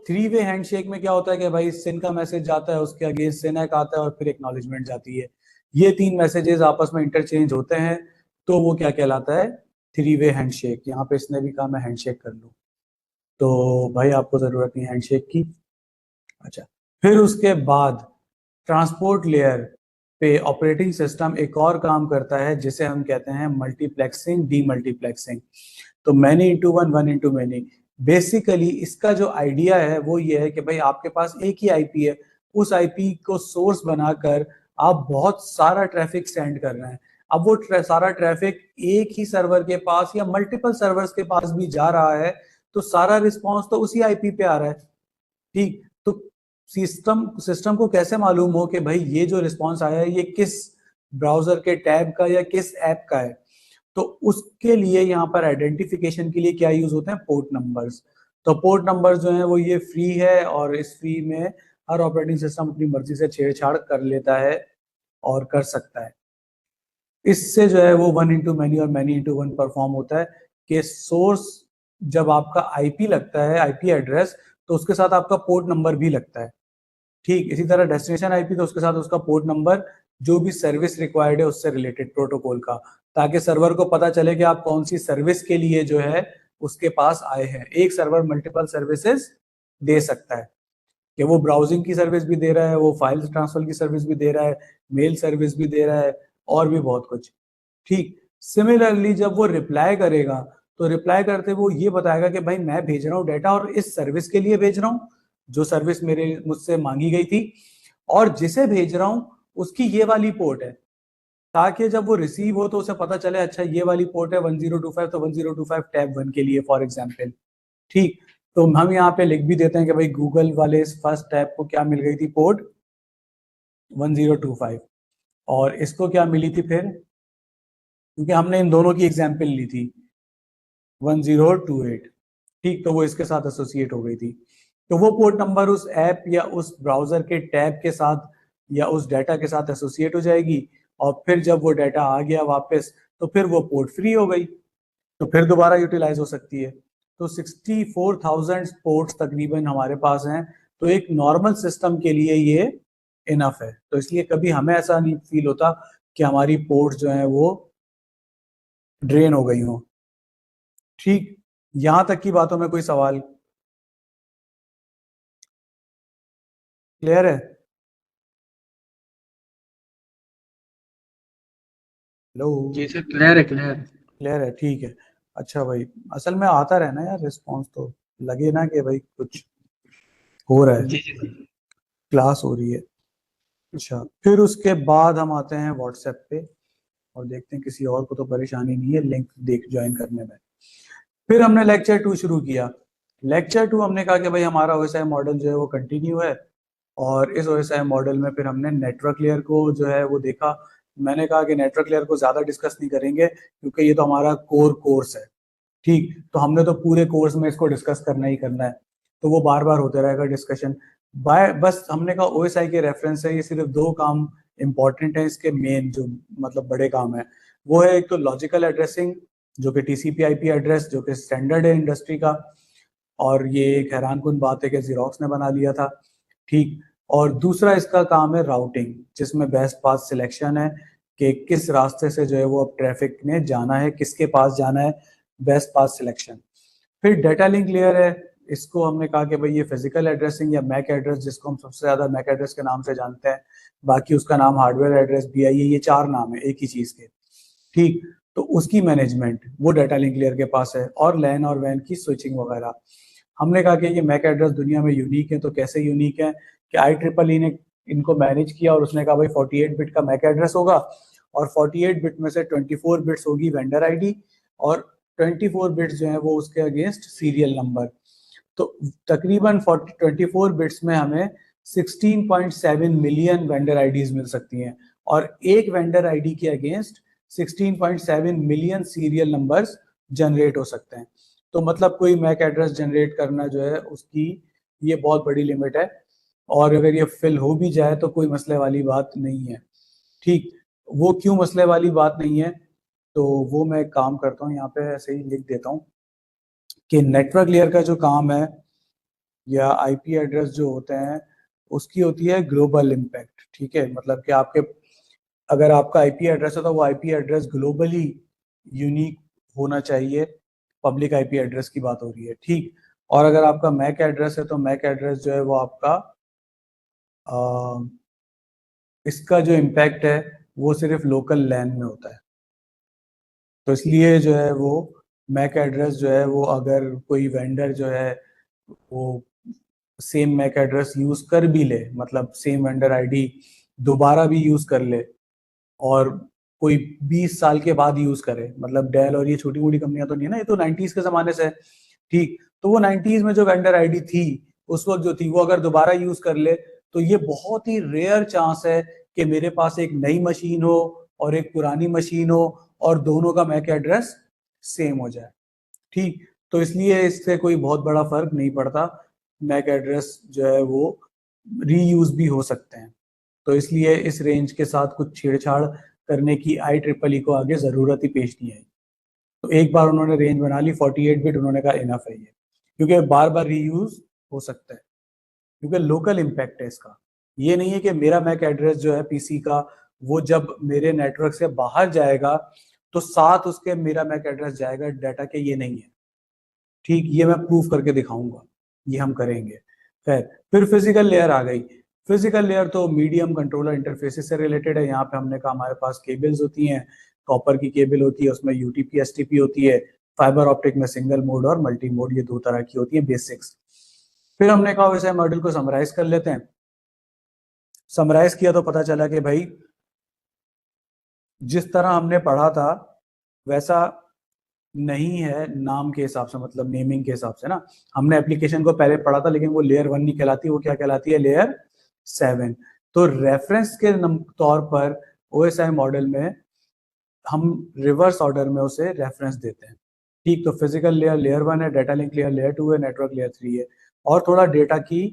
Three way handshake में क्या होता है कि भाई सिन का मैसेज जाता है, उसके अगेंस्ट सिन एक आता है और फिर एक्नॉलेजमेंट जाती है। ये तीन मैसेजेस आपस में इंटरचेंज होते हैं, तो वो क्या कहलाता है, थ्री वे हैंडशेक। यहाँ पे इसने भी कहा मैं हैंडशेक कर लूँ, तो भाई आपको जरूरत नहीं हैंडशेक की। अच्छा, फिर उसके बाद ट्रांसपोर्ट लेयर पे ऑपरेटिंग सिस्टम एक और काम करता है जिसे हम कहते हैं मल्टीप्लेक्सिंग, डीमल्टीप्लेक्सिंग। तो many into one, one into many. Basically इसका जो आइडिया है वो ये है कि भाई आपके पास एक ही आईपी है, उस आईपी को सोर्स बनाकर आप बहुत सारा ट्रैफिक सेंड कर रहे हैं। अब वो सारा ट्रैफिक एक ही सर्वर के पास या मल्टीपल सर्वर्स के पास भी जा रहा है, तो सारा रिस्पॉन्स तो उसी आईपी पे आ रहा है। ठीक, तो सिस्टम सिस्टम को कैसे मालूम हो कि भाई ये जो रिस्पॉन्स आया है ये किस ब्राउजर के टैब का या किस ऐप का है, तो उसके लिए यहाँ पर आइडेंटिफिकेशन के लिए क्या यूज होते हैं, पोर्ट नंबर्स। तो पोर्ट नंबर जो है वो ये फ्री है, और इस फ्री में हर ऑपरेटिंग सिस्टम अपनी मर्जी से छेड़छाड़ कर लेता है और कर सकता है। इससे जो है वो वन इंटू मैनी और मैनी इंटू वन परफॉर्म होता है कि सोर्स जब आपका आईपी लगता है, आईपी एड्रेस, तो उसके साथ आपका पोर्ट नंबर भी लगता है। ठीक इसी तरह डेस्टिनेशन आईपी, तो उसके साथ उसका पोर्ट नंबर, जो भी सर्विस रिक्वायर्ड है उससे रिलेटेड प्रोटोकॉल का, ताकि सर्वर को पता चले कि आप कौन सी सर्विस के लिए जो है उसके पास आए हैं। एक सर्वर मल्टीपल सर्विसेज दे सकता है, कि वो ब्राउजिंग की सर्विस भी दे रहा है, वो फाइल ट्रांसफर की सर्विस भी दे रहा है, मेल सर्विस भी दे रहा है, और भी बहुत कुछ। ठीक, सिमिलरली जब वो रिप्लाई करेगा, तो रिप्लाई करते वो ये बताएगा कि भाई मैं भेज रहा हूँ डेटा और इस सर्विस के लिए भेज रहा हूँ, जो सर्विस मेरे मुझसे मांगी गई थी, और जिसे भेज रहा हूँ उसकी ये वाली पोर्ट है, ताकि जब वो रिसीव हो तो उसे पता चले अच्छा ये वाली पोर्ट है 1025, तो 1025 टैब 1 के लिए फॉर एग्जांपल। ठीक, तो हम यहाँ पे लिख भी देते हैं कि भाई गूगल वाले इस फर्स्ट टैब को क्या मिल गई थी, पोर्ट 1025, और इसको क्या मिली थी फिर, क्योंकि हमने इन दोनों की एग्जाम्पल ली थी 1028। ठीक, तो वो इसके साथ एसोसिएट हो गई थी। तो वो पोर्ट नंबर उस ऐप या उस ब्राउजर के टैब के साथ या उस डाटा के साथ एसोसिएट हो जाएगी, और फिर जब वो डाटा आ गया वापस, तो फिर वो पोर्ट फ्री हो गई, तो फिर दोबारा यूटिलाइज हो सकती है। तो 64,000 पोर्ट्स तकरीबन हमारे पास हैं, तो एक नॉर्मल सिस्टम के लिए ये इनफ है। तो इसलिए कभी हमें ऐसा नहीं फील होता कि हमारी पोर्ट्स जो हैं वो ड्रेन हो गई हो। ठीक, यहां तक की बातों में कोई सवाल क्लियर है? हेलो? जी सर, क्लियर है, क्लियर है। क्लियर है, ठीक है। अच्छा भाई, असल में आता रहना यार रिस्पॉन्स, तो लगे ना कि भाई कुछ हो रहा है, जी जी सर। क्लास हो रही है। अच्छा, फिर उसके बाद हम आते हैं व्हाट्सएप पे, और देखते हैं किसी और को तो परेशानी नहीं है लिंक देख ज्वाइन करने में। फिर हमने लेक्चर 2 शुरू किया। लेक्चर 2 हमने कहा कि भाई हमारा ओएसआई मॉडल जो है वो कंटिन्यू है, और इस ओएसआई मॉडल में फिर हमने नेटवर्क लेयर को जो है वो देखा। मैंने कहा कि नेटवर्क लेयर को ज्यादा डिस्कस नहीं करेंगे, क्योंकि ये तो हमारा कोर कोर्स है। ठीक, तो हमने तो पूरे कोर्स में इसको डिस्कस करना ही करना है, तो वो बार बार होते रहेगा डिस्कशन। बाय बस हमने कहा ओएसआई के रेफरेंस से ये सिर्फ दो काम इंपॉर्टेंट है इसके, मेन जो मतलब बड़े काम है, वो है एक तो लॉजिकल एड्रेसिंग, जो कि टीसीपी आईपी एड्रेस, जो कि स्टैंडर्ड है इंडस्ट्री का, और ये एक हैरान कुन बात है कि जीरोक्स ने बना लिया था। ठीक, और दूसरा इसका काम है राउटिंग, जिसमें बेस्ट पाथ सिलेक्शन है कि किस रास्ते से जो है वो अब ट्रैफिक ने जाना है, किसके पास जाना है, बेस्ट पाथ सिलेक्शन। फिर डाटा लिंक लेयर है, इसको हमने कहा कि भाई ये फिजिकल एड्रेसिंग या मैक एड्रेस, जिसको हम सबसे ज्यादा मैक एड्रेस के नाम से जानते हैं, बाकी उसका नाम हार्डवेयर एड्रेस भी है, ये चार नाम है एक ही चीज के। ठीक, तो उसकी मैनेजमेंट वो डाटा लिंक लेयर के पास है, और लैन और वैन की स्विचिंग वगैरह। हमने कहा कि ये मैक एड्रेस दुनिया में यूनिक है, तो कैसे यूनिक है कि IEEE ने इनको मैनेज किया, और उसने कहा भाई 48 बिट का मैक एड्रेस होगा, और 48 बिट में से 24 बिट्स होगी वेंडर आईडी, और 24 बिट्स जो है वो उसके अगेंस्ट सीरियल नंबर। तो तकरीबन 24 बिट्स में हमें 16.7 मिलियन वेंडर आईडीज मिल सकती हैं, और एक वेंडर आईडी के against 16.7 million serial numbers generate हो सकते हैं। तो मतलब कोई मैक एड्रेस जनरेट करना जो है उसकी ये बहुत बड़ी लिमिट है, और अगर ये फिल हो भी जाए तो कोई मसले वाली बात नहीं है। ठीक, वो क्यों मसले वाली बात नहीं है, तो वो मैं एक काम करता हूँ यहाँ पे ऐसे ही लिख देता हूँ कि नेटवर्क लेयर का जो काम है या आईपी एड्रेस जो होते हैं उसकी होती है ग्लोबल इम्पैक्ट। ठीक है, मतलब कि आपके अगर आपका आईपी एड्रेस है तो वो आईपी एड्रेस ग्लोबली यूनिक होना चाहिए। पब्लिक आईपी एड्रेस की बात हो रही है, ठीक। और अगर आपका मैक एड्रेस है तो मैक एड्रेस जो है वो आपका इसका जो इम्पैक्ट है वो सिर्फ लोकल लैन में होता है। तो इसलिए जो है वो मैक एड्रेस जो है वो अगर कोई वेंडर जो है वो सेम मैक एड्रेस यूज कर भी ले, मतलब सेम वेंडर आईडी दोबारा भी यूज कर ले और कोई 20 साल के बाद यूज करे, मतलब डेल और ये छोटी मोटी कंपनियां तो नहीं है ना, ये तो 90s के जमाने से है, ठीक। तो वो 90s में जो वेंडर आईडी थी उस वक्त जो थी वो अगर दोबारा यूज कर ले तो ये बहुत ही रेयर चांस है कि मेरे पास एक नई मशीन हो और एक पुरानी मशीन हो और दोनों का मैक एड्रेस सेम हो जाए, ठीक। तो इसलिए इससे कोई बहुत बड़ा फर्क नहीं पड़ता, मैक एड्रेस जो है वो रीयूज भी हो सकते हैं। तो इसलिए इस रेंज के साथ कुछ छेड़छाड़ करने की IEEE को आगे जरूरत ही पेश नहीं आई। तो एक बार उन्होंने रेंज बना ली 48 बिट, उन्होंने कहा इनफ है ये, क्योंकि बार बार रीयूज हो सकता है, क्योंकि लोकल इम्पैक्ट है इसका। ये नहीं है कि मेरा मैक एड्रेस जो है पीसी का वो जब मेरे नेटवर्क से बाहर जाएगा तो साथ उसके मेरा मैक एड्रेस जाएगा डाटा के, ये नहीं है, ठीक। ये मैं प्रूफ करके दिखाऊंगा, ये हम करेंगे। खैर, फिर फिजिकल लेयर आ गई। फिजिकल लेयर तो मीडियम कंट्रोलर इंटरफेसेस से रिलेटेड है। यहाँ पे हमने कहा हमारे पास केबल्स होती हैं, कॉपर की केबल होती है, उसमें यूटीपी एसटीपी होती है, फाइबर ऑप्टिक में सिंगल मोड और मल्टी मोड, ये दो तरह की होती है बेसिक्स। फिर हमने कहा वैसे मॉड्यूल को समराइज कर लेते हैं। समराइज किया तो पता चला कि भाई जिस तरह हमने पढ़ा था वैसा नहीं है नाम के हिसाब से, मतलब नेमिंग के हिसाब से ना। हमने एप्लीकेशन को पहले पढ़ा था लेकिन वो लेयर 1 नहीं कहलाती, वो क्या कहलाती है, लेयर 7। तो रेफरेंस के तौर पर OSI मॉडल में हम रिवर्स ऑर्डर में उसे रेफरेंस देते हैं, ठीक। तो फिजिकल लेयर लेयर 1 है, डाटा लिंक लेयर लेयर 2 है, नेटवर्क लेयर 3 है। और थोड़ा डेटा की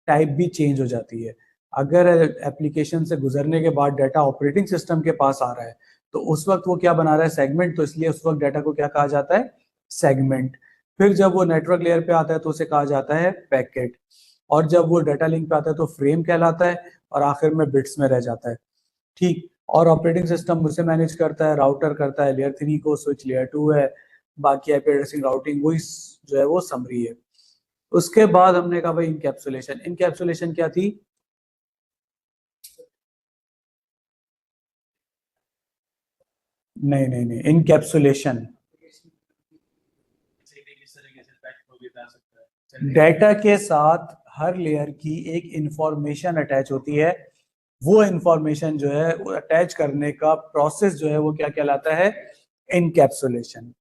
टाइप भी चेंज हो जाती है। अगर एप्लीकेशन से गुजरने के बाद डाटा ऑपरेटिंग सिस्टम के पास आ रहा है तो उस वक्त वो क्या बना रहा है, सेगमेंट, तो इसलिए उस वक्त डाटा को क्या कहा जाता है, सेगमेंट। फिर जब वो नेटवर्क लेयर पे आता है तो उसे कहा जाता है पैकेट, और जब वो डाटा लिंक पे आता है तो फ्रेम कहलाता है, और आखिर में बिट्स में रह जाता है, ठीक। और ऑपरेटिंग सिस्टम उसे मैनेज करता है, राउटर करता है लेयर 3 को, स्विच लेयर 2 है, बाकी आईपी एड्रेसिंग राउटिंग वही जो है वो समरी है। उसके बाद हमने कहा भाई इनकैप्सुलेशन। इनकैप्सुलेशन क्या थी, नहीं नहीं नहीं, इनकैप्सुलेशन डाटा के साथ हर लेयर की एक इंफॉर्मेशन अटैच होती है, वो इंफॉर्मेशन जो है वो अटैच करने का प्रोसेस जो है वो क्या कहलाता है, इनकैप्सुलेशन,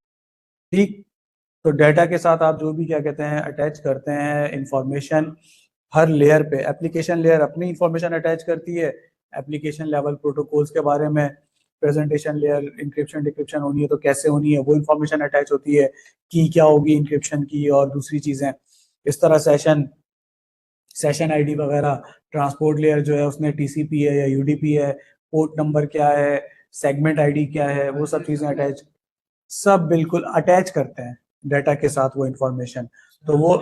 ठीक। तो डाटा के साथ आप जो भी क्या कहते हैं अटैच करते हैं इंफॉर्मेशन हर लेयर पे, एप्लीकेशन लेयर अपनी इंफॉर्मेशन अटैच करती है, एप्लीकेशन लेवल प्रोटोकॉल्स के बारे में, प्रेजेंटेशन लेयर इंक्रिप्शन डिक्रिप्शन होनी है तो कैसे होनी है वो इंफॉर्मेशन अटैच होती है, की क्या होगी इंक्रिप्शन की और दूसरी चीजें इस तरह, सेशन सेशन आईडी वगैरह। ट्रांसपोर्ट लेयर जो है उसने टीसीपी है या यूडीपी है, पोर्ट नंबर क्या है, सेगमेंट आईडी क्या है, वो सब चीजें अटैच, सब बिल्कुल अटैच करते हैं डाटा के साथ वो इंफॉर्मेशन। तो वो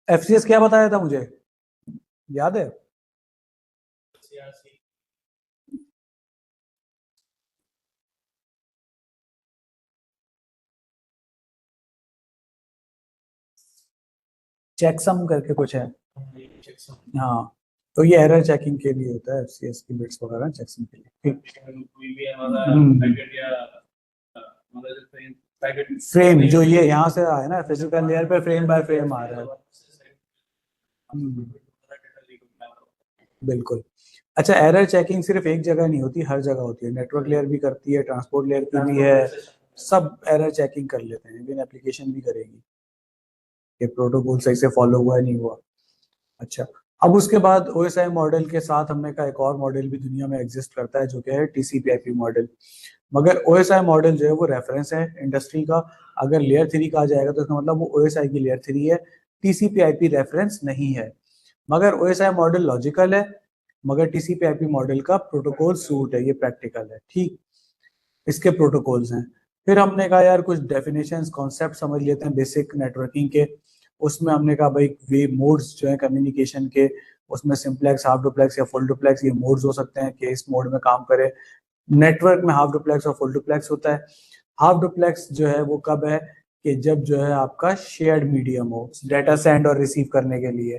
FCS क्या बताया था मुझे, याद है, चेकसम करके कुछ है, हाँ। तो ये एरर चेकिंग के लिए होता है, FCS की बिट्स वगैरह चेकसम के लिए, ठीक। फ्रेम जो ये यहाँ से आया ना, फिजिकल लेयर पे फ्रेम बाय फ्रेम आ रहा है। हम्म, बिल्कुल। अच्छा, एरर चेकिंग सिर्फ एक जगह नहीं होती, हर जगह होती है, नेटवर्क लेयर भी करती है, ट्रांसपोर्ट लेयर की भी है, सब एरर चेकिंग कर लेते हैं, लेकिन एप्लीकेशन भी करेगी कि प्रोटोकॉल सही से फॉलो हुआ है नहीं हुआ। अच्छा, अब उसके बाद OSI मॉडल के साथ हमने का एक और मॉडल भी दुनिया में एग्जिस्ट करता है जो कि है TCP/IP मॉडल। मगर OSI मॉडल जो है वो रेफरेंस है इंडस्ट्री का। अगर लेयर 3 कहा जाएगा तो इसका मतलब वो OSI की लेयर 3 है, TCP/IP रेफरेंस नहीं है। मगर OSI मॉडल लॉजिकल है, मगर TCP/IP मॉडल का प्रोटोकॉल सूट है, ये प्रैक्टिकल है, ठीक। इसके प्रोटोकॉल्स हैं। फिर हमने कहा यार कुछ डेफिनेशंस कॉन्सेप्ट समझ लेते हैं बेसिक नेटवर्किंग के। उसमें हमने कहा भाई वे मोड्स जो है कम्युनिकेशन के, उसमें सिंपलेक्स, हाफ डुप्लेक्स या फुल डुप्लेक्स, ये मोड्स हो सकते हैं कि इस मोड में काम करे। नेटवर्क में हाफ डुप्लेक्स और फुल डुप्लेक्स होता है। हाफ डुप्लेक्स जो है वो कब है कि जब जो है आपका शेयर्ड मीडियम हो डाटा सेंड और रिसीव करने के लिए।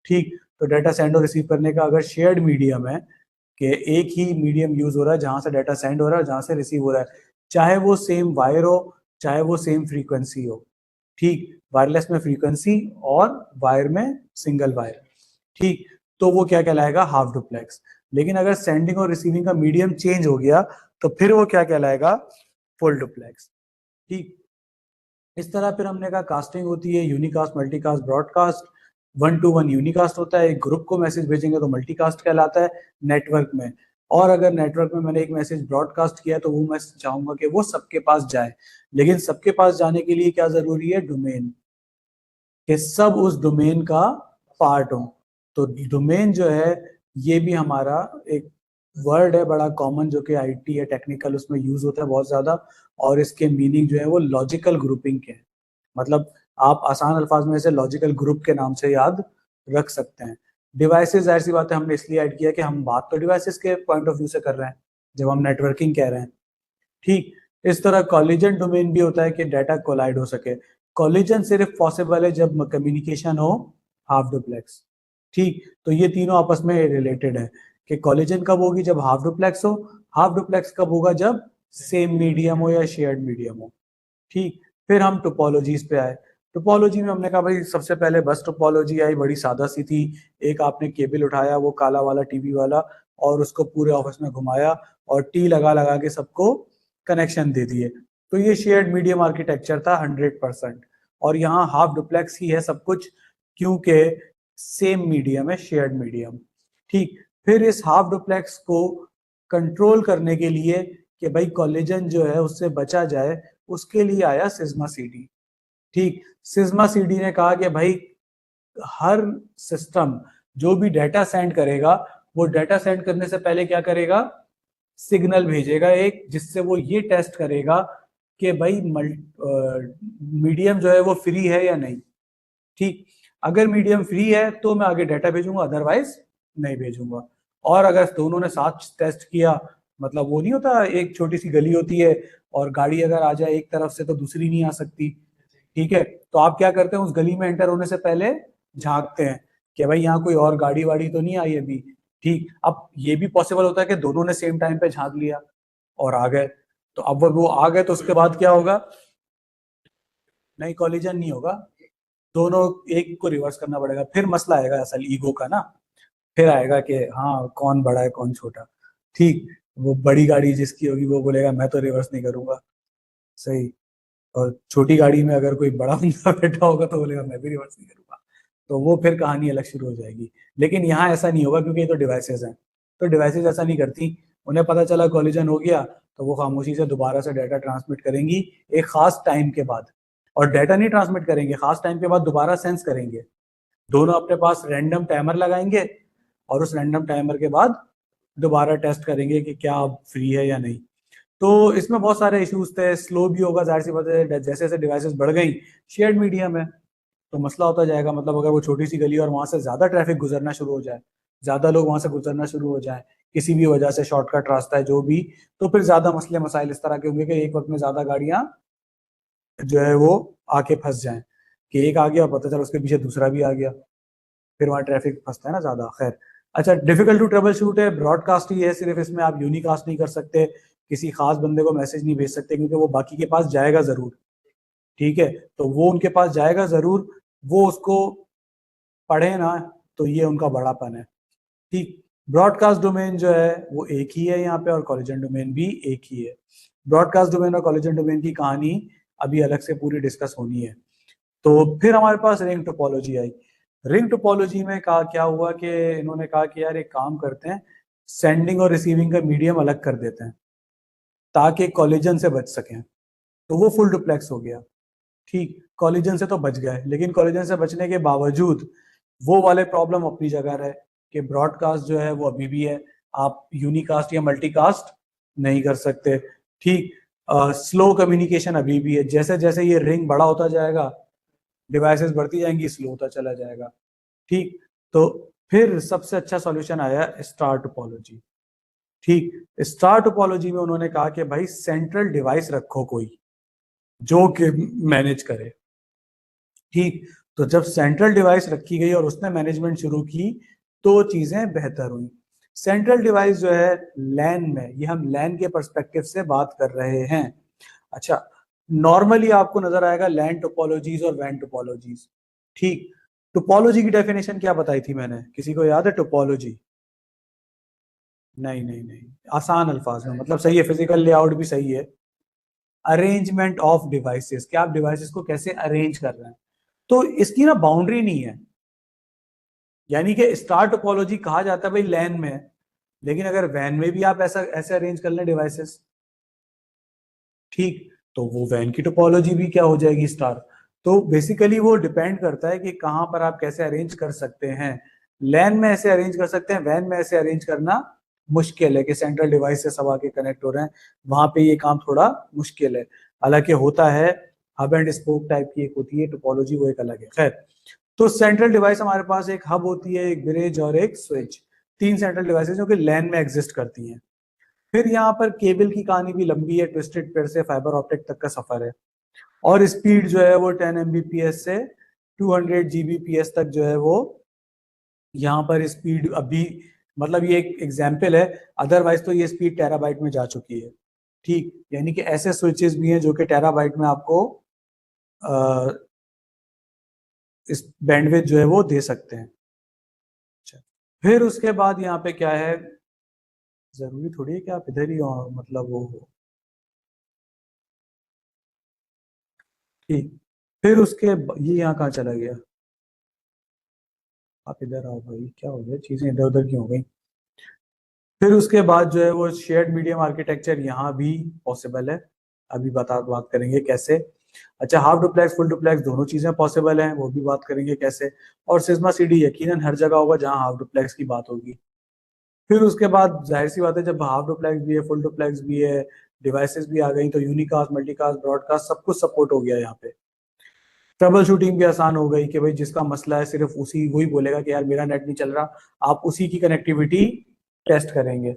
ठीक, तो डाटा सेंड और रिसीव करने का अगर शेयर्ड मीडियम है कि एक ही मीडियम यूज हो रहा है जहां से डाटा सेंड हो रहा है और जहां से रिसीव हो रहा है, चाहे वो सेम वायर हो चाहे वो सेम फ्रीक्वेंसी हो। ठीक, वायरलेस में फ्रीक्वेंसी और वायर में सिंगल वायर। ठीक, तो वो क्या कहलाएगा, हाफ डुप्लेक्स। लेकिन अगर सेंडिंग और रिसीविंग का मीडियम चेंज हो गया तो फिर वो क्या कहलाएगा, फुल डुप्लेक्स। ठीक, इस तरह फिर हमने कहा कास्टिंग होती है, unicast, multicast, broadcast. 1 to 1 unicast होता है, एक ग्रुप को मैसेज भेजेंगे तो मल्टीकास्ट कहलाता है नेटवर्क में। और अगर नेटवर्क में मैंने एक मैसेज ब्रॉडकास्ट किया तो वो मैं चाहूंगा कि वो सबके पास जाए। लेकिन सबके पास जाने के लिए क्या जरूरी है, डोमेन, कि सब उस डोमेन का पार्ट हो। तो डोमेन जो है ये भी हमारा एक वर्ड है बड़ा कॉमन, जो कि आईटी या टेक्निकल उसमें यूज होता है बहुत ज्यादा। और इसके मीनिंग जो है वो लॉजिकल ग्रुपिंग के हैं। मतलब आप आसान अल्फाज में इसे लॉजिकल ग्रुप के नाम से याद रख सकते हैं। डिवाइसेस, जाहिर सी बात है हमने इसलिए ऐड किया कि हम बात तो डिवाइसेस के पॉइंट ऑफ व्यू से कर रहे हैं जब हम नेटवर्किंग कह रहे हैं। ठीक, इस तरह कॉलिजन डोमेन भी होता है कि डाटा कोलाइड हो सके। कॉलिजन सिर्फ पॉसिबल है जब कम्युनिकेशन हो हाफ डुप्लेक्स। ठीक, तो ये तीनों आपस में रिलेटेड है कि कॉलिजन कब होगी, जब हाफ डुप्लेक्स हो। हाफ डुप्लेक्स कब होगा, जब सेम मीडियम हो या शेयर्ड मीडियम हो। ठीक, फिर हम टोपोलॉजीज पे आए। टोपोलॉजी में हमने कहा भाई सबसे पहले बस टोपोलॉजी आई, बड़ी सादा सी थी। एक आपने केबल उठाया, वो काला वाला टीवी वाला, और उसको पूरे ऑफिस में घुमाया और टी लगा लगा के सबको कनेक्शन दे दिए। तो ये शेयर्ड मीडियम आर्किटेक्चर था 100%। और यहाँ हाफ डुप्लेक्स ही है सब कुछ, क्योंकि सेम मीडियम है, शेयर्ड मीडियम। ठीक, फिर इस हाफ डुप्लेक्स को कंट्रोल करने के लिए कि भाई कॉलिजन जो है उससे बचा जाए, उसके लिए आया सिग्मा सीडी। ठीक, सिग्मा सीडी ने कहा कि भाई हर सिस्टम जो भी डाटा सेंड करेगा, वो डाटा सेंड करने से पहले क्या करेगा, सिग्नल भेजेगा एक, जिससे वो ये टेस्ट करेगा कि भाई मीडियम जो है वो फ्री है या नहीं। ठीक, अगर मीडियम फ्री है तो मैं आगे डाटा भेजूंगा, अदरवाइज नहीं भेजूंगा। और अगर दोनों ने साथ टेस्ट किया, मतलब वो नहीं होता एक छोटी सी गली होती है और गाड़ी अगर आ जाए एक तरफ से तो दूसरी नहीं आ सकती। ठीक है, तो आप क्या करते हैं, उस गली में एंटर होने से पहले झांकते हैं कि भाई यहाँ कोई और गाड़ी वाड़ी तो नहीं आई अभी। ठीक, अब ये भी पॉसिबल होता है कि दोनों ने सेम टाइम पे झांक लिया और आ गए। तो अब वो आ गए तो उसके बाद क्या होगा, नहीं कॉलिजन नहीं होगा, दोनों एक को रिवर्स करना पड़ेगा। फिर मसला आएगा असल ईगो का ना, फिर आएगा कि हाँ कौन बड़ा है कौन छोटा। ठीक, वो बड़ी गाड़ी जिसकी होगी वो बोलेगा मैं तो रिवर्स नहीं करूंगा, सही। और छोटी गाड़ी में अगर कोई बड़ा बंदा बैठा होगा तो बोलेगा मैं भी रिवर्स नहीं करूंगा। तो वो फिर कहानी अलग शुरू हो जाएगी। लेकिन यहाँ ऐसा नहीं होगा क्योंकि ये तो डिवाइसेस हैं। तो डिवाइसेस ऐसा नहीं करती, उन्हें पता चला कॉलिजन हो गया तो वो खामोशी से दोबारा से डाटा ट्रांसमिट करेंगी एक खास टाइम के बाद। और डाटा नहीं ट्रांसमिट करेंगे, खास टाइम के बाद दोबारा सेंस करेंगे। दोनों अपने पास रैंडम टाइमर लगाएंगे और उस रैंडम टाइमर के बाद दोबारा टेस्ट करेंगे कि क्या अब फ्री है या नहीं। तो इसमें बहुत सारे इश्यूज थे, स्लो भी होगा, जाहिर सी बात है जैसे जैसे डिवाइसेस बढ़ गई, शेयर्ड मीडियम है तो मसला होता जाएगा। मतलब अगर वो छोटी सी गली और वहां से ज्यादा ट्रैफिक गुजरना शुरू हो जाए, ज्यादा लोग वहां से गुजरना शुरू हो जाए, किसी भी वजह से शॉर्टकट रास्ता है जो भी, तो फिर ज्यादा मसले मसाइल इस तरह के होंगे कि एक वक्त में ज्यादा गाड़ियां जो है वो आके फंस जाएं, कि एक आ गया पता चला उसके पीछे दूसरा भी आ गया, फिर वहाँ ट्रैफिक फंसता है ना ज्यादा। खैर, अच्छा, डिफिकल्ट टू ट्रबल शूट है, ब्रॉडकास्ट ही है सिर्फ, इसमें आप यूनिकास्ट नहीं कर सकते, किसी खास बंदे को मैसेज नहीं भेज सकते क्योंकि वो बाकी के पास जाएगा जरूर। ठीक है, तो वो उनके पास जाएगा जरूर, वो उसको पढ़े ना, तो ये उनका बड़ापन है। ठीक, ब्रॉडकास्ट डोमेन जो है वो एक ही है यहाँ पे और कॉलिजन डोमेन भी एक ही है। ब्रॉडकास्ट डोमेन और कॉलिजन डोमेन की कहानी अभी अलग से पूरी डिस्कस होनी है। तो फिर हमारे पास रिंग टोपोलॉजी आई। रिंग टोपोलॉजी में कहा क्या हुआ कि इन्होंने कहा कि यार एक काम करते हैं, सेंडिंग और रिसीविंग का मीडियम अलग कर देते हैं ताकि कॉलिजन से बच सकें। तो वो फुल डुप्लेक्स हो गया। ठीक, कॉलिजन से तो बच गए, लेकिन कॉलिजन से बचने के बावजूद वो वाले प्रॉब्लम अपनी जगह रहे कि ब्रॉडकास्ट जो है वो अभी भी है, आप यूनिकास्ट या मल्टीकास्ट नहीं कर सकते। ठीक। स्लो कम्युनिकेशन अभी भी है, जैसे जैसे ये रिंग बड़ा होता जाएगा डिवाइसेस बढ़ती जाएंगी, स्लो होता चला जाएगा। ठीक। तो फिर सबसे अच्छा सॉल्यूशन आया स्टार टोपोलॉजी। ठीक। स्टार टोपोलॉजी में उन्होंने कहा कि भाई सेंट्रल डिवाइस रखो कोई जो कि मैनेज करे। ठीक। तो जब सेंट्रल डिवाइस रखी गई और उसने मैनेजमेंट शुरू की तो चीजें बेहतर हुई। सेंट्रल डिवाइस जो है लैन में, ये हम लैन के पर्सपेक्टिव से बात कर रहे हैं। अच्छा, नॉर्मली आपको नजर आएगा लैन टोपोलॉजीज और वैन टोपोलॉजीज। ठीक। टोपोलॉजी की डेफिनेशन क्या बताई थी मैंने, किसी को याद है टोपोलॉजी? नहीं नहीं नहीं, आसान अल्फाज में मतलब सही है, फिजिकल लेआउट भी सही है। अरेंजमेंट ऑफ डिवाइसेस, क्या आप डिवाइसेस को कैसे अरेंज कर रहे हैं। तो इसकी ना बाउंड्री नहीं है, यानी कि स्टार टोपोलॉजी कहा जाता है भाई लैन में है, लेकिन अगर वैन में भी आप ऐसा ऐसे अरेंज कर लें डिवाइसेस, ठीक, तो वो वैन की टोपोलॉजी भी क्या हो जाएगी, स्टार। तो बेसिकली वो डिपेंड करता है कि कहां पर आप कैसे अरेंज कर सकते हैं। लैन में ऐसे अरेंज कर सकते हैं, वैन में ऐसे अरेंज करना मुश्किल है कि सेंट्रल डिवाइस से सब आके कनेक्ट हो रहे हैं, वहां पे ये काम थोड़ा मुश्किल है। हालांकि होता है, हब एंड स्पोक टाइप की एक होती है टोपोलॉजी, वो एक अलग है। खैर, तो सेंट्रल डिवाइस हमारे पास एक हब होती है, एक ब्रिज और एक स्विच, तीन सेंट्रल डिवाइसेस जो कि लैन में एग्जिस्ट करती हैं। फिर यहाँ पर केबल की कहानी भी लंबी है, ट्विस्टेड पेयर से फाइबर ऑप्टिक तक का सफर है। और स्पीड जो है वो 10 Mbps से 200 Gbps तक जो है वो यहाँ पर स्पीड अभी, मतलब ये एक एग्जाम्पल है, अदरवाइज तो ये स्पीड टेराबाइट में जा चुकी है। ठीक, यानी कि ऐसे स्विचेस भी हैं जो कि टेराबाइट में आपको इस बैंडविड्थ जो है वो दे सकते हैं। अच्छा, फिर उसके बाद यहाँ पे क्या है, जरूरी थोड़ी है कि आप इधर ही हो, मतलब वो हो। ठीक। फिर उसके ये यहाँ कहाँ चला गया, आप इधर आओ भाई, क्या हो गया, चीजें इधर उधर क्यों हो गई। फिर उसके बाद जो है वो शेयर्ड मीडियम आर्किटेक्चर यहाँ भी पॉसिबल है, अभी बात करेंगे कैसे। अच्छा, हाफ डुप्लेक्स फुल डुप्लेक्स दोनों चीजें पॉसिबल हैं, वो भी बात करेंगे कैसे। और सिग्मा सीडी यकीनन हर जगह होगा जहाँ हाफ डुप्लेक्स की बात होगी। फिर उसके बाद जाहिर सी बात है, जब हाफ डुप्लेक्स भी है फुल डुप्लेक्स भी है, डिवाइसेस भी आ गई, तो यूनिकास्ट मल्टीकास्ट ब्रॉडकास्ट सब कुछ सपोर्ट हो गया यहाँ पे। ट्रबल शूटिंग भी आसान हो गई कि भाई जिसका मसला है सिर्फ उसी वही बोलेगा कि यार मेरा नेट नहीं चल रहा, आप उसी की कनेक्टिविटी टेस्ट करेंगे।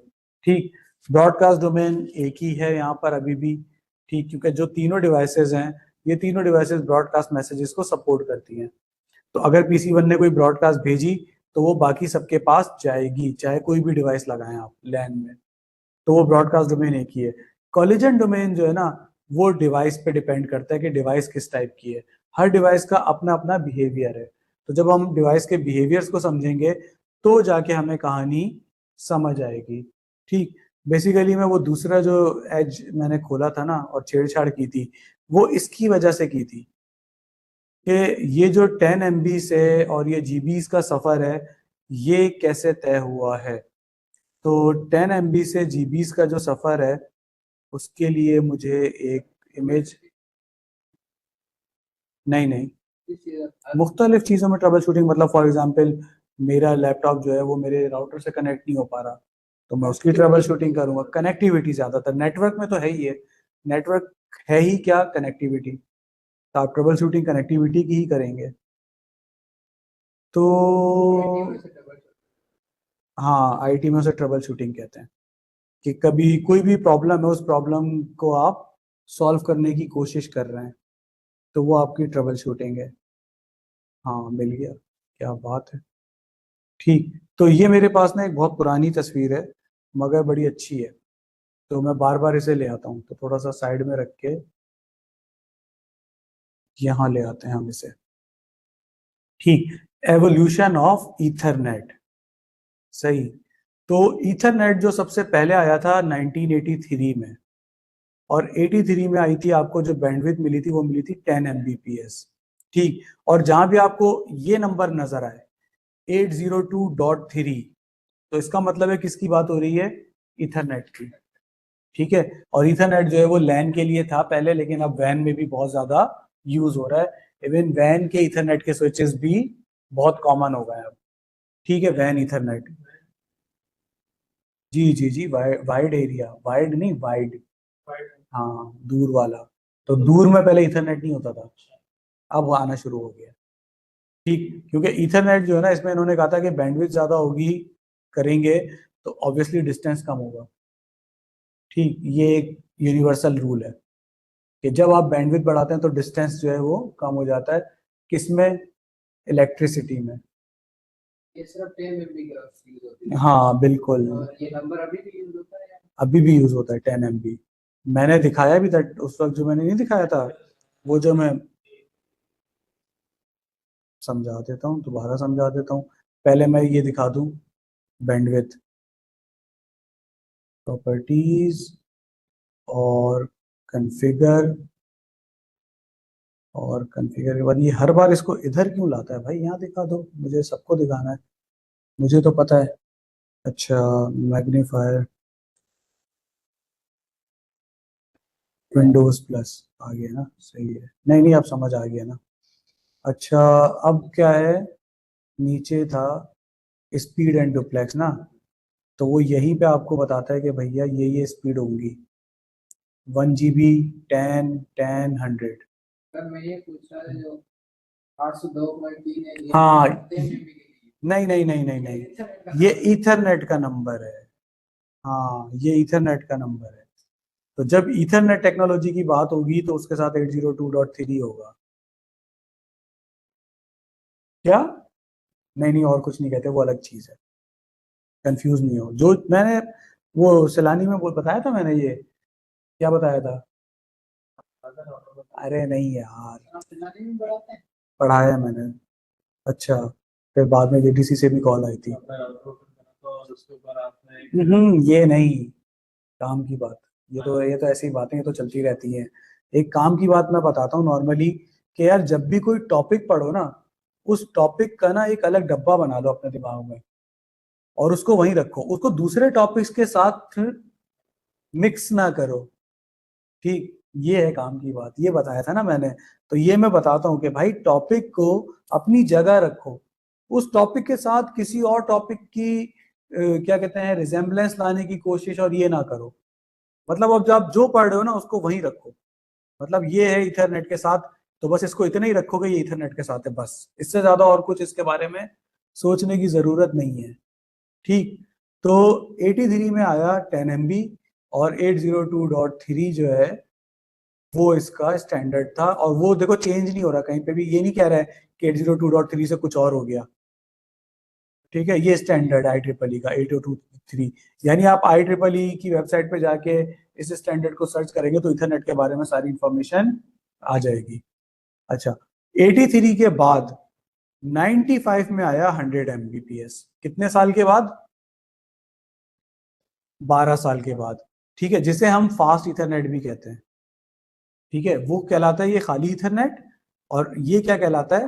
ठीक। ब्रॉडकास्ट डोमेन एक ही है यहाँ पर अभी भी। ठीक, क्योंकि जो तीनों डिवाइसेस हैं, ये तीनों डिवाइसेस ब्रॉडकास्ट मैसेजेस को सपोर्ट करती हैं। तो अगर PC1 ने कोई ब्रॉडकास्ट भेजी तो वो बाकी सबके पास जाएगी, चाहे कोई भी डिवाइस लगाएं आप लैन में। तो वो ब्रॉडकास्ट डोमेन एक ही है। कॉलिजन डोमेन जो है ना, वो डिवाइस पे डिपेंड करता है कि डिवाइस किस टाइप की है। हर डिवाइस का अपना अपना बिहेवियर है। तो जब हम डिवाइस के बिहेवियर्स को समझेंगे तो जाके हमें कहानी समझ आएगी। ठीक। बेसिकली मैं वो दूसरा जो एज मैंने खोला था ना और छेड़छाड़ की थी, वो इसकी वजह से की थी कि ये जो 10 MB से और ये जीबीज का सफर है, ये कैसे तय हुआ है। तो 10 MB से जीबीज का जो सफर है, उसके लिए मुझे एक इमेज, नहीं नहीं, मुख्तलिफ चीज़ों में ट्रबल शूटिंग, मतलब फॉर एग्जांपल मेरा लैपटॉप जो है वो मेरे राउटर से कनेक्ट नहीं हो पा रहा, तो मैं उसकी ट्रबल शूटिंग करूंगा। कनेक्टिविटी ज़्यादातर नेटवर्क में तो है ही है, नेटवर्क है ही क्या, कनेक्टिविटी। तो आप ट्रबल शूटिंग कनेक्टिविटी की ही करेंगे। तो हाँ, आईटी में उसे ट्रबल शूटिंग कहते हैं कि कभी कोई भी प्रॉब्लम है, उस प्रॉब्लम को आप सॉल्व करने की कोशिश कर रहे हैं, तो वो आपकी ट्रबल शूटिंग है। हाँ, मिल गया, क्या बात है। ठीक। तो ये मेरे पास ना एक बहुत पुरानी तस्वीर है, मगर बड़ी अच्छी है, तो मैं बार बार इसे ले आता हूँ, तो थोड़ा सा साइड में रख के यहाँ ले आते हैं हम इसे। ठीक। एवोल्यूशन ऑफ ईथरनेट, सही। तो ईथरनेट जो सबसे पहले आया था 1983 में, और 83 में आई थी, आपको जो बैंडविड्थ मिली थी वो मिली थी 10 Mbps। ठीक। और जहां भी आपको ये नंबर नजर आए 802.3, तो इसका मतलब है किसकी बात हो रही है, इथरनेट की। ठीक है। और इथरनेट जो है वो लैन के लिए था पहले, लेकिन अब वैन में भी बहुत ज्यादा यूज हो रहा है। इवन वैन के इथरनेट के स्विचेस भी बहुत कॉमन हो गए हैं अब। ठीक है, वैन इथरनेट। जी जी जी, वाइड एरिया, वाइड नहीं वाइड। हाँ, दूर वाला। तो दूर में पहले इथरनेट नहीं होता था, अब वो आना शुरू हो गया। ठीक, क्योंकि इथरनेट जो है ना, इसमें इन्होंने कहा था कि बैंडविड्थ ज्यादा होगी, करेंगे तो ऑब्वियसली डिस्टेंस कम होगा। ठीक, ये एक यूनिवर्सल रूल है कि जब आप बैंडविड्थ बढ़ाते हैं तो डिस्टेंस जो है वो कम हो जाता है। किसमें? इलेक्ट्रिसिटी में। ये सिर्फ 10 एमबी का यूज होती है। हाँ बिल्कुल। और ये नंबर अभी भी यूज होता है? अभी भी यूज होता है 10 MB। मैंने दिखाया भी था उस वक्त, जो मैंने नहीं दिखाया था, वो जो मैं समझा देता हूँ, दोबारा समझा देता हूँ। पहले मैं ये दिखा दूं, बैंडविड्थ प्रॉपर्टीज और कॉन्फ़िगर, और कॉन्फ़िगर के बाद ये हर बार इसको इधर क्यों लाता है भाई? यहाँ दिखा दो, मुझे सबको दिखाना है, मुझे तो पता है। अच्छा, मैग्नीफायर, विंडोज प्लस आ गया ना, सही है। नहीं नहीं, अब समझ आ गया ना। अच्छा, अब क्या है, नीचे था स्पीड एंड डुप्लेक्स ना, तो वो यहीं पे आपको बताता है कि भैया ये स्पीड होंगी, 1 GB, 10, 10, 100। सर मैं ये पूछ रहा था, जो 802.3 है, ये हाँ, 10 एमबी के लिए? नहीं नहीं नहीं नहीं नहीं, ये ये ईथरनेट का नंबर है। हाँ, ये ईथरनेट का नंबर है। तो जब ईथरनेट टेक्नोलॉजी की बात होगी तो उसके साथ 802.3 होगा। क्या? नहीं नहीं, और कुछ नहीं कहते, वो अलग चीज है। कंफ्यूज नहीं हो, जो मैंने वो सैलानी में वो बताया था मैंने, ये क्या बताया था? अरे नहीं यार, आप सिलानी में बढ़ाते हैं? पढ़ाया मैंने। अच्छा, फिर बाद में जेडीसी से भी कॉल आई थी। ये नहीं, काम की बात। ये तो ऐसी बातें, ये तो चलती रहती हैं। एक काम की बात मैं बताता हूँ नॉर्मली, कि यार जब भी कोई टॉपिक पढ़ो ना, उस टॉपिक का ना एक अलग डब्बा बना लो अपने दिमाग में, और उसको वहीं रखो, उसको दूसरे टॉपिक्स के साथ मिक्स ना करो। ठीक, ये है काम की बात, ये बताया था ना मैंने। तो ये मैं बताता हूँ कि भाई टॉपिक को अपनी जगह रखो, उस टॉपिक के साथ किसी और टॉपिक की क्या कहते हैं, रिजेम्बलेंस लाने की कोशिश और ये ना करो। मतलब अब जब आप जो पढ़ रहे हो ना, उसको वहीं रखो। मतलब ये है इथरनेट के साथ, तो बस इसको इतना ही रखोगे, ये इथरनेट के साथ है बस, इससे ज्यादा और कुछ इसके बारे में सोचने की जरूरत नहीं है। ठीक, तो 83 में आया 10 MB, और 802.3 जो है वो इसका स्टैंडर्ड था, और वो देखो चेंज नहीं हो रहा कहीं पे भी, ये नहीं कह रहा है कि 802.3 से कुछ और हो गया। ठीक है, ये स्टैंडर्ड आई ट्रिपल ई का 802.3। यानी आप आई ट्रिपल ई की वेबसाइट पे जाके इस स्टैंडर्ड को सर्च करेंगे तो इथरनेट के बारे में सारी इंफॉर्मेशन आ जाएगी। अच्छा, 83 के बाद 95 में आया 100 Mbps। कितने साल के बाद? 12 साल के बाद। ठीक है, जिसे हम फास्ट इथरनेट भी कहते हैं। ठीक है, वो कहलाता है ये खाली इथरनेट, और ये क्या कहलाता है?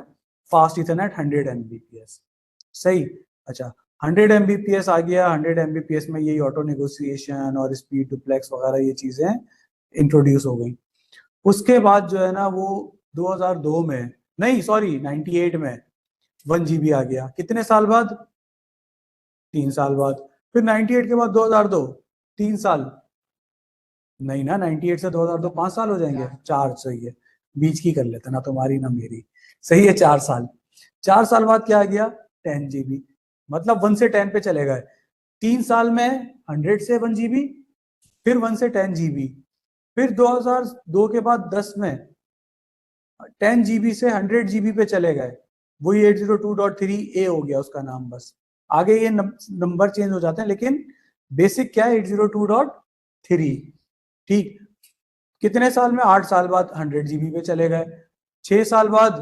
Fast Ethernet 100 Mbps। सही। अच्छा, 100 Mbps आ गया, 100 Mbps में यही ऑटो नेगोशिएशन और स्पीड डुप्लेक्स वगैरह ये चीजें इंट्रोड्यूस हो गई। उसके बाद जो है ना, वो 2002 में, नहीं सॉरी 98 में 1 GB आ गया। कितने साल बाद? 3 साल बाद। फिर 98 के बाद 2002, 3 साल। नहीं ना, 98 से 2002 5 साल हो जाएंगे, चार, सही है। बीच की कर लेते ना, तुम्हारी ना मेरी। सही है, 4 साल। 4 साल बाद क्या आ गया? 10 GB। मतलब 1 से 10 पे चले गए। 3 साल में 100 से 1 GB, फिर 1 से 10 GB, फिर 2002 के बाद 10 में 10 GB से 100 GB पे चले गए। वही 802.3 A हो गया उसका नाम बस। आगे ये नंबर चेंज हो जाते हैं, लेकिन बेसिक क्या है? 802.3। ठीक, कितने साल में? 8 साल बाद 100 GB पे चले गए। 6 साल बाद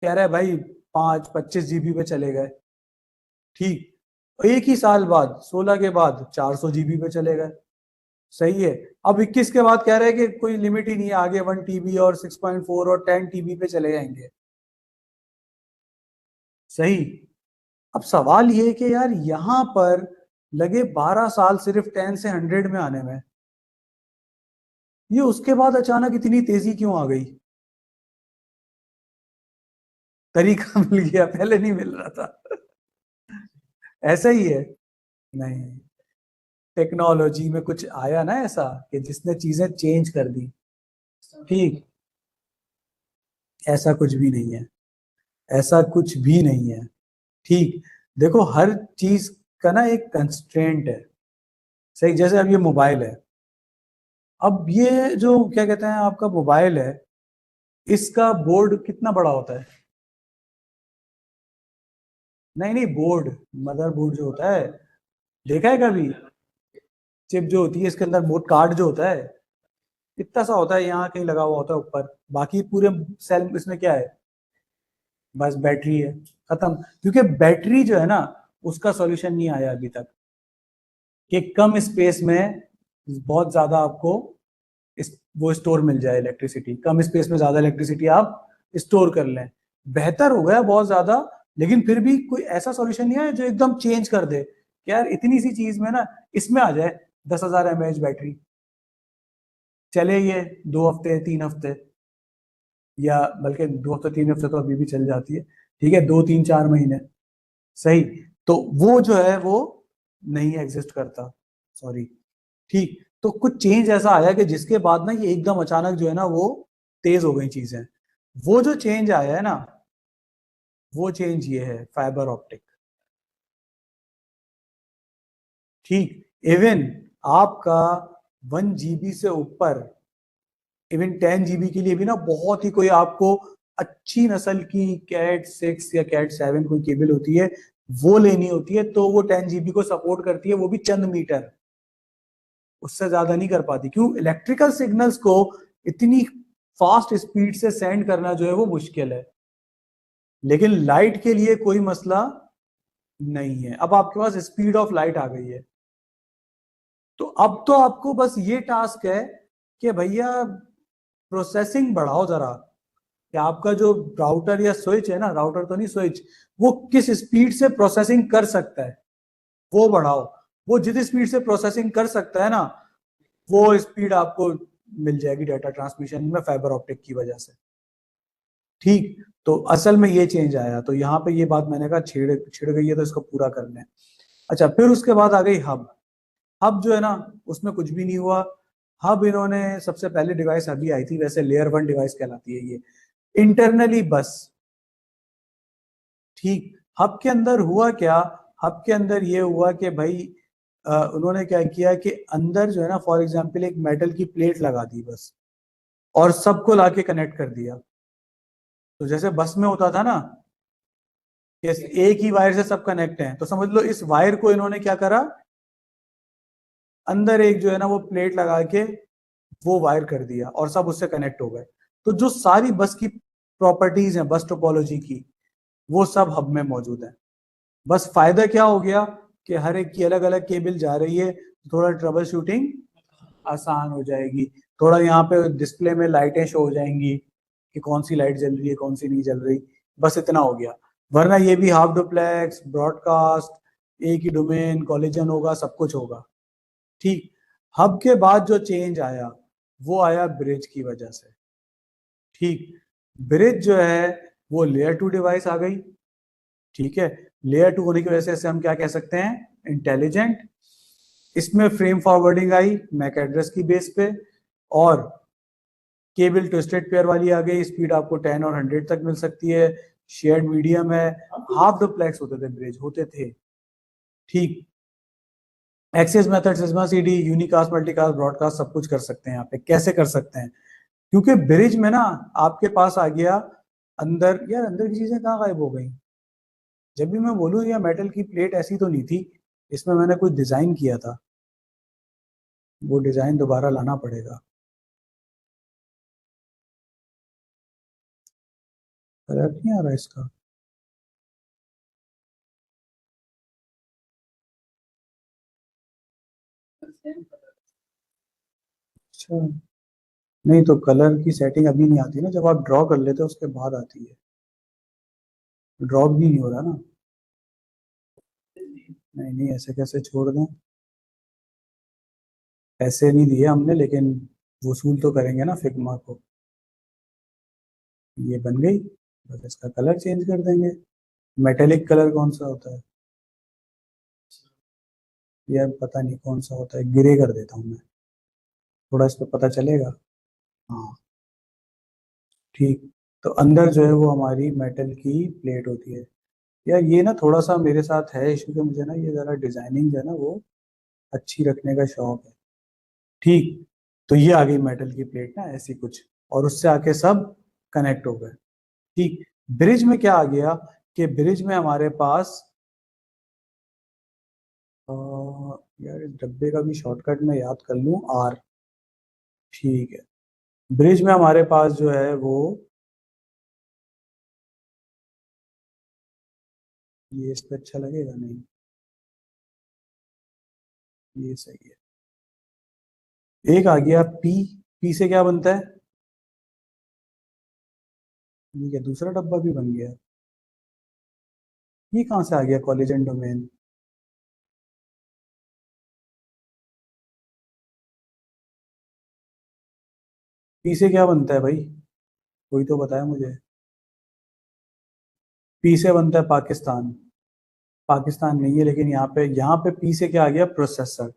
कह रहे हैं भाई 25 GB पे चले गए। ठीक, एक ही साल बाद 16 के बाद 400 GB पे चले गए। सही है। अब 21 के बाद कह रहे हैं कि कोई लिमिट ही नहीं है, आगे 1 TB और 6.4 और 10 TB पे चले जाएंगे। सही। अब सवाल ये है कि यार यहां पर लगे 12 साल सिर्फ 10 से 100 में आने में, ये उसके बाद अचानक इतनी तेजी क्यों आ गई? तरीका मिल गया, पहले नहीं मिल रहा था। ऐसा ही है। नहीं, टेक्नोलॉजी में कुछ आया ना ऐसा कि जिसने चीजें चेंज कर दी। ठीक, ऐसा कुछ भी नहीं है, ऐसा कुछ भी नहीं है। ठीक, देखो हर चीज का ना एक कंस्ट्रेंट है। सही, जैसे अब ये मोबाइल है, अब ये जो क्या कहते हैं आपका मोबाइल है, इसका बोर्ड कितना बड़ा होता है? नहीं नहीं, बोर्ड, मदर बोर्ड जो होता है, देखा है कभी? चिप जो होती है इसके अंदर, बोर्ड कार्ड जो होता है, कितना सा होता है, यहाँ कहीं लगा हुआ होता है ऊपर, बाकी पूरे सेल इसमें क्या है? बस बैटरी है, खत्म। क्योंकि बैटरी जो है ना, उसका सॉल्यूशन नहीं आया अभी तक कि कम स्पेस में बहुत ज्यादा आपको वो स्टोर मिल जाए इलेक्ट्रिसिटी, कम स्पेस में ज्यादा इलेक्ट्रिसिटी आप स्टोर कर लें। बेहतर हो गया बहुत ज्यादा, लेकिन फिर भी कोई ऐसा सॉल्यूशन नहीं है जो एकदम चेंज कर दे कि यार इतनी सी चीज में ना इसमें आ जाए 10,000 mAh बैटरी, चले ये 2 हफ्ते 3 हफ्ते, या बल्कि 2 हफ्ते 3 हफ्ते तो अभी भी चल जाती है, ठीक है, 2 3 4 महीने। सही, तो वो जो है वो नहीं एग्जिस्ट करता, सॉरी। ठीक, तो कुछ चेंज ऐसा आया कि जिसके बाद ना ये एकदम अचानक जो है ना वो तेज हो गई चीजें। वो जो चेंज आया है ना, वो चेंज ये है, फाइबर ऑप्टिक। ठीक, इवन आपका 1 GB से ऊपर, इवन 10 GB के लिए भी ना बहुत ही कोई आपको अच्छी नस्ल की कैट 6 या कैट 7 कोई केबल होती है, वो लेनी होती है, तो वो 10 GB को सपोर्ट करती है, वो भी चंद मीटर, उससे ज्यादा नहीं कर पाती। क्यों? इलेक्ट्रिकल सिग्नल्स को इतनी फास्ट स्पीड से सेंड करना जो है वो मुश्किल है। लेकिन लाइट के लिए कोई मसला नहीं है, अब आपके पास स्पीड ऑफ लाइट आ गई है, तो अब तो आपको बस ये टास्क है कि भैया प्रोसेसिंग बढ़ाओ जरा, कि आपका जो राउटर या स्विच है ना, राउटर तो नहीं स्विच, वो किस स्पीड से प्रोसेसिंग कर सकता है, वो बढ़ाओ। वो जिस स्पीड से प्रोसेसिंग कर सकता है ना, वो स्पीड आपको मिल जाएगी डाटा ट्रांसमिशन में फाइबर ऑप्टिक की वजह से। ठीक, तो असल में ये चेंज आया, तो यहाँ पे ये बात मैंने कहा छिड़ छिड़ गई है तो इसको पूरा कर लें। अच्छा, फिर उसके बाद आ गई हब। हब जो है ना, उसमें कुछ भी नहीं हुआ। हब इन्होंने सबसे पहले डिवाइस अभी आई थी, वैसे लेयर 1 डिवाइस कहलाती है ये, इंटरनली बस। ठीक, हब के अंदर हुआ क्या? हब के अंदर ये हुआ कि भाई उन्होंने क्या किया कि अंदर जो है ना, फॉर एग्जांपल एक मेटल की प्लेट लगा दी बस, और सबको लाके कनेक्ट कर दिया। तो जैसे बस में होता था ना कि एक ही वायर से सब कनेक्ट हैं, तो समझ लो इस वायर को इन्होंने क्या करा, अंदर एक जो है ना वो प्लेट लगा के वो वायर कर दिया, और सब उससे कनेक्ट हो गए। तो जो सारी बस की प्रॉपर्टीज हैं, बस टोपोलॉजी की, वो सब हब में मौजूद है। बस फायदा क्या हो गया कि हर एक की अलग अलग केबल जा रही है, थोड़ा ट्रबल शूटिंग आसान हो जाएगी। थोड़ा यहाँ पे डिस्प्ले में लाइटें शो हो जाएंगी कि कौन सी लाइट जल रही है कौन सी नहीं जल रही, बस इतना हो गया। वरना ये भी हाफ डुप्लेक्स ब्रॉडकास्ट, एक ही डोमेन, कॉलिजन होगा, सब कुछ होगा। ठीक, हब के बाद जो चेंज आया वो आया ब्रिज की वजह से। ठीक, ब्रिज जो है वो लेयर 2 डिवाइस आ गई। ठीक है, लेयर 2 होने की वजह से हम क्या कह सकते हैं, इंटेलिजेंट। इसमें फ्रेम फॉरवर्डिंग आई मैक एड्रेस की बेस पे, और केबल ट्विस्टेड पेयर वाली आ गई, स्पीड आपको 10 और 100 तक मिल सकती है, शेयर्ड मीडियम है। हाफ डुप्लेक्स होते थे ब्रिज, होते थे। ठीक, access method CSMA CD unicast multicast broadcast सब कुछ कर सकते हैं यहाँ पे। कैसे कर सकते हैं? क्योंकि ब्रिज में ना आपके पास आ गया अंदर, यार अंदर की चीजें कहाँ गायब हो गई? जब भी मैं बोलूँ या मेटल की प्लेट ऐसी तो नहीं थी, इसमें मैंने कुछ डिजाइन किया था, वो डिजाइन दोबारा लाना पड़ेगा। कलर नहीं आ रहा इसका। अच्छा, नहीं तो कलर की सेटिंग अभी नहीं आती ना, जब आप ड्रॉ कर लेते हो उसके बाद आती है। ड्रॉ भी नहीं हो रहा ना। नहीं नहीं, ऐसे कैसे छोड़ दें? पैसे नहीं दिए हमने, लेकिन वसूल तो करेंगे ना फिग्मा को। ये बन गई, बस इसका कलर चेंज कर देंगे। मेटेलिक कलर कौन सा होता है? यार पता नहीं कौन सा होता है, ग्रे कर देता हूँ मैं, थोड़ा इस पे पता चलेगा। हाँ ठीक। तो अंदर जो है वो हमारी मेटल की प्लेट होती है। यार ये ना थोड़ा सा मेरे साथ है इशू, कि मुझे ना ये ज़रा डिजाइनिंग जो है ना वो अच्छी रखने का शौक है। ठीक। तो ये आ गई मेटल की प्लेट ना ऐसी कुछ, और उससे आके सब कनेक्ट हो गए। ठीक। ब्रिज में क्या आ गया कि ब्रिज में हमारे पास अ, यार इस डब्बे का भी शॉर्टकट मैं याद कर लूं, आर। ठीक है। ब्रिज में हमारे पास जो है वो, ये इस पे अच्छा लगेगा नहीं, ये सही है। एक आ गया पी। पी से क्या बनता है? ये क्या दूसरा डब्बा भी बन गया? ये कहाँ से आ गया कॉलेज एंड डोमेन? पी से क्या बनता है भाई? कोई तो बताया मुझे। पी से बनता है पाकिस्तान। पाकिस्तान नहीं है, लेकिन यहाँ पे पी से क्या आ गया? प्रोसेसर।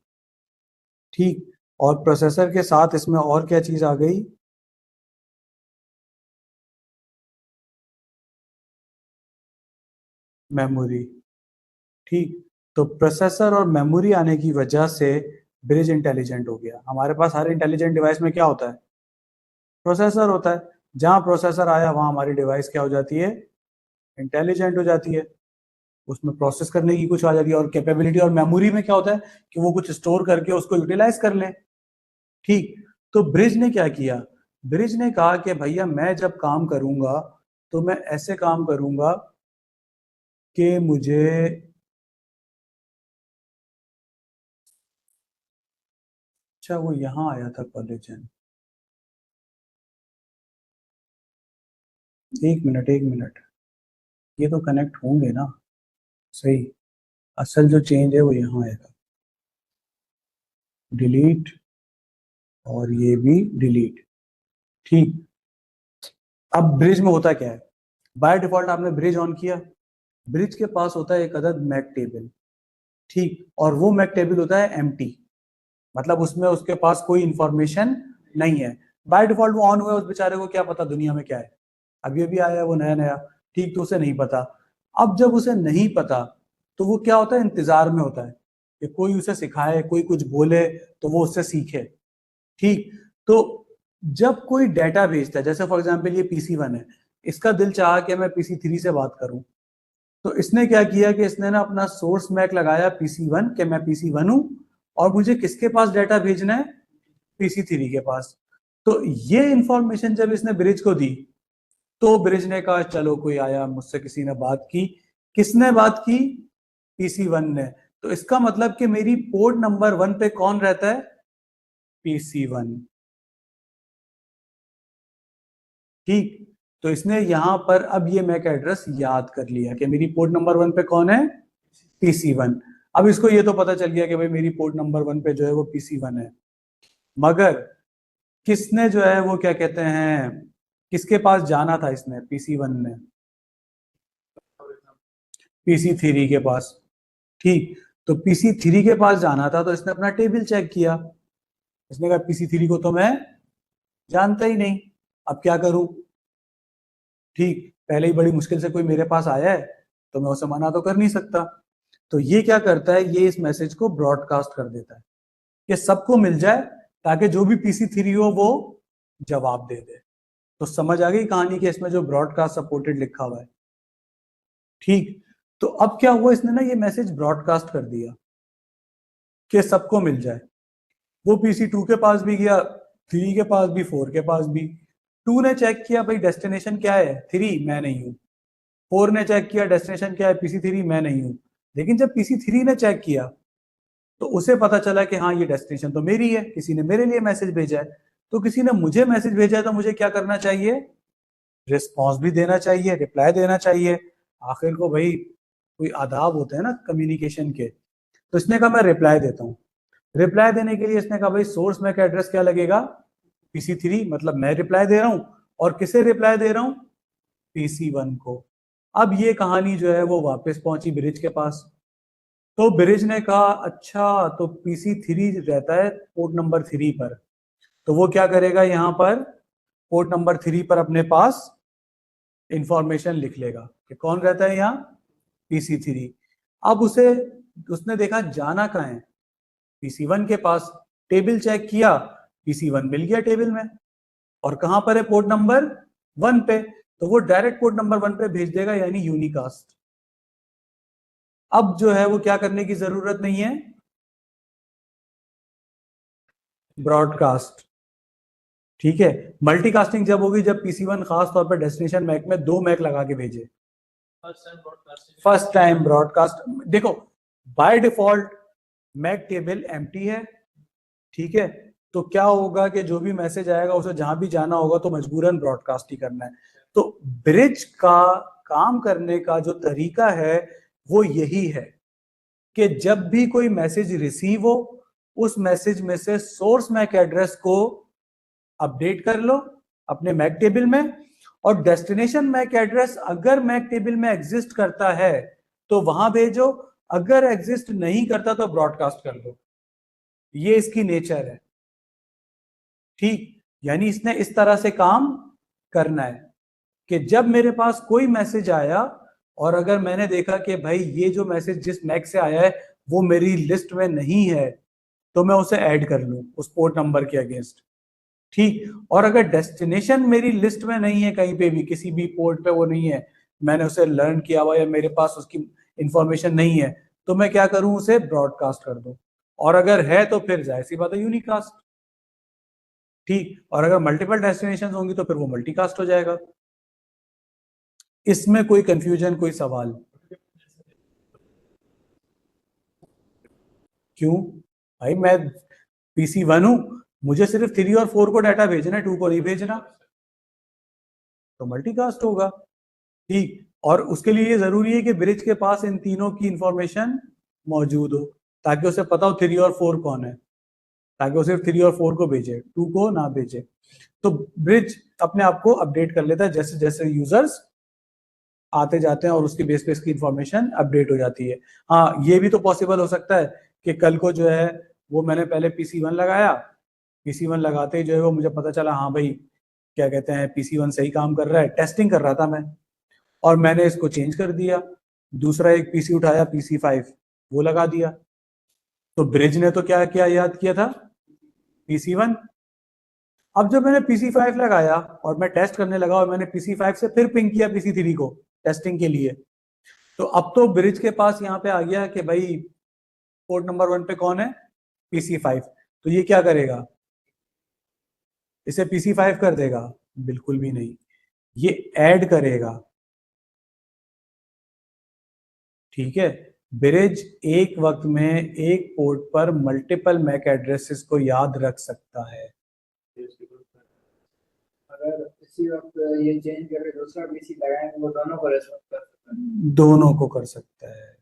ठीक। और प्रोसेसर के साथ इसमें और क्या चीज आ गई? मेमोरी। ठीक। तो प्रोसेसर और मेमोरी आने की वजह से ब्रिज इंटेलिजेंट हो गया। हमारे पास हर इंटेलिजेंट डिवाइस में क्या होता है? प्रोसेसर होता है। जहां प्रोसेसर आया वहां हमारी डिवाइस क्या हो जाती है? इंटेलिजेंट हो जाती है। उसमें प्रोसेस करने की कुछ आ जाती है, और कैपेबिलिटी। और मेमोरी में क्या होता है कि वो कुछ स्टोर करके उसको यूटिलाइज कर ले। ठीक। तो ब्रिज ने क्या किया? ब्रिज ने कहा कि भैया मैं जब काम करूंगा तो मैं ऐसे काम करूंगा कि मुझे, अच्छा वो यहाँ आया था कॉलेज। एक मिनट एक मिनट, ये तो कनेक्ट होंगे ना? सही। असल जो चेंज है वो यहाँ आएगा, डिलीट, और ये भी डिलीट। ठीक। अब ब्रिज में होता क्या है? बाय डिफॉल्ट आपने ब्रिज ऑन किया, ब्रिज के पास होता है एक अदद मैक टेबल। ठीक। और वो मैक टेबल होता है एम्प्टी, मतलब उसमें उसके पास कोई इंफॉर्मेशन नहीं है। बाय डिफॉल्ट वो ऑन हुआ है, उस बेचारे को क्या पता दुनिया में क्या है, अभी अभी आया है वो नया नया। ठीक। तो उसे नहीं पता। अब जब उसे नहीं पता तो वो क्या होता है? इंतजार में होता है कि कोई उसे सिखाए, कोई कुछ बोले तो वो उससे सीखे। ठीक। तो जब कोई डाटा भेजता है, जैसे फॉर एग्जांपल ये PC1 है, इसका दिल चाहा कि मैं PC3 से बात करूं, तो इसने क्या किया कि इसने ना अपना सोर्स मैक लगाया PC1 के मैं PC1 हूं, और मुझे किसके पास डाटा भेजना है? PC3 के पास। तो ये इंफॉर्मेशन जब इसने ब्रिज को दी, तो ब्रिज ने कहा चलो कोई आया, मुझसे किसी ने बात की। किसने बात की? PC1 ने। तो इसका मतलब कि मेरी पोर्ट नंबर 1 पे कौन रहता है? PC1। ठीक। तो इसने यहां पर अब ये मैक एड्रेस याद कर लिया कि मेरी पोर्ट नंबर 1 पे कौन है? PC1। अब इसको ये तो पता चल गया कि भाई मेरी पोर्ट नंबर 1 पे जो है वो PC1 है। मगर किसने जो है वो क्या कहते हैं, किसके पास जाना था इसने, PC1 ने? PC3 के पास। ठीक। तो PC3 के पास जाना था, तो इसने अपना टेबल चेक किया। इसने कहा PC3 को तो मैं जानता ही नहीं, अब क्या करूं? ठीक। पहले ही बड़ी मुश्किल से कोई मेरे पास आया है, तो मैं उसे मना तो कर नहीं सकता। तो ये क्या करता है, ये इस मैसेज को ब्रॉडकास्ट कर देता है कि सबको मिल जाए, ताकि जो भी PC3 हो वो जवाब दे दे। तो समझ आ गई कहानी कि इसमें जो ब्रॉडकास्ट सपोर्टेड लिखा हुआ है। ठीक। तो अब क्या हुआ, इसने ना ये मैसेज ब्रॉडकास्ट कर दिया कि सबको मिल जाए। वो PC2 के पास भी गया, 3 के पास भी, 4 के पास भी। 2 ने चेक किया भाई डेस्टिनेशन क्या है, 3 मैं नहीं हूं। 4 ने चेक किया डेस्टिनेशन क्या है, PC3 मैं नहीं हूं। लेकिन जब PC3 ने चेक किया, तो उसे पता चला कि हाँ ये डेस्टिनेशन तो मेरी है, किसी ने मेरे लिए मैसेज भेजा है। तो किसी ने मुझे मैसेज भेजा है, तो मुझे क्या करना चाहिए? रिस्पॉन्स भी देना चाहिए, रिप्लाई देना चाहिए। आखिर को भाई कोई आदाब होते हैं ना कम्युनिकेशन के। तो इसने कहा मैं रिप्लाई देता हूँ। रिप्लाई देने के लिए इसने कहा भाई सोर्स मैक एड्रेस क्या लगेगा? PC3, मतलब मैं रिप्लाई दे रहा हूं। और किसे रिप्लाई दे रहा हूं? PC1 को। अब ये कहानी जो है वो वापस पहुंची ब्रिज के पास। तो ब्रिज ने कहा अच्छा तो PC3 रहता है पोर्ट नंबर 3 पर, तो वो क्या करेगा यहाँ पर पोर्ट नंबर 3 पर अपने पास इंफॉर्मेशन लिख लेगा कि कौन रहता है यहाँ PC3। अब उसने देखा जाना कहाँ है PC1 के पास, टेबल चेक किया PC1 मिल गया टेबल में, और कहां पर है पोर्ट नंबर 1 पे, तो वो डायरेक्ट पोर्ट नंबर 1 पे भेज देगा यानी यूनिकास्ट। अब जो है वो क्या करने की जरूरत नहीं है, ब्रॉडकास्ट। ठीक है, मल्टीकास्टिंग जब होगी जब PC1 खास तौर पर डेस्टिनेशन मैक में 2 मैक लगा के भेजे, फर्स्ट टाइम ब्रॉडकास्ट। देखो by default MAC table empty है, ठीक है, तो क्या होगा कि जो भी मैसेज आएगा उसे जहां भी जाना होगा तो मजबूरन ब्रॉडकास्ट ही करना है। तो ब्रिज का काम करने का जो तरीका है वो यही है कि जब भी कोई मैसेज रिसीव हो उस मैसेज में से सोर्स मैक एड्रेस को अपडेट कर लो अपने मैक टेबल में, और डेस्टिनेशन मैक एड्रेस अगर मैक टेबल में एग्जिस्ट करता है तो वहां भेजो, अगर एग्जिस्ट नहीं करता तो ब्रॉडकास्ट कर दो। ये इसकी नेचर है। ठीक, यानी इसने इस तरह से काम करना है कि जब मेरे पास कोई मैसेज आया और अगर मैंने देखा कि भाई ये जो मैसेज जिस मैक से आया है वो मेरी लिस्ट में नहीं है तो मैं उसे ऐड कर लूं उस पोर्ट नंबर के अगेंस्ट। ठीक, और अगर डेस्टिनेशन मेरी लिस्ट में नहीं है कहीं पे भी किसी भी पोर्ट पे वो नहीं है, मैंने उसे लर्न किया हुआ या मेरे पास उसकी इंफॉर्मेशन नहीं है, तो मैं क्या करूं उसे ब्रॉडकास्ट कर दूं, और अगर है तो फिर जाहिर सी बात है यूनिकास्ट। ठीक, और अगर मल्टीपल डेस्टिनेशन होंगी तो फिर वो मल्टीकास्ट हो जाएगा। इसमें कोई कंफ्यूजन, कोई सवाल? क्यों भाई, मैं PC1 हूं, मुझे सिर्फ 3 और 4 को डाटा भेजना है, 2 को नहीं भेजना, तो मल्टीकास्ट होगा। ठीक, और उसके लिए ये जरूरी है कि ब्रिज के पास इन तीनों की इंफॉर्मेशन मौजूद हो ताकि उसे पता हो 3 और 4 कौन है, ताकि वो सिर्फ 3 और 4 को भेजे, 2 को ना भेजे। तो ब्रिज अपने आप को अपडेट कर लेता है जैसे जैसे यूजर्स आते जाते हैं और उसकी बेस पे इसकी इंफॉर्मेशन अपडेट हो जाती है। हाँ, ये भी तो पॉसिबल हो सकता है कि कल को जो है वो मैंने पहले PC1 लगाया, PC1 लगाते ही जो है वो मुझे पता चला हाँ भाई क्या कहते हैं PC1 सही काम कर रहा है, टेस्टिंग कर रहा था मैं, और मैंने इसको चेंज कर दिया, दूसरा एक PC उठाया PC5 वो लगा दिया। तो ब्रिज ने तो क्या क्या याद किया था PC1। अब जब मैंने PC5 लगाया और मैं टेस्ट करने लगा और मैंने PC5 से फिर पिंग किया PC3 को टेस्टिंग के लिए, तो अब तो ब्रिज के पास यहाँ पे आ गया कि भाई पोर्ट नंबर 1 पे कौन है PC5, तो ये क्या करेगा, इसे PC5 कर देगा? बिल्कुल भी नहीं, ये ऐड करेगा। ठीक है, ब्रिज एक वक्त में एक पोर्ट पर मल्टीपल मैक एड्रेसेस को याद रख सकता है। अगर इसी वक्त ये चेंज करके दूसरा PC लगाएंगे वो दोनों को रेस्पॉन्स कर सकता है। दोनों को कर सकता है।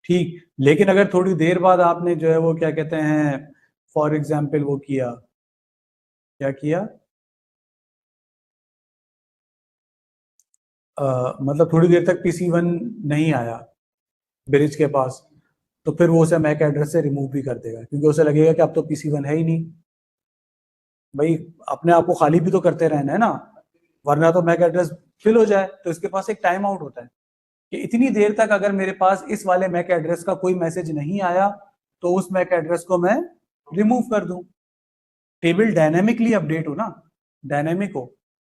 ठीक, लेकिन अगर थोड़ी देर बाद आपने जो है वो क्या कहते हैं फॉर एग्जाम्पल वो किया, क्या किया, मतलब थोड़ी देर तक PC1 नहीं आया ब्रिज के पास, तो फिर वो उसे मैक एड्रेस से रिमूव भी कर देगा क्योंकि उसे लगेगा कि अब तो PC1 है ही नहीं। भाई अपने आप को खाली भी तो करते रहना है ना, वरना तो मैक एड्रेस फिल हो जाए। तो इसके पास एक टाइम आउट होता है कि इतनी देर तक अगर मेरे पास इस वाले मैक एड्रेस का कोई मैसेज नहीं आया तो उस मैक एड्रेस को मैं रिमूव कर दूं। टेबल डायनेमिकली अपडेट हो ना, डायनेमिक हो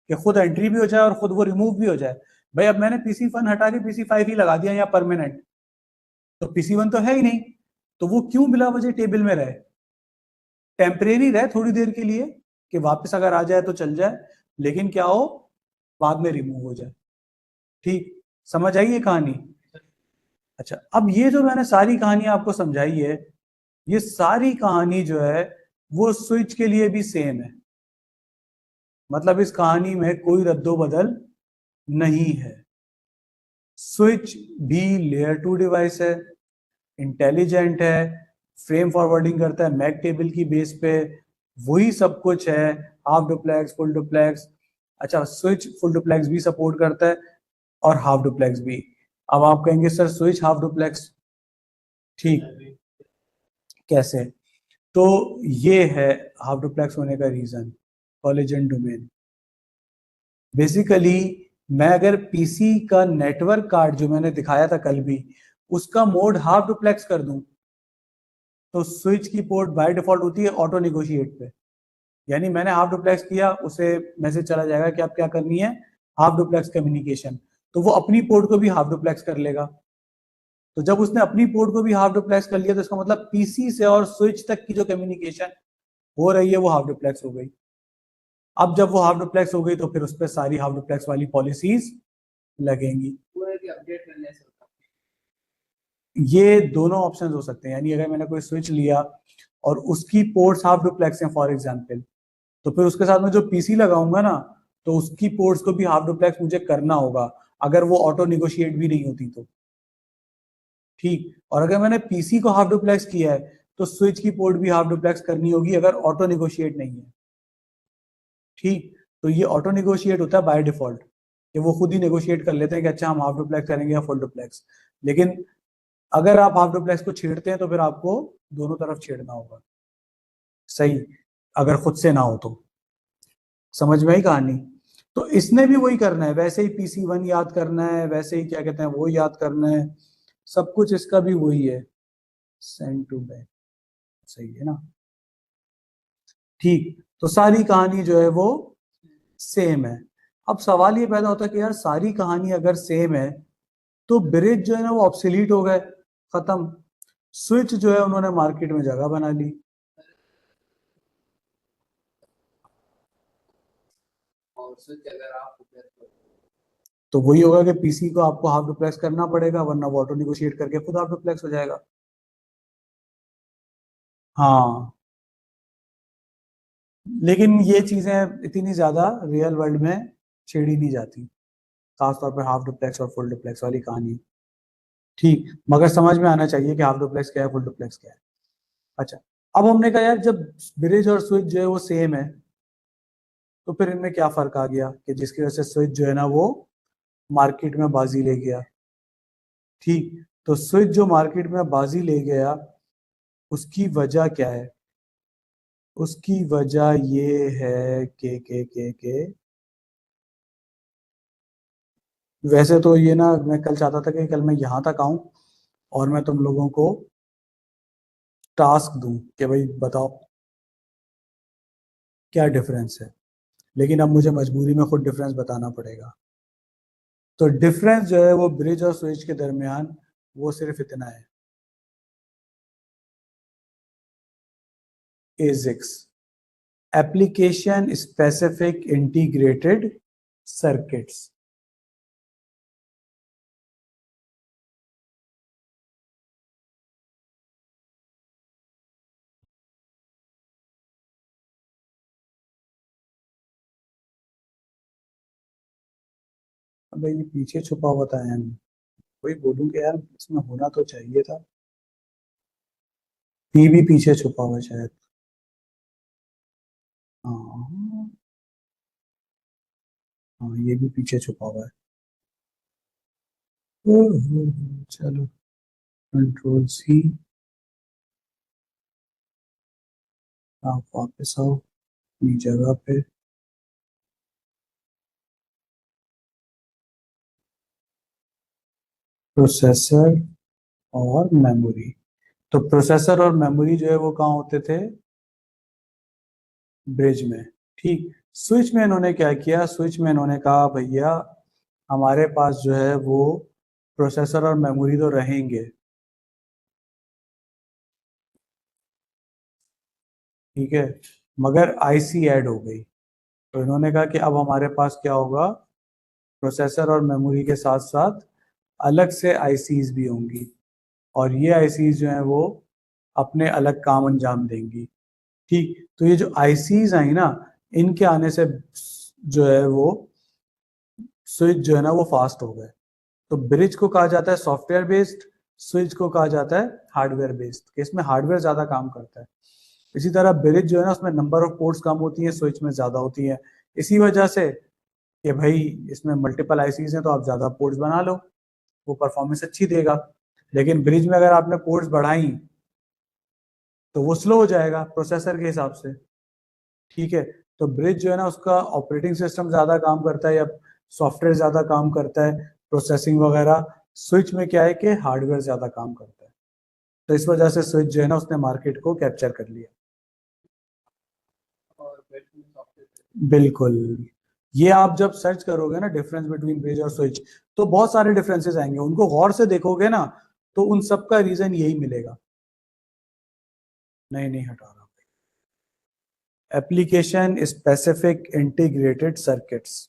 कि खुद एंट्री भी हो जाए और खुद वो रिमूव भी हो जाए। भाई अब मैंने PC1 हटा के PC5 ही लगा दिया या परमानेंट, तो PC1 तो है ही नहीं, तो वो क्यों बिला वजह टेबल में रहे, टेम्परेरी रहे थोड़ी देर के लिए कि वापस अगर आ जाए तो चल जाए, लेकिन क्या हो बाद में रिमूव हो जाए। ठीक, समझ आई ये कहानी? अच्छा, अब ये जो मैंने सारी कहानी आपको समझाई है, ये सारी कहानी जो है वो स्विच के लिए भी सेम है, मतलब इस कहानी में कोई रद्दो बदल नहीं है। स्विच भी लेयर 2 डिवाइस है, इंटेलिजेंट है, फ्रेम फॉरवर्डिंग करता है मैक टेबल की बेस पे, वही सब कुछ है, हाफ डुप्लेक्स, फुल डुप्लेक्स। अच्छा, स्विच फुल डुप्लेक्स भी सपोर्ट करता है और हाफ डुप्लेक्स भी। अब आप कहेंगे सर स्विच हाफ डुप्लेक्स, ठीक, कैसे? तो ये है हाफ डुप्लेक्स होने का रीजन, कॉलेजन डोमेन। बेसिकली मैं अगर पीसी का नेटवर्क कार्ड जो मैंने दिखाया था कल भी, उसका मोड हाफ डुप्लेक्स कर दूं, तो स्विच की पोर्ट बाय डिफॉल्ट होती है ऑटो निगोशिएट पे। यानी मैंने हाफ डुप्लेक्स किया, उसे मैसेज चला जाएगा कि आप क्या करनी है, हाफ डुप्लेक्स कम्युनिकेशन। तो वो अपनी पोर्ट को भी हाफ डुप्लेक्स कर लेगा। तो जब उसने अपनी पोर्ट को भी हाफ डुप्लेक्स कर लिया, तो इसका मतलब पीसी से और स्विच तक की जो कम्युनिकेशन हो रही है वो हाफ डुप्लेक्स हो गई। अब जब वो हाफ डुप्लेक्स हो गई तो फिर उस पर सारी हाफ डुप्लेक्स वाली पॉलिसीज लगेंगी। पूरे की अपडेट करने से होता ये दोनों ऑप्शन हो सकते हैं। यानी अगर मैंने कोई स्विच लिया और उसकी पोर्ट्स हाफ डुप्लेक्स हैं फॉर एग्जांपल, तो फिर उसके साथ में जो पीसी लगाऊंगा ना, तो उसकी पोर्ट्स को भी हाफ डुप्लेक्स मुझे करना होगा, अगर वो ऑटो निगोशिएट भी नहीं होती तो। ठीक, और अगर मैंने पीसी को हाफ डुप्लेक्स किया है, तो स्विच की पोर्ट भी हाफ डुप्लेक्स करनी होगी अगर ऑटो निगोशिएट नहीं है। ठीक, तो ये ऑटो निगोशिएट होता है बाय डिफॉल्ट, कि वो खुद ही नेगोशिएट कर लेते हैं कि अच्छा हम हाफ डुप्लेक्स करेंगे या फुल डुप्लेक्स। लेकिन अगर आप हाफ डुप्लेक्स को छेड़ते हैं तो फिर आपको दोनों तरफ छेड़ना होगा, सही, अगर खुद से ना हो तो। समझ में आई कहानी? तो इसने भी वही करना है, वैसे ही PC1 याद करना है, वैसे ही क्या कहते हैं वो याद करना है, सब कुछ इसका भी वही है, सेंड टू बैक, सही है ना? ठीक, तो सारी कहानी जो है वो सेम है। अब सवाल ये पैदा होता है कि यार सारी कहानी अगर सेम है तो ब्रिज जो है ना वो ऑब्सोलीट हो गए, खत्म। स्विच जो है उन्होंने मार्केट में जगह बना ली। और स्विच अगर आप तो वही होगा कि पीसी को आपको हाफ डुप्लेक्स करना पड़ेगा, वरना वो ऑटो निगोशिएट करके खुद हाफ डुप्लेक्स हो जाएगा। हाँ, लेकिन ये चीजें इतनी ज्यादा रियल वर्ल्ड में छेड़ी नहीं जाती, खासतौर पर हाफ डुप्लेक्स और फुल डुप्लेक्स वाली कहानी। ठीक, मगर समझ में आना चाहिए कि हाफ डुप्लेक्स क्या है, फुल डुप्लेक्स क्या है। अच्छा, अब हमने कहा यार जब ब्रिज और स्विच जो है वो सेम है, तो फिर इनमें क्या फर्क आ गया कि जिसकी वजह से स्विच जो है ना वो मार्केट में बाजी ले गया। ठीक, तो स्विच जो मार्केट में बाजी ले गया, उसकी वजह क्या है? उसकी वजह ये है के वैसे तो ये ना, मैं कल चाहता था कि कल मैं यहाँ तक आऊं और मैं तुम लोगों को टास्क दूं कि भाई बताओ क्या डिफरेंस है, लेकिन अब मुझे मजबूरी में खुद डिफरेंस बताना पड़ेगा। तो डिफरेंस जो है वो ब्रिज और स्विच के दरमियान वो सिर्फ इतना है, एजिक्स, एप्लीकेशन स्पेसिफिक इंटीग्रेटेड सर्किट्स। अब ये पीछे छुपा हुआ था यार, वही बोलूं कि यार इसमें होना तो चाहिए था, पी भी पीछे छुपा हुआ है शायद। हाँ, हाँ ये भी पीछे छुपा हुआ है। चलो, कंट्रोल सी, आप वापस आओ अपनी जगह पे। प्रोसेसर और मेमोरी, तो प्रोसेसर और मेमोरी जो है वो कहाँ होते थे? ब्रिज में। ठीक, स्विच में इन्होंने क्या किया? स्विच में इन्होंने कहा भैया हमारे पास जो है वो प्रोसेसर और मेमोरी तो रहेंगे, ठीक है, मगर आईसी ऐड हो गई। तो इन्होंने कहा कि अब हमारे पास क्या होगा, प्रोसेसर और मेमोरी के साथ साथ अलग से आईसीज भी होंगी, और ये आईसीज जो हैं वो अपने अलग काम अंजाम देंगी। ठीक, तो ये जो आईसीज आई ना, इनके आने से जो है वो स्विच जो है ना वो फास्ट हो गए। तो ब्रिज को कहा जाता है सॉफ्टवेयर बेस्ड, स्विच को कहा जाता है हार्डवेयर बेस्ड, कि इसमें हार्डवेयर ज्यादा काम करता है। इसी तरह ब्रिज जो है ना उसमें नंबर ऑफ पोर्ट्स कम होती है, स्विच में ज्यादा होती है। इसी वजह से कि भाई इसमें मल्टीपल आईसीज हैं तो आप ज्यादा पोर्ट्स बना लो, वो परफॉर्मेंस अच्छी देगा। लेकिन ब्रिज में अगर आपने पोर्ट्स बढ़ाई तो वो स्लो हो जाएगा प्रोसेसर के हिसाब से। ठीक है, तो ब्रिज जो है ना उसका ऑपरेटिंग सिस्टम ज्यादा काम करता है या सॉफ्टवेयर ज्यादा काम करता है, प्रोसेसिंग वगैरह। स्विच में क्या है कि हार्डवेयर ज्यादा काम करता है। तो इस वजह से स्विच जो है ना उसने मार्केट को कैप्चर कर लिया। और बैटरी सॉफ्टवेयर। बिल्कुल। ये आप जब सर्च करोगे ना डिफरेंस बिटवीन ब्रिज और स्विच, तो बहुत सारे डिफरेंसेस आएंगे, उनको गौर से देखोगे ना तो उन सब का रीजन यही मिलेगा। नहीं नहीं हटा रहा। Application specific integrated circuits.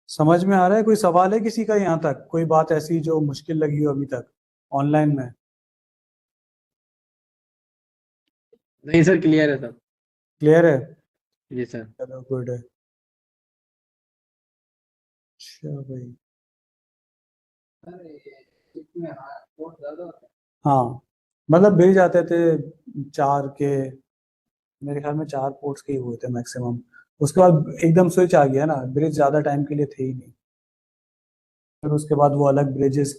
समझ में आ रहा है? कोई सवाल है किसी का यहाँ तक? कोई बात ऐसी जो मुश्किल लगी हो अभी तक ऑनलाइन में? नहीं सर, क्लियर है सब। क्लियर है? जी सर। चलो गुड है। अच्छा भाई। अरे इसमें हाँ बहुत ज्यादा होता है। हाँ, मतलब भेज जाते थे चार के, मेरे ख्याल में चार पोर्ट्स के ही हुए थे मैक्सिमम। उसके बाद एकदम स्विच आ गया ना, ब्रिज ज्यादा टाइम के लिए थे ही नहीं। फिर उसके बाद वो अलग ब्रिजेस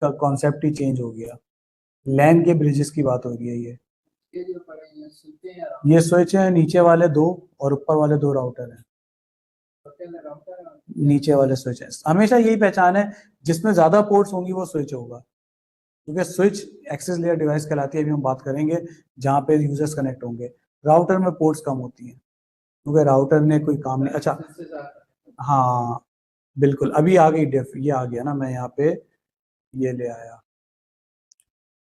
का कॉन्सेप्ट ही चेंज हो गया। लैन के ब्रिजेस की बात हो रही है ये। ये जो पड़े हैं सुनते हैं ये स्विच है, नीचे वाले दो और ऊपर वाले दो राउटर हैं। राउटर। नीचे वाले स्विच है, हमेशा यही पहचान है, जिसमें ज्यादा पोर्ट्स होंगी वो स्विच होगा। क्योंकि स्विच एक्सेस लेयर डिवाइस कहलाती है, अभी हम बात करेंगे, जहाँ पे यूजर्स कनेक्ट होंगे। राउटर में पोर्ट्स कम होती हैं क्योंकि राउटर ने कोई काम नहीं। अच्छा, हाँ बिल्कुल, अभी आ गई डिफ, ये आ गया ना, मैं यहाँ पे ये ले आया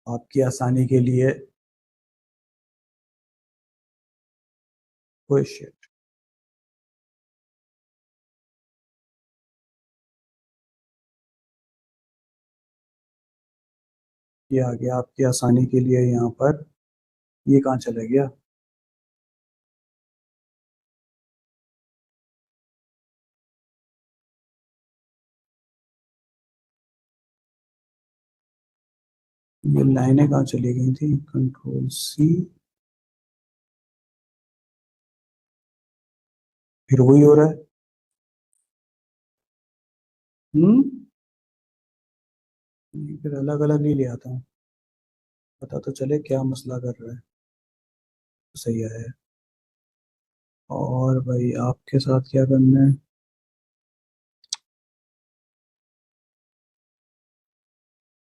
आपकी आसानी के लिए। कोई शिट। ये आ गया आपकी आसानी के लिए यहाँ पर। ये कहाँ चला गया? ये लाइनें कहाँ चली गई थी? कंट्रोल सी, फिर वही हो रहा है। हम्म, फिर अलग अलग नहीं ले आता हूँ, पता तो चले क्या मसला कर रहा है। सही है। और भाई आपके साथ क्या करना है?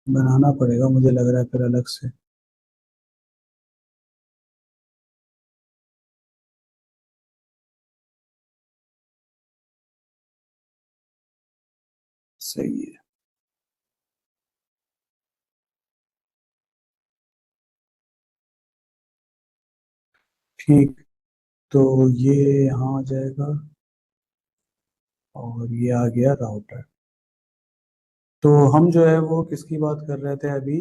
बनाना पड़ेगा मुझे लग रहा है फिर अलग से। सही है। ठीक, तो ये यहाँ आ जाएगा और ये आ गया राउटर। तो हम जो है वो किसकी बात कर रहे थे अभी?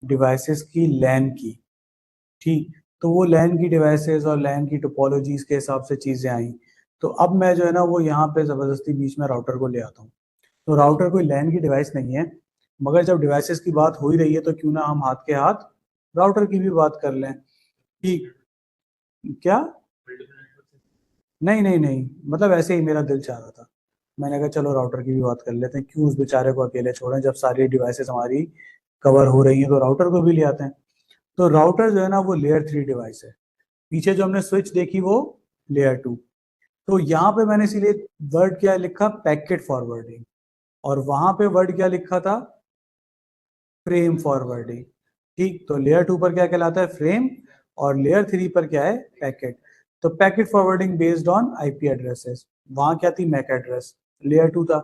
डिवाइसेस की, लैन की। ठीक, तो वो लैन की डिवाइसेस और लैन की टोपोलॉजीज के हिसाब से चीजें आई। तो अब मैं जो है ना वो यहाँ पे जबरदस्ती बीच में राउटर को ले आता हूँ। तो राउटर कोई लैन की डिवाइस नहीं है, मगर जब डिवाइसेस की बात हो ही रही है तो क्यों ना हम हाथ के हाथ राउटर की भी बात कर लें। ठीक, क्या? नहीं नहीं नहीं, मतलब ऐसे ही मेरा दिल चाह रहा था, मैंने कहा चलो राउटर की भी बात कर लेते हैं, क्यों उस बेचारे को अकेले छोड़ें, जब सारी डिवाइसेस हमारी कवर हो रही हैं तो राउटर को भी ले आते हैं। तो राउटर जो है ना वो लेयर 3 डिवाइस है। पीछे जो हमने स्विच देखी वो लेयर 2। तो यहाँ पे मैंने इसीलिए वर्ड क्या लिखा, पैकेट फॉरवर्डिंग, और वहां पे वर्ड क्या लिखा था, फ्रेम फॉरवर्डिंग। ठीक, तो लेयर 2 पर क्या कहलाता है, फ्रेम, और लेयर 3 पर क्या है, पैकेट। तो packet forwarding based on IP addresses, वहां क्या थी, मैक एड्रेस, लेयर 2 था।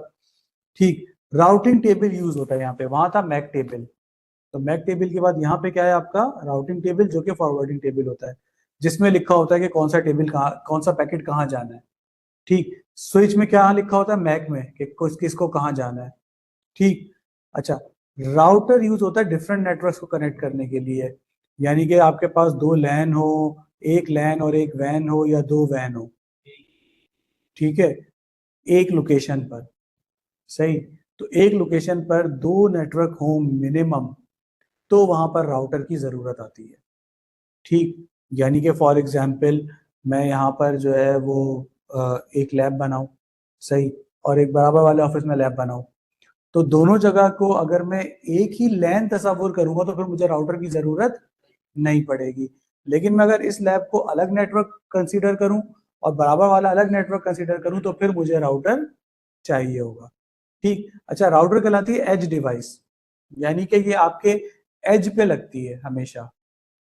ठीक, राउटिंग टेबल यूज होता है यहाँ पे, वहां था मैक टेबल। तो मैक टेबल के बाद यहाँ पे क्या है आपका, राउटिंग टेबल, जो कि फॉरवर्डिंग टेबल होता है, जिसमें लिखा होता है कि कौन सा टेबल कहाँ, कौन सा पैकेट कहाँ जाना है। ठीक, स्विच में क्या लिखा होता है, मैक में, कि किसको कहाँ जाना है। ठीक, अच्छा, राउटर यूज होता है डिफरेंट नेटवर्क्स को कनेक्ट करने के लिए, यानी कि आपके पास दो लैन हो, एक लैन और एक वैन हो, या दो वैन हो, ठीक है, एक लोकेशन पर। सही। तो एक लोकेशन पर 2 नेटवर्क हो मिनिमम, तो वहां पर राउटर की जरूरत आती है। ठीक, यानी कि फॉर एग्जांपल मैं यहाँ पर जो है वो एक लैब बनाऊं, सही, और एक बराबर वाले ऑफिस में लैब बनाऊं, तो दोनों जगह को अगर मैं एक ही लैन तस्वुर करूंगा तो फिर मुझे राउटर की जरूरत नहीं पड़ेगी। लेकिन मैं अगर इस लैब को अलग नेटवर्क कंसीडर करूं और बराबर वाला अलग नेटवर्क कंसीडर करूं तो फिर मुझे राउटर चाहिए होगा। ठीक, अच्छा, राउटर कहलाती है एज डिवाइस, यानी कि ये आपके एज पे लगती है हमेशा,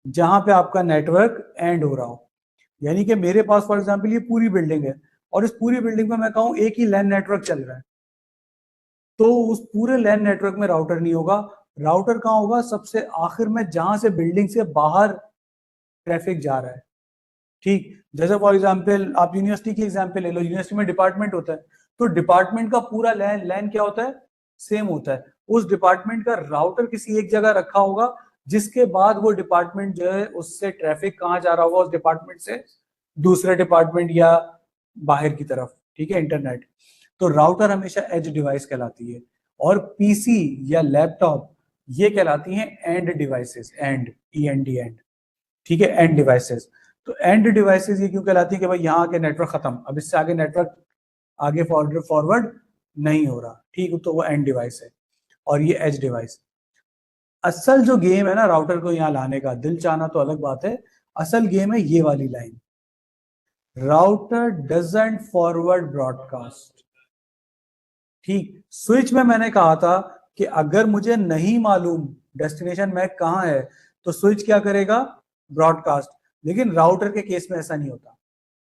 जहां पे आपका नेटवर्क एंड हो रहा हो। यानी कि मेरे पास फॉर एग्जांपल ये पूरी बिल्डिंग है और इस पूरी बिल्डिंग में मैं कहूँ एक ही लैन नेटवर्क चल रहा है, तो उस पूरे लैन नेटवर्क में राउटर नहीं होगा। राउटर कहाँ होगा? सबसे आखिर में, जहां से बिल्डिंग से बाहर ट्रैफिक जा रहा है। ठीक, जैसे फॉर एग्जांपल आप यूनिवर्सिटी की एग्जांपल ले लो, यूनिवर्सिटी में डिपार्टमेंट होता है, तो डिपार्टमेंट का पूरा लैन लैन क्या होता है? सेम होता है। उस डिपार्टमेंट का राउटर किसी एक जगह रखा होगा, जिसके बाद वो डिपार्टमेंट जो है उससे ट्रैफिक कहाँ जा रहा होगा? उस डिपार्टमेंट से दूसरे डिपार्टमेंट या बाहर की तरफ। ठीक है, इंटरनेट। तो राउटर हमेशा एज डिवाइस कहलाती है, और पीसी या लैपटॉप ये कहलाती हैं end devices, and END and. ठीक है, एंड डिवाइसेस। तो एंड डिवाइसेस ये क्यों कहलाती है कि भाई यहाँ आके नेटवर्क खत्म, अब इससे आगे नेटवर्क आगे फॉरवर्ड नहीं हो रहा। ठीक, तो वो एंड डिवाइस है और ये एज डिवाइस। असल जो गेम है ना राउटर को यहाँ लाने का, दिल चाहना तो अलग बात है, असल गेम है ये वाली line, router doesn't forward broadcast. ठीक, स्विच में मैंने कहा था कि अगर मुझे नहीं मालूम डेस्टिनेशन मैक कहाँ है तो स्विच क्या करेगा? ब्रॉडकास्ट। लेकिन राउटर के केस में ऐसा नहीं होता।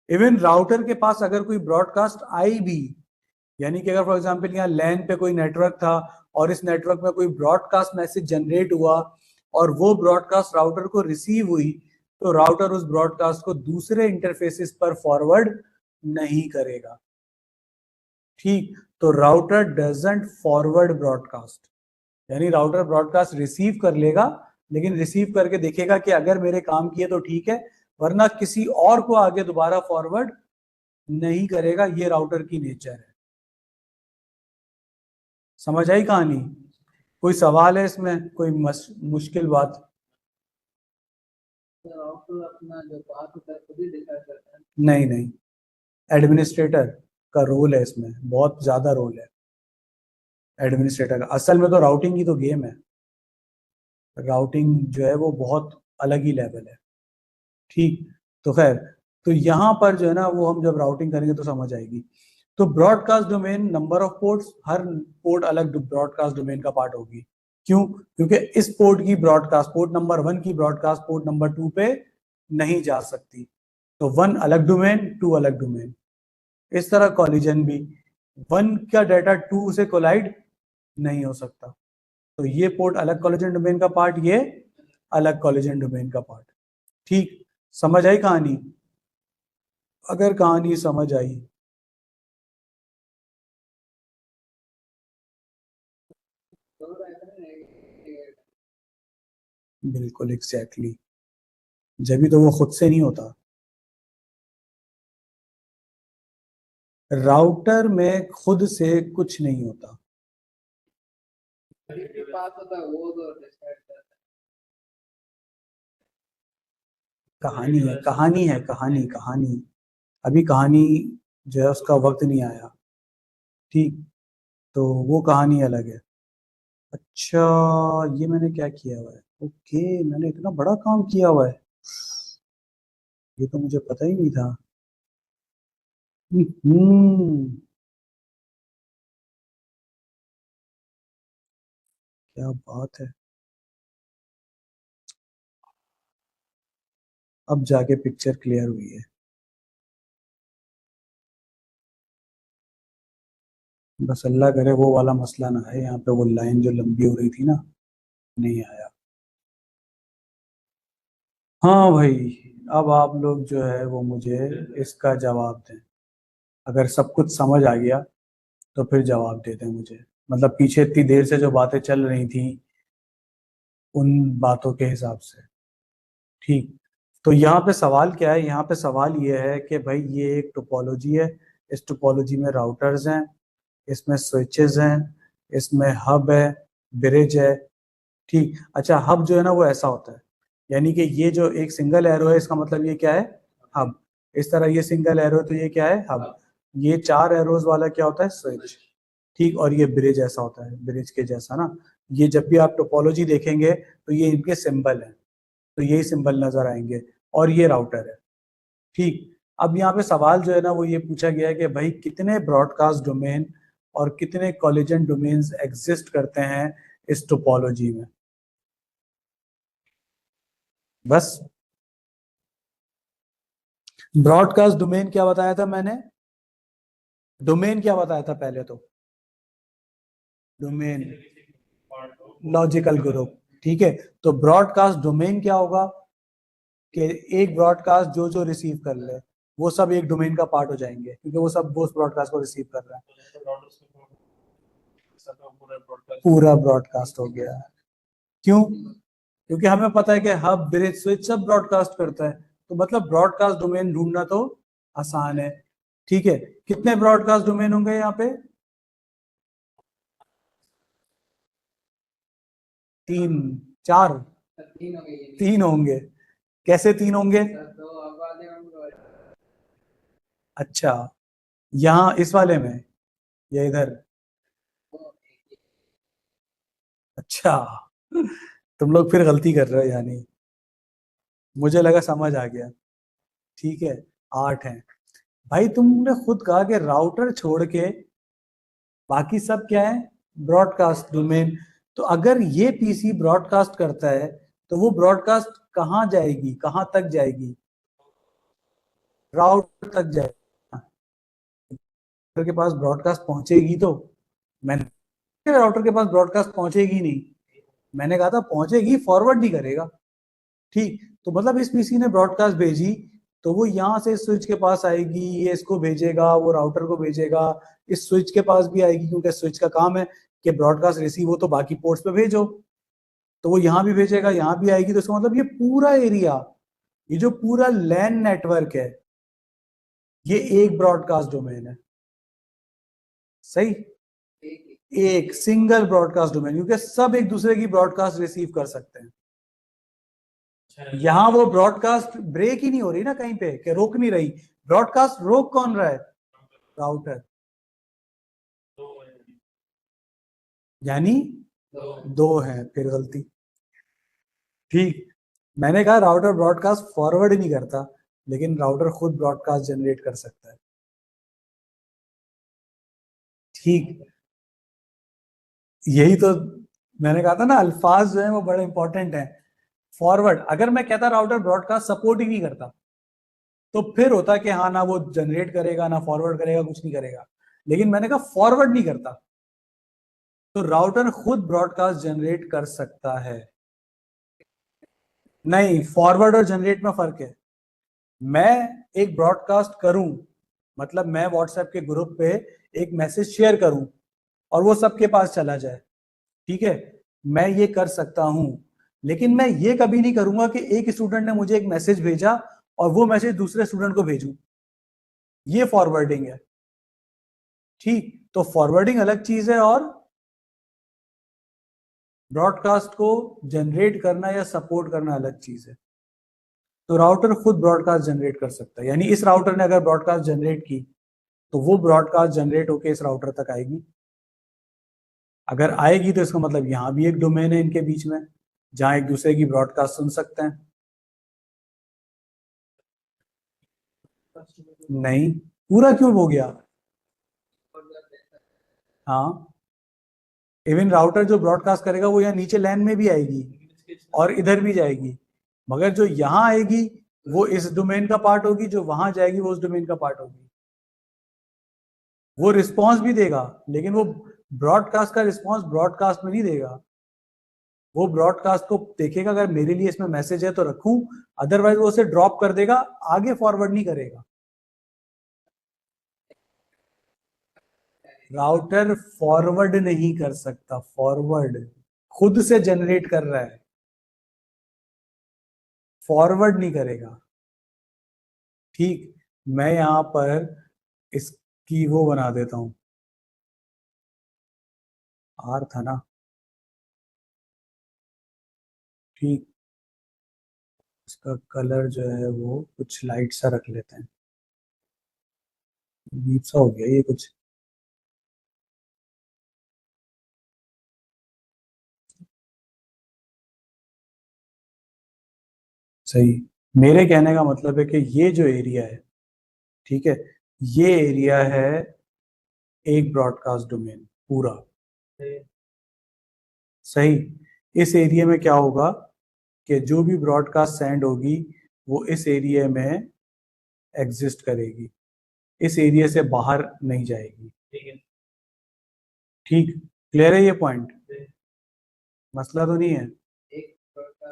इवन राउटर के पास अगर कोई ब्रॉडकास्ट आई भी, यानी कि अगर फॉर एग्जांपल यहाँ लैन पे कोई नेटवर्क था और इस नेटवर्क में कोई ब्रॉडकास्ट मैसेज जनरेट हुआ और वो ब्रॉडकास्ट राउटर को रिसीव हुई, तो राउटर उस ब्रॉडकास्ट को दूसरे इंटरफेसिस पर फॉरवर्ड नहीं करेगा। ठीक, तो राउटर डजंट फॉरवर्ड ब्रॉडकास्ट, यानी राउटर ब्रॉडकास्ट रिसीव कर लेगा, लेकिन रिसीव करके देखेगा कि अगर मेरे काम किए तो ठीक है, वरना किसी और को आगे दोबारा फॉरवर्ड नहीं करेगा। ये राउटर की नेचर है। समझ आई कहानी? कोई सवाल है इसमें? कोई मुश्किल बात? तो आपको अपना जो बात होता है खुद ही डिसाइड करता है। नहीं नहीं, एडमिनिस्ट्रेटर का रोल है इसमें, बहुत ज्यादा रोल है एडमिनिस्ट्रेटर का। असल में तो राउटिंग की तो गेम है, राउटिंग जो है वो बहुत अलग ही लेवल है। ठीक, तो खैर, तो यहाँ पर जो है ना वो हम जब राउटिंग करेंगे तो समझ आएगी। तो broadcast domain, number of ports, her port अलग ब्रॉडकास्ट डोमेन का पार्ट होगी। क्यों? क्योंकि इस पोर्ट की ब्रॉडकास्ट, पोर्ट नंबर 1 की ब्रॉडकास्ट पोर्ट नंबर 2 पे नहीं जा सकती, तो 1 अलग डोमेन, 2 अलग डोमेन। इस तरह कॉलिजन भी, 1 का डाटा 2 से कोलाइड नहीं हो सकता, तो ये पोर्ट अलग कॉलिजन डोमेन का पार्ट, ये अलग कॉलिजन डोमेन का पार्ट। ठीक, समझ आई कहानी? अगर कहानी समझ आई, तो रहता है बिल्कुल एग्जैक्टली, जब भी तो वो खुद से नहीं होता। राउटर में खुद से कुछ नहीं होता। जिसके पास होता है वो तो डिसाइड करता कहानी है, कहानी है, कहानी कहानी, अभी कहानी जो है उसका वक्त नहीं आया। ठीक, तो वो कहानी अलग है। अच्छा, ये मैंने क्या किया हुआ है? ओके, मैंने इतना बड़ा काम किया हुआ है, ये तो मुझे पता ही नहीं था। हम्म, क्या बात है, अब जाके पिक्चर क्लियर हुई है। बस अल्लाह करे वो वाला मसला ना है, यहाँ पे वो लाइन जो लंबी हो रही थी ना, नहीं आया। हाँ भाई, अब आप लोग जो है वो मुझे इसका जवाब दें। अगर सब कुछ समझ आ गया तो फिर जवाब दे दें मुझे, मतलब पीछे इतनी देर से जो बातें चल रही थी उन बातों के हिसाब से। ठीक, तो यहाँ पे सवाल क्या है? यहाँ पे सवाल ये है कि भाई ये एक टोपोलॉजी है, इस टोपोलॉजी में राउटर्स हैं, इसमें स्विचेस हैं, इसमें हब है, ब्रिज है। ठीक, अच्छा हब जो है ना वो ऐसा होता है, यानी कि ये जो एक सिंगल एरो है इसका मतलब ये क्या है, हब। इस तरह ये सिंगल एरो है तो ये क्या है, हब। ये 4 एरोज वाला क्या होता है, स्विच। ठीक, और ये ब्रिज ऐसा होता है, ब्रिज के जैसा ना। ये जब भी आप टोपोलॉजी देखेंगे तो ये इनके सिंबल है, तो यही सिंबल नजर आएंगे, और ये राउटर है। ठीक, अब यहाँ पे सवाल जो है ना वो ये पूछा गया है कि भाई कितने ब्रॉडकास्ट डोमेन और कितने कॉलिजन डोमेन्स एग्जिस्ट करते हैं इस टोपोलॉजी में। बस ब्रॉडकास्ट डोमेन क्या बताया था मैंने, डोमेन क्या बताया था पहले, तो डोमेन लॉजिकल ग्रुप। ठीक है, तो ब्रॉडकास्ट डोमेन क्या होगा कि एक ब्रॉडकास्ट जो जो रिसीव कर ले वो सब एक डोमेन का पार्ट हो जाएंगे, क्योंकि वो सब वो उस ब्रॉडकास्ट को रिसीव कर रहा है। पूरा ब्रॉडकास्ट हो गया। क्यों, क्योंकि हमें पता है कि हब ब्रिज स्विच सब ब्रॉडकास्ट करता है, तो मतलब ब्रॉडकास्ट डोमेन ढूंढना तो आसान है। ठीक है, कितने ब्रॉडकास्ट डोमेन होंगे यहाँ पे, 3 4 3 हो गई ये 3 होंगे। कैसे 3 होंगे, सर, 2 अब वाले होंगे और अच्छा यहाँ इस वाले में या इधर, वो एक अच्छा तुम लोग फिर गलती कर रहे हो, यानी मुझे लगा समझ आ गया। ठीक है, 8 हैं। भाई तुमने खुद कहा कि राउटर छोड़ के बाकी सब क्या है, ब्रॉडकास्ट डोमेन। तो अगर ये पीसी ब्रॉडकास्ट करता है तो वो ब्रॉडकास्ट कहाँ जाएगी, कहाँ तक जाएगी, राउटर तक जाएगी। राउटर के पास ब्रॉडकास्ट पहुंचेगी तो, मैंने राउटर के पास ब्रॉडकास्ट पहुंचेगी नहीं, मैंने कहा था पहुंचेगी, फॉरवर्ड नहीं करेगा। ठीक, तो मतलब इस पीसी ने ब्रॉडकास्ट भेजी तो वो यहाँ से स्विच के पास आएगी, ये इसको भेजेगा, वो राउटर को भेजेगा, इस स्विच के पास भी आएगी, क्योंकि स्विच का काम है कि ब्रॉडकास्ट रिसीव हो तो बाकी पोर्ट्स पे भेजो। तो वो यहाँ भी भेजेगा, यहाँ भी आएगी, तो इसका मतलब ये पूरा एरिया, ये जो पूरा लैन नेटवर्क है, ये एक ब्रॉडकास्ट डोमेन है। सही, एक सिंगल ब्रॉडकास्ट डोमेन, क्योंकि सब एक दूसरे की ब्रॉडकास्ट रिसीव कर सकते हैं। यहां वो ब्रॉडकास्ट ब्रेक ही नहीं हो रही ना कहीं पे, कि रोक नहीं रही, ब्रॉडकास्ट रोक कौन रहा है, राउटर। यानी 2 है, फिर गलती। ठीक, मैंने कहा राउटर ब्रॉडकास्ट फॉरवर्ड ही नहीं करता, लेकिन राउटर खुद ब्रॉडकास्ट जनरेट कर सकता है। ठीक, यही तो मैंने कहा था ना, अल्फाज जो है वो बड़े इंपॉर्टेंट हैं। फॉरवर्ड, अगर मैं कहता राउटर ब्रॉडकास्ट सपोर्ट ही नहीं करता तो फिर होता कि हाँ ना वो जनरेट करेगा ना फॉरवर्ड करेगा, कुछ नहीं करेगा, लेकिन मैंने कहा फॉरवर्ड नहीं करता, तो राउटर खुद ब्रॉडकास्ट जनरेट कर सकता है। नहीं, फॉरवर्ड और जनरेट में फर्क है। मैं एक ब्रॉडकास्ट करूं, मतलब मैं व्हाट्सएप के ग्रुप पे एक मैसेज शेयर करूं और वो सबके पास चला जाए, ठीक है, मैं ये कर सकता हूं। लेकिन मैं ये कभी नहीं करूंगा कि एक स्टूडेंट ने मुझे एक मैसेज भेजा और वो मैसेज दूसरे स्टूडेंट को भेजूं, ये फॉरवर्डिंग है। ठीक, तो फॉरवर्डिंग अलग चीज है और ब्रॉडकास्ट को जनरेट करना या सपोर्ट करना अलग चीज है। तो राउटर खुद ब्रॉडकास्ट जनरेट कर सकता है, यानी इस राउटर ने अगर ब्रॉडकास्ट जनरेट की तो वो ब्रॉडकास्ट जनरेट होकर इस राउटर तक आएगी। अगर आएगी तो इसका मतलब यहां भी एक डोमेन है इनके बीच में, जहां एक दूसरे की ब्रॉडकास्ट सुन सकते हैं। नहीं, पूरा क्यों हो गया, हाँ, इवन राउटर जो ब्रॉडकास्ट करेगा वो यहाँ नीचे लैन में भी आएगी और इधर भी जाएगी, मगर जो यहाँ आएगी वो इस डोमेन का पार्ट होगी, जो वहां जाएगी वो उस डोमेन का पार्ट होगी। वो रिस्पॉन्स भी देगा, लेकिन वो ब्रॉडकास्ट का रिस्पॉन्स ब्रॉडकास्ट में नहीं देगा, वो ब्रॉडकास्ट को देखेगा, अगर मेरे लिए इसमें मैसेज है तो रखूं, अदरवाइज वो उसे ड्रॉप कर देगा, आगे फॉरवर्ड नहीं करेगा। राउटर फॉरवर्ड नहीं कर सकता, फॉरवर्ड खुद से जनरेट कर रहा है, फॉरवर्ड नहीं करेगा। ठीक, मैं यहां पर इसकी वो बना देता हूं, आर था ना, ठीक। इसका कलर जो है वो कुछ लाइट सा रख लेते हैं, डीप सा हो गया ये कुछ। सही। मेरे कहने का मतलब है कि ये जो एरिया है, ठीक है, ये एरिया है एक ब्रॉडकास्ट डोमेन पूरा। सही। इस एरिया में क्या होगा कि जो भी ब्रॉडकास्ट सेंड होगी वो इस एरिया में एग्जिस्ट करेगी, इस एरिया से बाहर नहीं जाएगी। ठीक। क्लियर है ये पॉइंट? मसला तो नहीं है।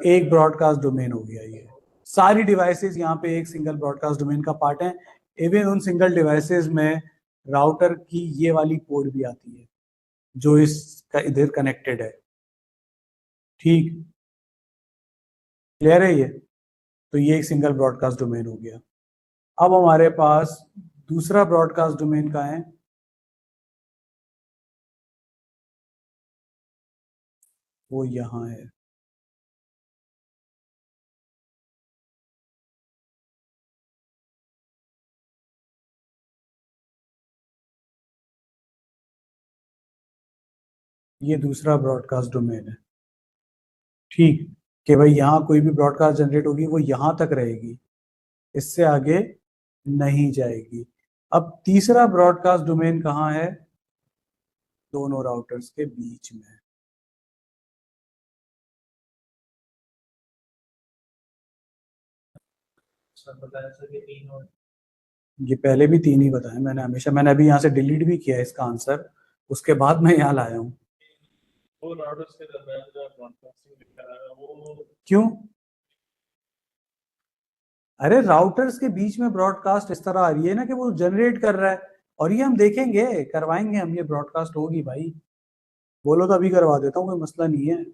एक ब्रॉडकास्ट डोमेन हो गया ये। सारी डिवाइसेस यहाँ पे एक सिंगल ब्रॉडकास्ट डोमेन का पार्ट है। इवन उन सिंगल डिवाइसेस में राउटर की ये वाली पोर्ट भी आती है जो इसका इधर कनेक्टेड है। ठीक। क्लियर है ये? तो ये एक सिंगल ब्रॉडकास्ट डोमेन हो गया। अब हमारे पास दूसरा ब्रॉडकास्ट डोमेन का है, वो यहाँ है। ये दूसरा ब्रॉडकास्ट डोमेन है। ठीक। कि भाई यहाँ कोई भी ब्रॉडकास्ट जनरेट होगी वो यहाँ तक रहेगी, इससे आगे नहीं जाएगी। अब तीसरा ब्रॉडकास्ट डोमेन कहाँ है? दोनों राउटर्स के बीच में। ये पहले भी तीन ही बताए मैंने हमेशा, मैंने अभी यहाँ से डिलीट भी किया है इसका आंसर, उसके बाद मैं यहाँ लाया हूँ। वो राउटर्स के दरमियान जो ब्रॉडकास्टिंग लिखा है वो क्यों? अरे राउटर्स के बीच में ब्रॉडकास्ट इस तरह आ रही है ना कि वो जनरेट कर रहा है, और ये हम देखेंगे, करवाएंगे हम, ये ब्रॉडकास्ट होगी भाई। बोलो तो अभी करवा देता हूँ, कोई मसला नहीं है।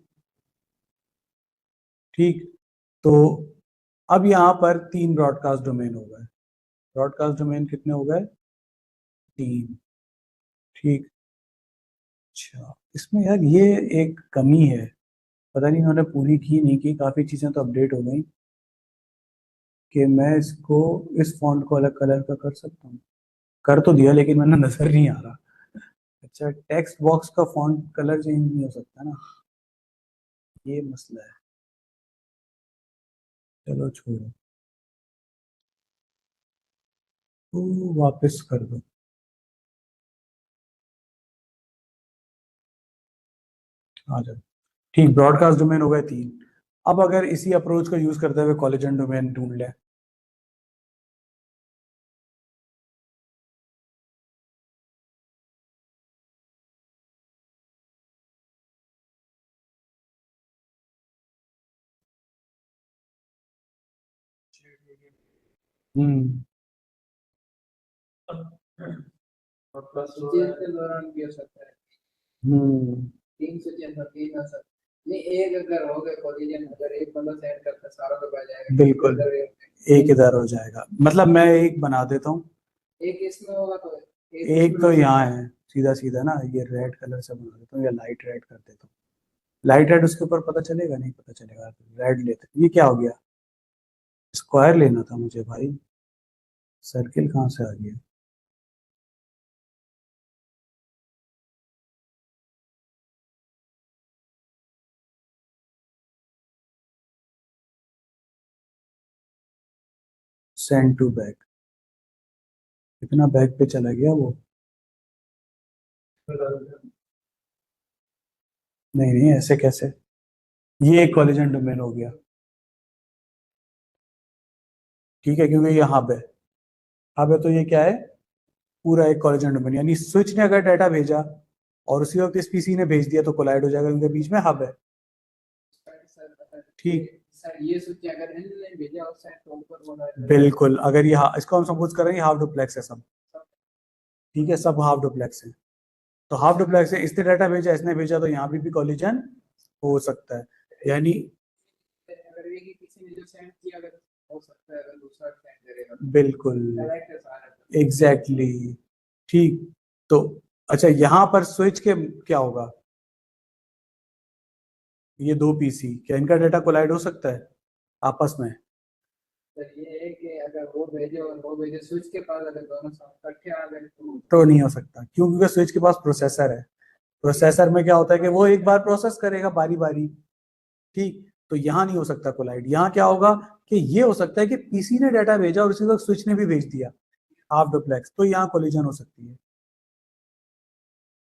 ठीक। तो अब यहाँ पर तीन ब्रॉडकास्ट डोमेन हो गए। ब्रॉडकास्ट डोमेन कितने हो गए? तीन। ठीक। अच्छा, इसमें यार ये एक कमी है, पता नहीं इन्होंने पूरी की नहीं की, काफी चीजें तो अपडेट हो गई, कि मैं इसको इस फॉन्ट को अलग कलर का कर सकता हूँ। कर तो दिया लेकिन मैंने नजर नहीं आ रहा। अच्छा, टेक्स्ट बॉक्स का फॉन्ट कलर चेंज नहीं हो सकता ना, ये मसला है। चलो छोड़ो, तो वापस कर दो। आ जाओ। ठीक, ब्रॉडकास्ट डोमेन हो गए तीन। अब अगर इसी अप्रोच का यूज करते हुए कॉलेजन डोमेन ढूंढ लें, हम्म ब्रॉडकास्ट हो चीज रहा के दौरान भी हो सकता है। हम्म तीन से तीन तीन हो सकता है। नहीं, एक अगर हो गए कोलिजन, अगर एक बंदा सेंड करता है सारा तो बच जाएगा। बिल्कुल। एक इधर हो जाएगा, मतलब मैं एक बना देता हूँ, एक इसमें होगा तो एक तो यहाँ है सीधा सीधा ना, ये रेड कलर से बना देता हूँ या लाइट रेड कर देता हूँ। लाइट रेड उसके ऊपर पता चलेगा? नहीं पता चलेगा। रेड लेते हैं। ये क्या हो गया? स्क्वायर लेना था मुझे भाई, सर्किल कहाँ से आ गया? सेंड टू बैक, इतना बैक पे चला गया वो? नहीं नहीं, ऐसे कैसे? ये एक कॉलिजन डोमेन हो गया, ठीक है, क्योंकि ये हब है। हब है तो ये क्या है? पूरा एक कॉलिजन डोमेन, यानी स्विच ने अगर डाटा भेजा और उसी वक्त इस पीसी ने भेज दिया तो कोलाइड हो जाएगा, उनके बीच में हब है। ठीक। सर ये सोचिए अगर इन्होंने भेजा और सेंड तो ऊपर बोला बिल्कुल, अगर ये इसको हम सपोज करेंगे हाफ डुप्लेक्स है सब, ठीक है, सब हाफ डुप्लेक्स है, तो हाफ डुप्लेक्स है, इसने डाटा भेजा इसने भेजा, तो यहाँ भी कॉलिजन हो सकता है। यानी अगर एक ही किसी ने जो सेंड किया अगर हो सकता है अगर दूसरा सेंड करेगा बिल्कुल, डायरेक्ट है सारा। एग्जैक्टली। ठीक। तो अच्छा, यहाँ पर स्विच के क्या होगा? ये दो पीसी, क्या इनका डाटा कोलाइड हो सकता है आपस में? सर ये है कि अगर वो भेजे और वो भेजे स्विच के पास, अगर दोनों साथ इकट्ठे आ गए तो नहीं हो सकता, क्यों? क्योंकि स्विच के पास प्रोसेसर है। प्रोसेसर में क्या होता है कि वो एक बार प्रोसेस करेगा बारी बारी, ठीक। तो यहाँ नहीं हो सकता कोलाइड। यहाँ क्या होगा कि ये हो सकता है कि पीसी ने डाटा भेजा और उसी वक्त स्विच ने भी भेज दिया हाफ डुप्लेक्स, तो यहाँ कोलिजन हो सकती है।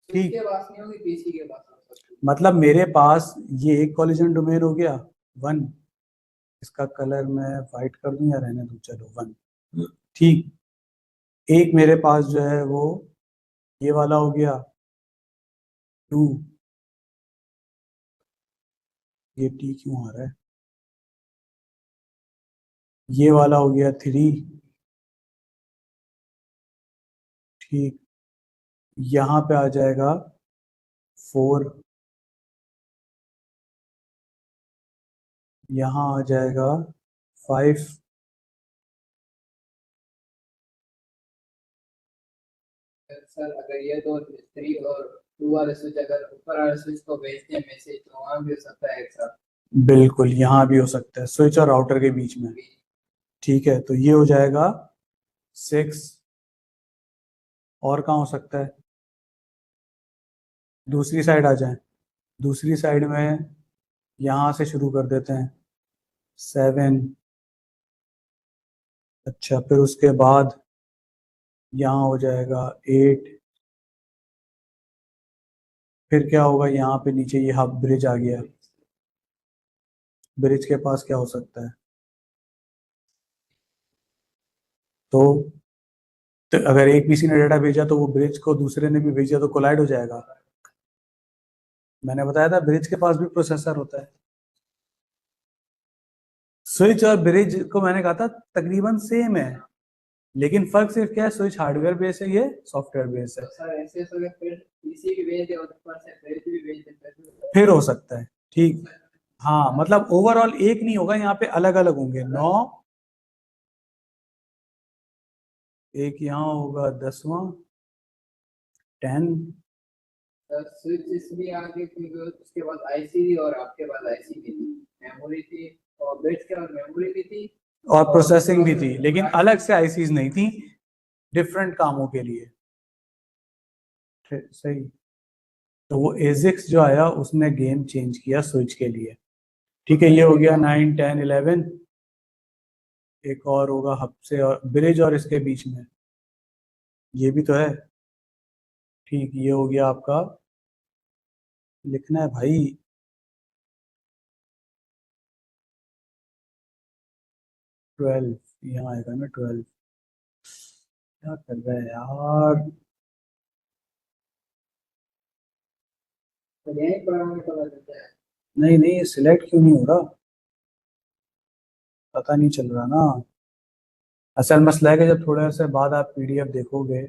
स्विच ठीक, के पास नहीं होगी, पीसी के पास हो सकती है। मतलब मेरे पास ये एक कोलिजन डोमेन हो गया 1, इसका कलर मैं वाइट कर दूं या रहने दूं, चलो 1, ठीक। एक मेरे पास जो है वो ये वाला हो गया 2, ये टी क्यों आ रहा है, ये वाला हो गया 3, ठीक। यहाँ पे आ जाएगा 4, यहाँ आ जाएगा 5, सर अगर ये दो 3 और 2 वाले स्विच अगर ऊपर वाले स्विच को भेजते हैं मैसेज, तो वहां भी हो सकता है एक साथ। बिल्कुल यहाँ भी हो सकता है स्विच और राउटर के बीच में, ठीक है। तो ये हो जाएगा 6, और कहाँ हो सकता है? दूसरी साइड आ जाए, दूसरी साइड में यहाँ से शुरू कर देते हैं 7, अच्छा फिर उसके बाद यहाँ हो जाएगा 8, फिर क्या होगा यहाँ पे नीचे ये हब ब्रिज आ गया, ब्रिज के पास क्या हो सकता है? तो, तो अगर एक पीसी ने डाटा भेजा तो वो ब्रिज को दूसरे ने भी भेजा तो कोलाइड हो जाएगा। मैंने बताया था ब्रिज के पास भी प्रोसेसर होता है। स्विच और ब्रिज को मैंने कहा था तकरीबन सेम है, लेकिन फर्क सिर्फ क्या है, स्विच हार्डवेयर बेस है, ये सॉफ्टवेयर बेस है। तो सर ऐसे तो फिर पीसी भी भेज दे और ऊपर से ब्रिज भी भेज दे, फिर हो सकता है, ठीक। हाँ मतलब ओवरऑल एक नहीं होगा, यहाँ पे अलग अलग होंगे 9, एक यहाँ होगा 10वां 10, सर स्विच इसलिए आगे क्योंकि उसके बाद आईसी थी और आपके पास आईसी भी थी, मेमोरी थी, और ब्रिज के बाद मेमोरी भी थी और प्रोसेसिंग भी थी, लेकिन अलग से आईसीज नहीं थी, डिफरेंट कामों के लिए, सही। तो वो एजिक्स जो आया उसने गेम चेंज किया स्विच के लिए, ठीक है। ये हो गया 9 10 11, एक और होगा हब से और ब्रिज और इसके बीच में, ये भी तो है, ठीक। ये हो गया आपका, लिखना है भाई, 12, यहाँ आएगा ना 12, क्या कर रहा है यार? तो यही पढ़ाने को लग जाता है। नहीं नहीं, सिलेक्ट क्यों नहीं हो रहा, पता नहीं चल रहा ना। असल मसला है कि जब थोड़े से बाद आप पीडीएफ देखोगे,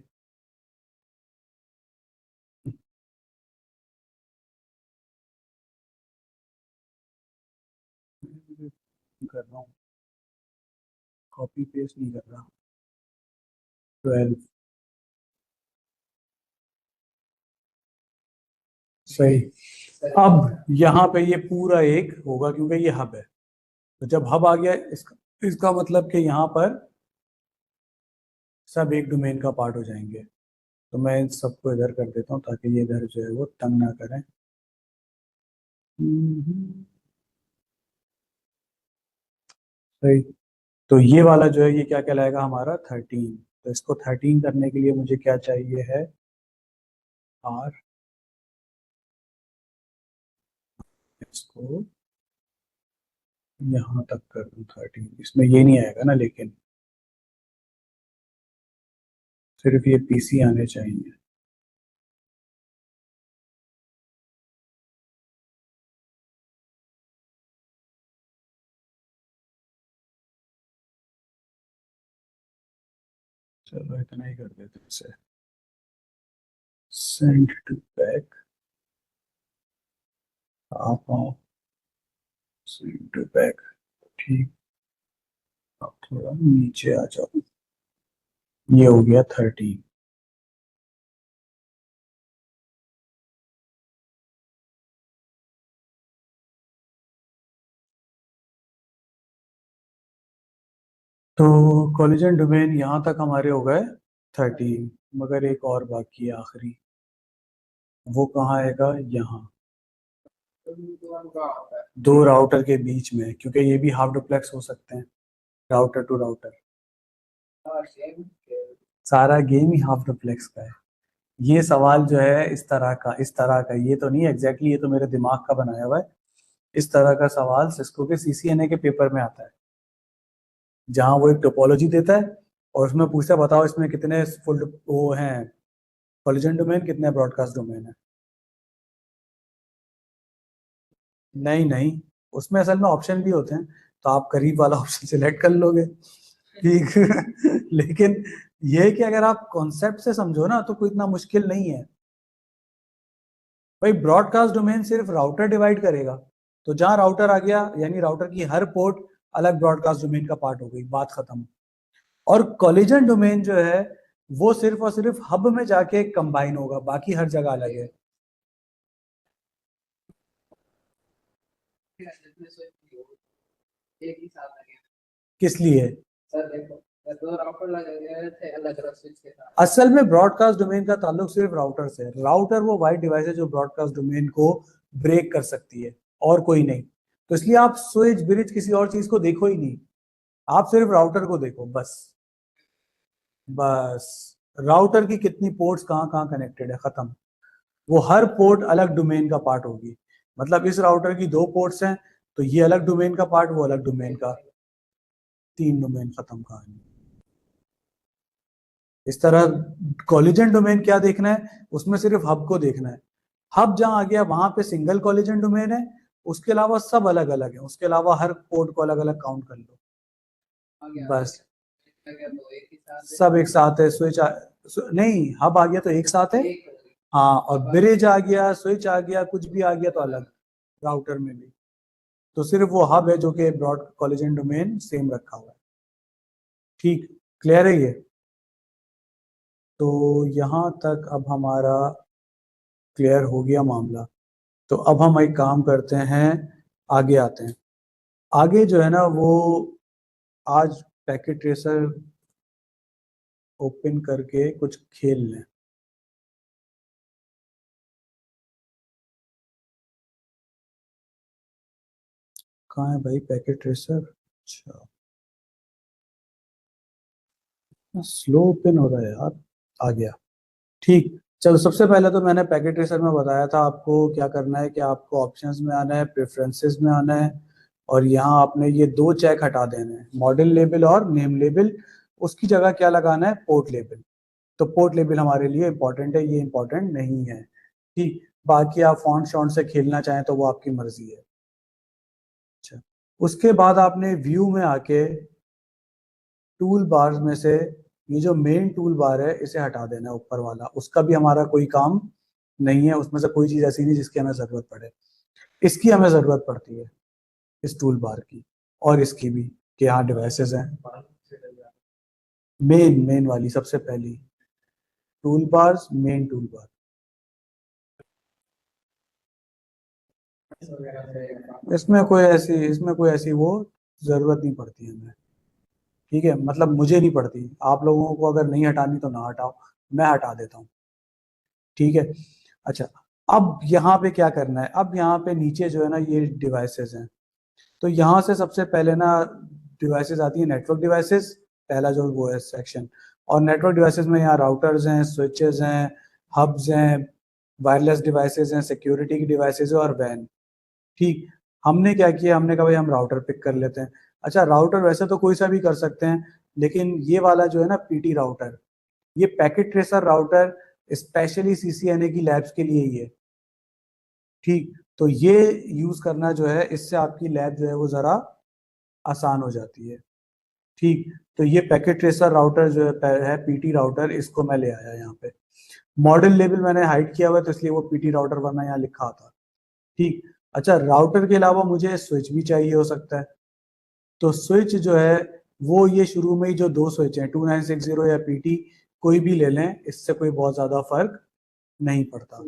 कर रहा हूँ, कॉपी पेस्ट नहीं कर रहा, 12, सही। अब यहाँ पे ये पूरा एक होगा क्योंकि ये हब है, तो जब हब आ गया इसका इसका मतलब कि यहाँ पर सब एक डोमेन का पार्ट हो जाएंगे। तो मैं इन सबको इधर कर देता हूँ ताकि ये इधर जो है वो तंग ना करें। सही। तो ये वाला जो है ये क्या कहलाएगा हमारा 13, तो इसको 13 करने के लिए मुझे क्या चाहिए है, आर, इसको यहाँ तक कर दूँ 13, इसमें ये नहीं आएगा ना, लेकिन सिर्फ ये पीसी आने चाहिए। चलो इतना ही कर देते हैं इसे, सेंड टू बैक, आप आओ, सेंड टू बैक, ठीक। अब थोड़ा नीचे आ जाओ, ये हो गया 13। तो कॉलिजन डोमेन यहाँ तक हमारे हो गए 13, मगर एक और बाकी है आखिरी, वो कहाँ आएगा? यहाँ, का होता है। दो राउटर के बीच में, क्योंकि ये भी हाफ डुप्लेक्स हो सकते हैं, राउटर टू राउटर। और सेम सारा गेम ही हाफ डुप्लेक्स का है। ये सवाल जो है इस तरह का ये तो नहीं एग्जैक्टली, ये तो मेरे दिमाग का बनाया हुआ है। इस तरह का सवाल सिस्को के सीसीएनए के पेपर में आता है, जहां वो एक टोपोलॉजी देता है और उसमें पूछता है बताओ इसमें कितने फुल वो हैं कॉलिजन डोमेन, कितने ब्रॉडकास्ट डोमेन है। नहीं नहीं, उसमें असल में ऑप्शन भी होते हैं, तो आप करीब वाला ऑप्शन सिलेक्ट कर लोगे, ठीक। लेकिन ये है कि अगर आप कॉन्सेप्ट से समझो ना तो कोई इतना मुश्किल नहीं है भाई। ब्रॉडकास्ट डोमेन सिर्फ राउटर डिवाइड करेगा, तो जहां राउटर आ गया यानी राउटर की हर पोर्ट अलग ब्रॉडकास्ट डोमेन का पार्ट हो गई, बात खत्म। और कॉलिजन डोमेन जो है वो सिर्फ और सिर्फ हब में जाके कंबाइन होगा, बाकी हर जगह अलग है। एक ही साथ लगे। किस लिए? सर देखो, दो राउटर लगे हुए थे अलग अलग स्विच के साथ। असल में ब्रॉडकास्ट डोमेन का ताल्लुक सिर्फ राउटर से है। राउटर वो वाइड डिवाइस है जो ब्रॉडकास्ट डोमेन को ब्रेक कर सकती है, और कोई नहीं। तो इसलिए आप स्विच ब्रिज किसी और चीज को देखो ही नहीं, आप सिर्फ राउटर को देखो बस। बस राउटर की कितनी पोर्ट्स कहाँ कहाँ कनेक्टेड है, खत्म। वो हर पोर्ट अलग डोमेन का पार्ट होगी। मतलब इस राउटर की दो पोर्ट्स हैं, तो ये अलग डोमेन का पार्ट, वो अलग डोमेन का, तीन डोमेन, खत्म कहानी। इस तरह कॉलिजन डोमेन क्या देखना है, उसमें सिर्फ हब को देखना है। हब जहां आ गया वहां पे सिंगल कॉलिजन डोमेन है, उसके अलावा सब अलग अलग है, उसके अलावा हर पोर्ट को अलग अलग काउंट कर लो, आ गया, बस। आ गया तो एक ही साथ है। सब एक साथ है, नहीं, हब आ गया तो एक साथ है। एक हाँ, और ब्रिज आ गया, स्विच आ गया, कुछ भी आ गया तो अलग, राउटर में भी। तो सिर्फ वो हब है जो कि ब्रॉड कॉलिजन डोमेन सेम रखा हुआ है, ठीक। क्लियर है ये? तो यहाँ तक अब हमारा क्लियर हो गया मामला। तो अब हम एक काम करते हैं, आगे आते हैं। आगे जो है ना वो आज पैकेट ट्रेसर ओपन करके कुछ खेल लें। कहाँ है भाई पैकेट ट्रेसर? अच्छा, स्लो ओपन हो रहा है यार। आ गया, ठीक। चलो, सबसे पहले तो मैंने पैकेट ट्रेसर में बताया था आपको क्या करना है, कि आपको ऑप्शंस में आना है, प्रेफरेंसेस में आना है, और यहाँ आपने ये दो चेक हटा देने हैं, मॉडल लेबल और नेम लेबल। उसकी जगह क्या लगाना है? Port label. तो पोर्ट लेबल हमारे लिए इंपॉर्टेंट है, ये इंपॉर्टेंट नहीं है, ठीक। बाकी आप फॉन्ट शॉन्ट से खेलना चाहें तो वो आपकी मर्जी है। अच्छा, उसके बाद आपने व्यू में आके टूल बार में से ये जो मेन टूल बार है इसे हटा देना है, ऊपर वाला, उसका भी हमारा कोई काम नहीं है, उसमें से कोई चीज ऐसी नहीं जिसकी हमें जरूरत पड़े। इसकी हमें जरूरत पड़ती है, इस टूल बार की, और इसकी भी, कि यहाँ डिवाइसेस हैं। मेन मेन वाली सबसे पहली tool bars, main tool bar. इसमें कोई ऐसी वो जरूरत नहीं पड़ती हमें, ठीक है। मतलब मुझे नहीं पड़ती, आप लोगों को अगर नहीं हटानी तो ना हटाओ, मैं हटा देता हूँ, ठीक है। अच्छा, अब यहाँ पे क्या करना है? अब यहाँ पे नीचे जो है ना ये डिवाइसेस हैं, तो यहाँ से सबसे पहले ना डिवाइसेस आती है, नेटवर्क डिवाइसेस, पहला जो वो है सेक्शन। और नेटवर्क डिवाइसेस में यहाँ राउटर्स हैं, स्विचेस हैं, हब्स हैं, वायरलेस डिवाइसेस हैं, सिक्योरिटी की डिवाइसेस है, और वैन, ठीक। हमने क्या किया, हमने कहा भाई हम राउटर पिक कर लेते हैं। अच्छा, राउटर वैसे तो कोई सा भी कर सकते हैं, लेकिन ये वाला जो है ना पीटी राउटर, ये packet tracer router specially CCNA की लैब्स के लिए ही है, ठीक। तो ये यूज करना जो है, इससे आपकी लैब जो है वो जरा आसान हो जाती है, ठीक। तो ये पैकेट ट्रेसर राउटर जो है पीटी राउटर, इसको मैं ले आया यहाँ पे। मॉडल लेवल मैंने हाइड किया हुआ है तो इसलिए वो पीटी राउटर वरना यहाँ लिखा था, ठीक। अच्छा, राउटर के अलावा मुझे स्विच भी चाहिए हो सकता है, तो स्विच जो है वो ये शुरू में ही जो दो स्विच हैं 2960 या पीटी, कोई भी ले लें, इससे कोई बहुत ज्यादा फर्क नहीं पड़ता।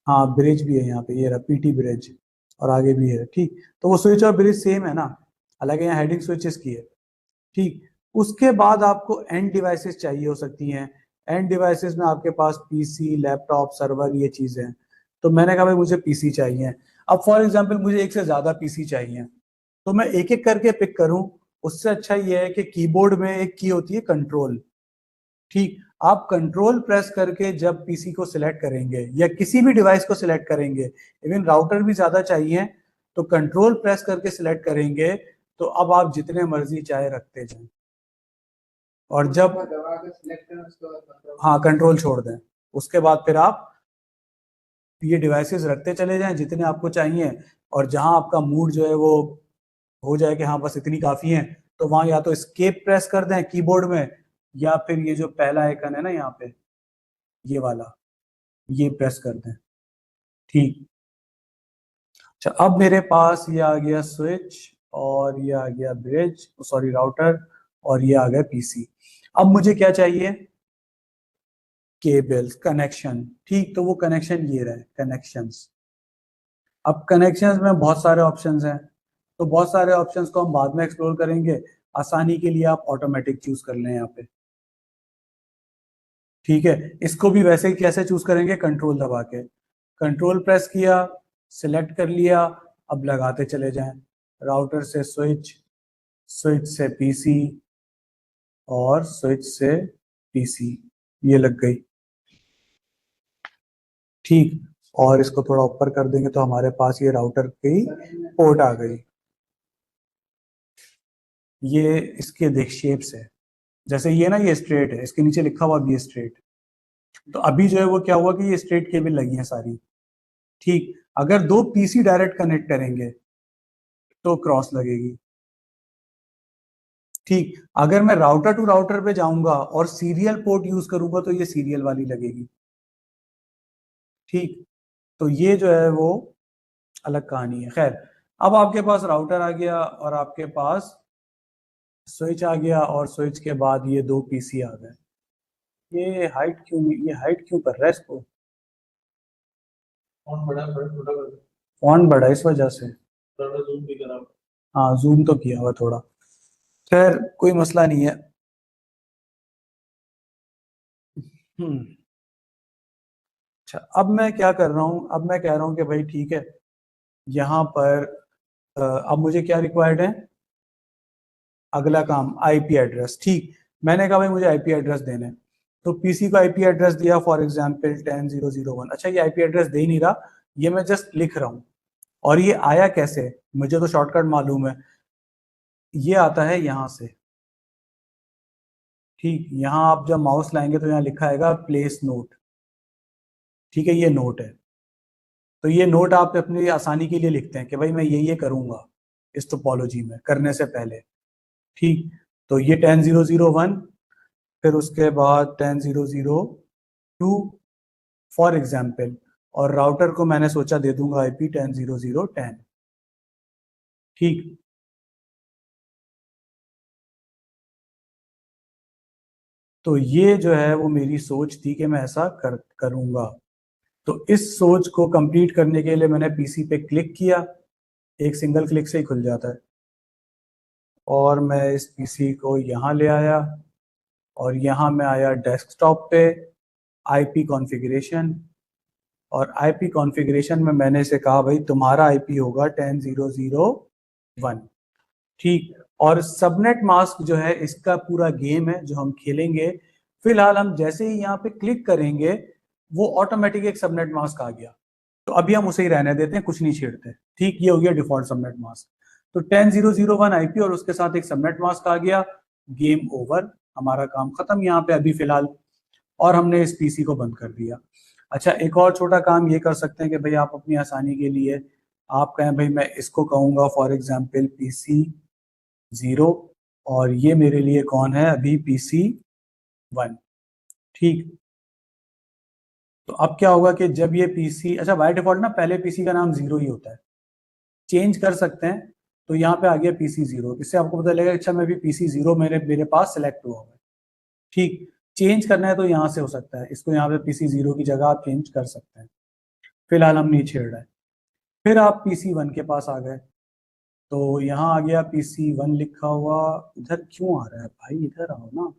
हाँ, ब्रिज भी है यहाँ पे, ये रहा पीटी ब्रिज, और आगे भी है, ठीक। तो वो स्विच और ब्रिज सेम है ना, हालांकि यहाँ हेडिंग स्विचेस की है। ठीक, उसके बाद आपको एंड डिवाइसेस चाहिए हो सकती हैं। एंड डिवाइसेस में आपके पास पीसी, लैपटॉप, सर्वर, ये चीजें हैं। तो मैंने कहा भाई मुझे पीसी चाहिए। अब फॉर एग्जांपल मुझे एक से ज्यादा पीसी चाहिए, तो मैं एक एक करके पिक करूं। उससे अच्छा ये है कि कीबोर्ड में एक की होती है कंट्रोल। ठीक, आप कंट्रोल प्रेस करके जब पीसी को सिलेक्ट करेंगे या किसी भी डिवाइस को सिलेक्ट करेंगे, इवन राउटर भी ज्यादा चाहिए, तो कंट्रोल प्रेस करके सिलेक्ट करेंगे, तो अब आप जितने मर्जी चाहे रखते जाएं। और जब दबा के सिलेक्ट करें उसके बाद control हाँ कंट्रोल छोड़ दें, उसके बाद फिर आप ये डिवाइसेस रखते चले जाएं जितने आपको चाहिए। और जहां आपका मूड जो है वो हो जाए कि हाँ बस इतनी काफी है, तो वहां या तो एस्केप प्रेस कर दें कीबोर्ड में, या फिर ये जो पहला आइकन है ना यहाँ पे, ये वाला, ये प्रेस कर दें। ठीक, अच्छा अब मेरे पास ये आ गया स्विच, और ये आ गया ब्रिज, सॉरी राउटर, और ये आ गया पीसी। अब मुझे क्या चाहिए? Cables, connection. ठीक, तो वो कनेक्शन ये रहे कनेक्शंस। अब कनेक्शंस में बहुत सारे ऑप्शंस हैं, तो बहुत सारे ऑप्शंस को हम बाद में एक्सप्लोर करेंगे। आसानी के लिए आप ऑटोमेटिक चूज कर लें यहाँ पे। ठीक है, इसको भी वैसे ही कैसे चूज करेंगे? कंट्रोल दबा के, कंट्रोल प्रेस किया, सिलेक्ट कर लिया, अब लगाते चले जाएं। राउटर से स्विच, स्विच से पीसी, और स्विच से पीसी, ये लग गई। ठीक, और इसको थोड़ा ऊपर कर देंगे तो हमारे पास ये राउटर की पोर्ट आ गई। ये इसके देख शेप्स है, जैसे ये ना ये स्ट्रेट है, इसके नीचे लिखा हुआ भी स्ट्रेट। तो अभी जो है वो क्या हुआ कि ये स्ट्रेट केबल लगी है सारी। ठीक, अगर दो पीसी डायरेक्ट कनेक्ट करेंगे तो क्रॉस लगेगी। ठीक, अगर मैं राउटर टू राउटर पे जाऊंगा और सीरियल पोर्ट यूज करूंगा तो ये सीरियल वाली लगेगी। ठीक, तो ये जो है वो अलग कहानी है। खैर, अब आपके पास राउटर आ गया और आपके पास स्विच आ गया, और स्विच के बाद ये दो पीसी आ गए। ये हाइट क्यों नहीं, ये हाइट क्यों कर रहा है इसको? फोन बड़ा बड़ा छोटा कर दो, फॉन्ट बड़ा इस वजह से। थोड़ा जूम भी करा। हाँ जूम तो किया हुआ थोड़ा, खैर कोई मसला नहीं है। अच्छा, अब मैं क्या कर रहा हूँ? अब मैं कह रहा हूँ कि भाई ठीक है, यहाँ पर अब मुझे क्या रिक्वायर्ड है? अगला काम आईपी एड्रेस। ठीक, मैंने कहा भाई मुझे आईपी एड्रेस देना है, तो पीसी को आईपी एड्रेस दिया, फॉर एग्जांपल 10001। अच्छा, ये आईपी एड्रेस दे ही नहीं रहा, ये मैं जस्ट लिख रहा हूँ। और ये आया कैसे? मुझे तो शॉर्टकट मालूम है, ये आता है यहाँ से। ठीक, यहाँ आप जब माउस लाएंगे तो यहाँ लिखा आएगा प्लेस नोट। ठीक है, ये नोट है। तो ये नोट आप अपनी आसानी के लिए लिखते हैं कि भाई मैं ये करूंगा इस टोपोलॉजी में करने से पहले। ठीक, तो ये 10001, फिर उसके बाद 10002 फॉर एग्जाम्पल, और राउटर को मैंने सोचा दे दूंगा आईपी 10010। ठीक, तो ये जो है वो मेरी सोच थी कि मैं ऐसा करूंगा। तो इस सोच को कंप्लीट करने के लिए मैंने पीसी पे क्लिक किया, एक सिंगल क्लिक से ही खुल जाता है। और मैं इस पीसी को यहाँ ले आया, और यहाँ मैं आया डेस्कटॉप पे, आईपी कॉन्फ़िगरेशन, और आईपी कॉन्फ़िगरेशन में मैंने इसे कहा भाई तुम्हारा आईपी होगा 10001। ठीक, और सबनेट मास्क जो है इसका पूरा गेम है जो हम खेलेंगे। फिलहाल हम जैसे ही यहाँ पे क्लिक करेंगे वो ऑटोमेटिक एक सबनेट मास्क आ गया, तो अभी हम उसे ही रहने देते हैं, कुछ नहीं छेड़ते। ठीक, ये हो गया डिफॉल्ट सबनेट मास्क। तो 10001 आईपी और उसके साथ एक सबनेट मास्क आ गया, गेम ओवर, हमारा काम खत्म यहाँ पे अभी फिलहाल। और हमने इस पीसी को बंद कर दिया। अच्छा, एक और छोटा काम ये कर सकते हैं कि भाई आप अपनी आसानी के लिए आप कहें भाई मैं इसको कहूंगा फॉर एग्जाम्पल पीसी 0, और ये मेरे लिए कौन है अभी? पीसी 1। ठीक, तो अब क्या होगा कि जब ये पीसी, अच्छा बाय डिफॉल्ट ना पहले पीसी का नाम 0 ही होता है, चेंज कर सकते हैं। तो यहाँ पे आ गया पीसी 0, इससे आपको पता लगेगा अच्छा मैं भी पीसी 0 मेरे पास सिलेक्ट हुआ है। ठीक, चेंज करना है तो यहाँ से हो सकता है, इसको यहाँ पे पीसी 0 की जगह आप चेंज कर सकते हैं। फिलहाल हम नहीं छेड़ रहे हैं। फिर आप पीसी 1 के पास आ गए। तो यहाँ आ गया PC1 लिखा हुआ। इधर क्यों आ रहा है भाई, इधर आओ ना।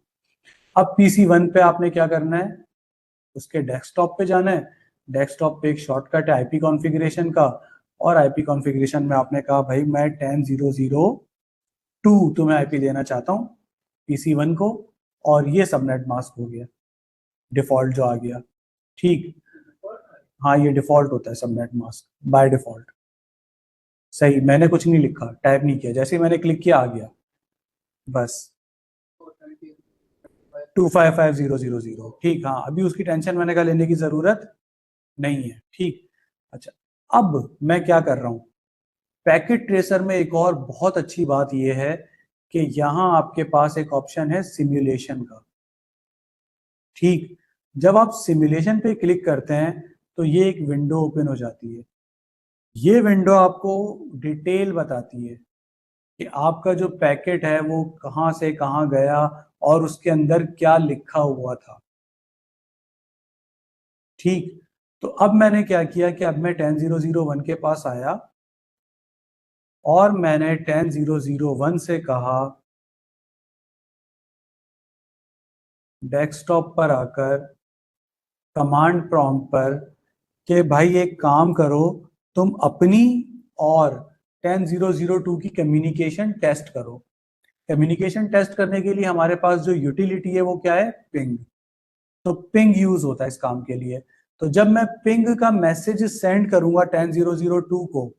अब PC1 पे आपने क्या करना है, उसके डेस्कटॉप पे जाना है। डेस्कटॉप पे एक शॉर्टकट है आईपी कॉन्फ़िगरेशन का, और आईपी कॉन्फ़िगरेशन में आपने कहा भाई मैं 10.0.0.2 तुम्हें आईपी देना चाहता हूँ PC1 को, और ये सबनेट मास्क हो गया डिफॉल्ट जो आ गया। ठीक, हाँ ये डिफॉल्ट होता है सबनेट मास्क बाय डिफॉल्ट। सही, मैंने कुछ नहीं लिखा, टाइप नहीं किया, जैसे ही मैंने क्लिक किया आ गया बस 255000। ठीक, हाँ अभी उसकी टेंशन मैंने कहा लेने की जरूरत नहीं है। ठीक, अच्छा अब मैं क्या कर रहा हूँ, पैकेट ट्रेसर में एक और बहुत अच्छी बात यह है कि यहाँ आपके पास एक ऑप्शन है सिमुलेशन का। ठीक, जब आप सिमुलेशन पे क्लिक करते हैं तो ये एक विंडो ओपन हो जाती है। ये विंडो आपको डिटेल बताती है कि आपका जो पैकेट है वो कहाँ से कहाँ गया और उसके अंदर क्या लिखा हुआ था। ठीक, तो अब मैंने क्या किया कि अब मैं 10.0.0.1 के पास आया और मैंने 10.0.0.1 से कहा डेस्कटॉप पर आकर कमांड प्रॉम्प्ट पर कि भाई एक काम करो, तुम अपनी और 10.0.0.2 की कम्युनिकेशन टेस्ट करो। कम्युनिकेशन टेस्ट करने के लिए हमारे पास जो यूटिलिटी है वो क्या है, पिंग। तो पिंग यूज होता है इस काम के लिए। तो जब मैं पिंग का मैसेज सेंड करूंगा 10.0.0.2 को,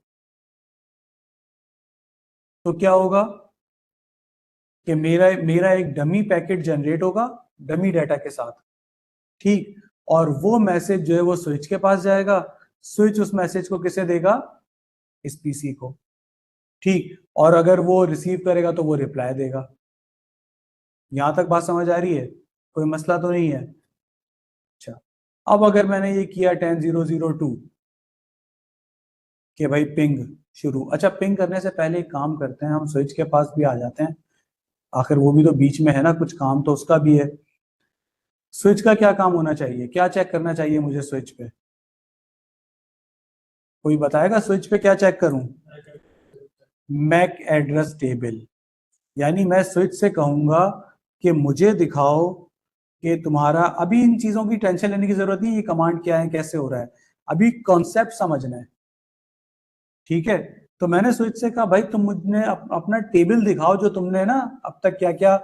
तो क्या होगा कि मेरा मेरा एक डमी पैकेट जनरेट होगा डमी डाटा के साथ। ठीक, और वो मैसेज जो है वो स्विच के पास जाएगा, स्विच उस मैसेज को किसे देगा, इस पीसी को। ठीक, और अगर वो रिसीव करेगा तो वो रिप्लाई देगा। यहां तक बात समझ आ रही है, कोई मसला तो नहीं है। अच्छा, अब अगर मैंने ये किया 10.0.0.2 कि भाई पिंग शुरू। अच्छा, पिंग करने से पहले एक काम करते हैं, हम स्विच के पास भी आ जाते हैं, आखिर वो भी तो बीच में है ना, कुछ काम तो उसका भी है। स्विच का क्या काम होना चाहिए, क्या चेक करना चाहिए मुझे स्विच पे, कोई बताएगा स्विच पे क्या चेक करूं? MAC address table. यानी मैं स्विच से कहूंगा कि मुझे दिखाओ कि तुम्हारा, अभी इन चीजों की टेंशन लेने की जरूरत नहीं, ये कमांड क्या है कैसे हो रहा है, अभी कॉन्सेप्ट समझना है। ठीक है, तो मैंने स्विच से कहा भाई तुम मुझे अपना टेबल दिखाओ जो तुमने ना अब तक क्या क्या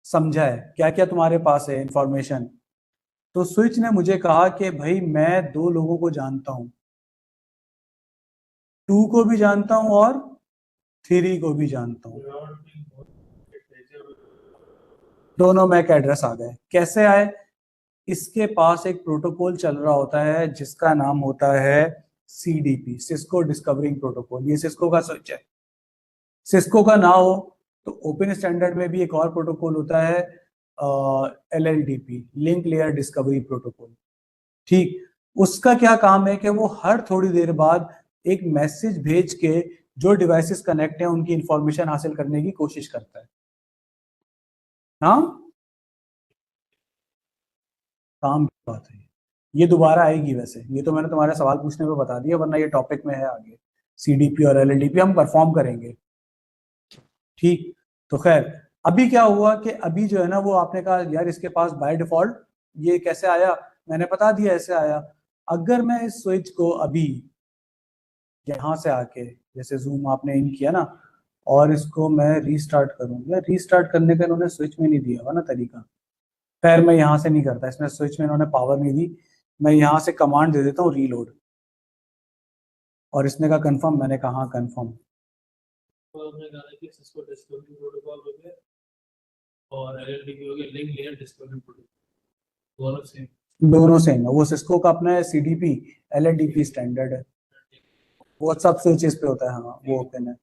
समझा है, क्या क्या तुम्हारे पास है इंफॉर्मेशन। तो स्विच ने मुझे कहा कि भाई मैं दो लोगों को जानता हूं, 2 को भी जानता हूं और 3 को भी जानता हूं। दोनों मैक एड्रेस आ गए। कैसे आए? इसके पास एक प्रोटोकॉल चल रहा होता है जिसका नाम होता है सीडीपी, सिस्को डिस्कवरिंग प्रोटोकॉल। ये सिस्को का स्विच है। सिस्को का ना हो तो ओपन स्टैंडर्ड में भी एक और प्रोटोकॉल होता है LLDP, link layer discovery protocol. ठीक, उसका क्या काम है कि वो हर थोड़ी देर बाद एक मैसेज भेज के जो डिवाइसेस कनेक्ट हैं उनकी इंफॉर्मेशन हासिल करने की कोशिश करता है। हाँ, काम की बात है। ये दोबारा आएगी वैसे, ये तो मैंने तुम्हारे सवाल पूछने पे बता दिया, वरना ये टॉपिक में है आगे। सीडीपी और LLDP हम परफॉर्म करेंगे। ठीक, तो खैर अभी क्या हुआ कि अभी जो है ना वो आपने कहा यार इसके पास बाय डिफॉल्ट ये कैसे आया, मैंने बता दिया ऐसे आया। अगर मैं इस स्विच को अभी यहाँ से आके, जैसे जूम आपने इन किया ना, और इसको मैं रीस्टार्ट करूँ, या रीस्टार्ट करने का इन्होंने स्विच में नहीं दिया हुआ ना तरीका। खैर मैं यहाँ से नहीं करता, इसमें स्विच में इन्होंने पावर नहीं दी। मैं यहाँ से कमांड दे देता हूँ रीलोड, और इसने कहा कंफर्म, मैंने कहा हाँ कंफर्म। तो हमने कहा कि सिस्को डिस्कवरी प्रोटोकॉल हो गया और LLDP हो गया, लिंक लेयर डिस्कवरी प्रोटोकॉल, दोनों सेम। दोनों सेम है, वो सिस्को का अपना है CDP, LLDP स्टैंडर्ड है, वो सब स्विचेस पे होता है। हाँ वो ओपन है,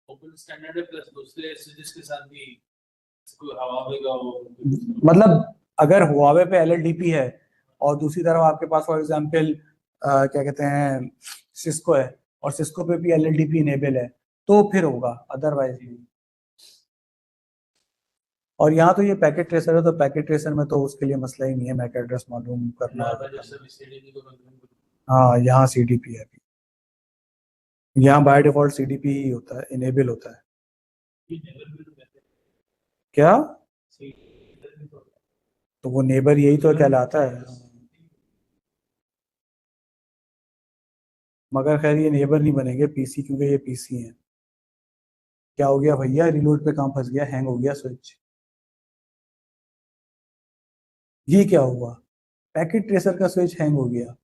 ओपन स्टैंडर्ड है, प्लस दूसरे स्विचेस के साथ भी इसको हवावे का वो मतलब अगर हुआवे पे LLDP है और दूसरी तरफ आपके पास फॉर एग्जांपल क्या कहते हैं सिस्को है, और सिस्को पे भी LLDP इनेबल है, तो फिर होगा, अदरवाइज नहीं। और यहाँ तो ये पैकेट ट्रेसर है, तो पैकेट ट्रेसर में तो उसके लिए मसला ही नहीं है, मैक एड्रेस मालूम करना। जैसे भी CDP को कंट्रोल हाँ यहाँ CDP है। यहाँ बाय डिफॉल्ट CDP ही होता है, इनेबल होता है। ये नेबर भी तो कहते हैं क्या? सही तो वो नेबर यही तो कहलाता है। मगर खैर ये नेबर नहीं बनेंगे PC, क्योंकि ये PC है। क्या हो गया भैया? रिलोड पे काम फंस गया, हैंग हो गया स्विच। ये क्या हुआ? पैकेट ट्रेसर का स्विच हैंग हो गया।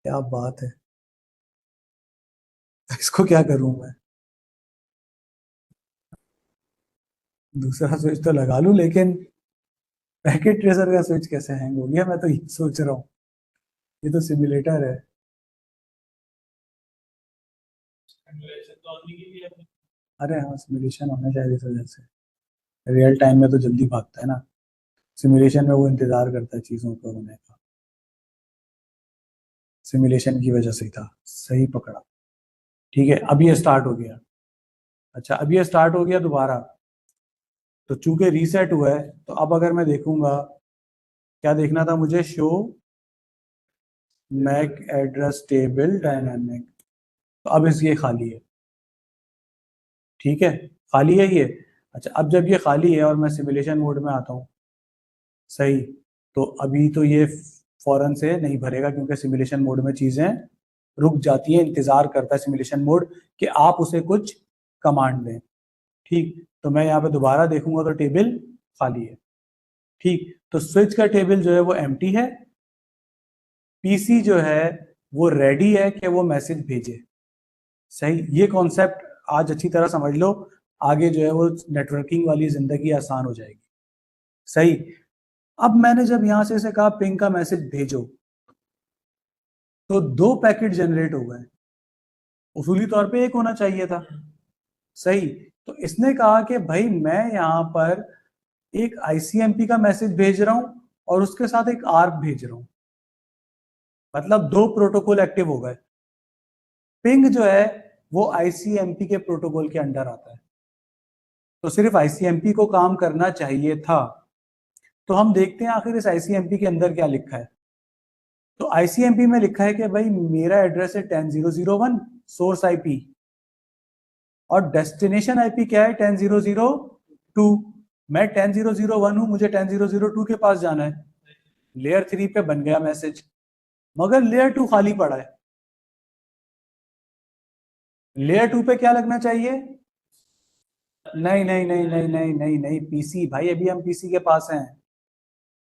क्या बात है, इसको क्या करूं मैं? दूसरा स्विच तो लगा लूं, लेकिन पैकेट ट्रेसर का स्विच कैसे हैंग हो गया, मैं तो ये सोच रहा हूँ। ये तो सिमुलेटर है। सिमुलेशन तो आने के लिए अपने अरे हाँ, सिमुलेशन होना चाहिए इस वजह से। रियल टाइम में तो जल्दी भागता है ना, सिमुलेशन में वो इंतजार करता है चीजों को होने का। सिमुलेशन की वजह से ही था, सही पकड़ा। ठीक है, अब ये स्टार्ट हो गया। अच्छा, अब ये स्टार्ट हो गया दोबारा। तो चूंकि रीसेट हुआ है, तो अब अगर मैं देखूंगा, क्या देखना था मुझे? Show MAC address table dynamic. तो अब ये खाली है। ठीक है, खाली है ये। अच्छा, अब जब ये खाली है और मैं सिमुलेशन मोड में आता हूँ, सही, तो अभी तो ये फौरन से नहीं भरेगा, क्योंकि सिमुलेशन मोड में चीजें रुक जाती है, इंतजार करता है सिमुलेशन मोड कि आप उसे कुछ कमांड दें। ठीक, तो मैं यहाँ पे दोबारा देखूंगा तो टेबल खाली है। ठीक, तो स्विच का टेबल जो है वो एम्प्टी है। PC जो है वो रेडी है कि वो मैसेज भेजे। सही, ये कॉन्सेप्ट आज अच्छी तरह समझ लो, आगे जो है वो नेटवर्किंग वाली जिंदगी आसान हो जाएगी। सही, अब मैंने जब यहां से इसे कहा पिंग का मैसेज भेजो, तो 2 पैकेट जनरेट हो गए। उसूली तौर पे एक होना चाहिए था। सही, तो इसने कहा कि भाई मैं यहाँ पर एक ICMP का मैसेज भेज रहा हूं और उसके साथ एक आर्क भेज रहा हूं, मतलब 2 प्रोटोकॉल एक्टिव हो गए। पिंग जो है वो ICMP के प्रोटोकॉल के अंडर आता है, तो सिर्फ ICMP को काम करना चाहिए था। तो हम देखते हैं आखिर इस ICMP के अंदर क्या लिखा है। तो ICMP में लिखा है कि भाई मेरा एड्रेस है 10.0.0.1 सोर्स IP, और डेस्टिनेशन IP क्या है? 10.0.0.2। मैं 10.0.0.1 हूं, मुझे 10.0.0.2 के पास जाना है। लेयर 3 पे बन गया मैसेज, मगर लेयर 2 खाली पड़ा है। लेयर 2 पे क्या लगना चाहिए? नहीं नहीं नहीं नहीं नहीं नहीं नहीं, PC भाई, अभी हम PC के पास हैं।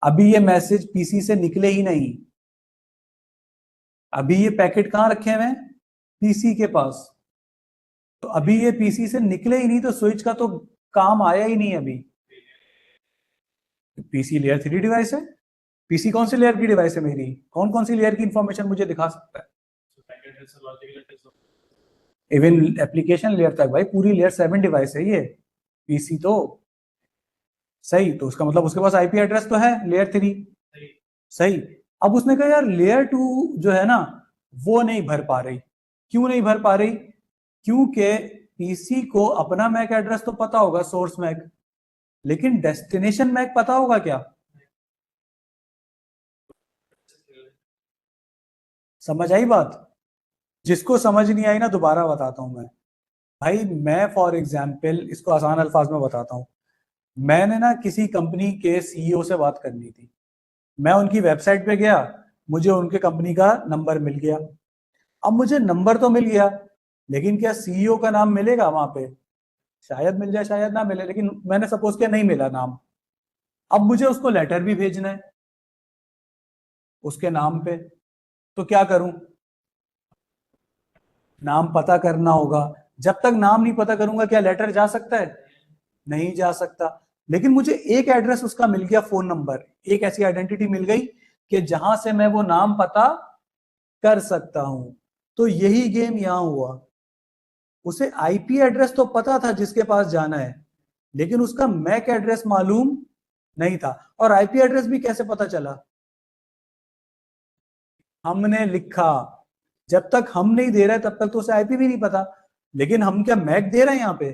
अभी ये मैसेज PC से निकले ही नहीं। अभी ये पैकेट कहाँ रखे हुए हैं? PC के पास। तो अभी ये PC से निकले ही नहीं, तो स्विच का तो काम आया ही नहीं अभी। PC लेयर 3 डिवाइस है। PC कौन सी लेयर की डिवाइस है मेरी? कौन कौन सी लेयर की इंफॉर्मेशन मुझे दिखा सकता है? पैकेट है logical address even application layer तक भाई, पूरी लेयर 7 डिवाइस है ये PC तो। सही, तो उसका मतलब उसके पास IP एड्रेस तो है लेयर 3। सही, अब उसने कहा यार लेयर 2 जो है ना वो नहीं भर पा रही। क्यों नहीं भर पा रही? क्योंकि PC को अपना मैक एड्रेस तो पता होगा, सोर्स मैक, लेकिन डेस्टिनेशन मैक पता होगा क्या? समझ आई बात? जिसको समझ नहीं आई ना, दोबारा बताता हूं मैं। भाई मैं फॉर एग्जाम्पल इसको आसान अल्फाज में बताता हूं। मैंने ना किसी कंपनी के CEO से बात करनी थी। मैं उनकी वेबसाइट पे गया, मुझे उनके कंपनी का नंबर मिल गया। अब मुझे नंबर तो मिल गया, लेकिन क्या CEO का नाम मिलेगा वहां पे? शायद मिल जाए, शायद ना मिले, लेकिन मैंने सपोज किया नहीं मिला नाम। अब मुझे उसको लेटर भी भेजना है उसके नाम पे, तो क्या करूं? नाम पता करना होगा। जब तक नाम नहीं पता करूंगा, क्या लेटर जा सकता है? नहीं जा सकता। लेकिन मुझे एक एड्रेस उसका मिल गया, फोन नंबर, एक ऐसी आइडेंटिटी मिल गई कि जहां से मैं वो नाम पता कर सकता हूं। तो यही गेम यहां हुआ। उसे IP एड्रेस तो पता था जिसके पास जाना है, लेकिन उसका मैक एड्रेस मालूम नहीं था। और IP एड्रेस भी कैसे पता चला? हमने लिखा। जब तक हम नहीं दे रहे तब तक तो उसे IP भी नहीं पता, लेकिन हम क्या मैक दे रहे हैं यहाँ पे?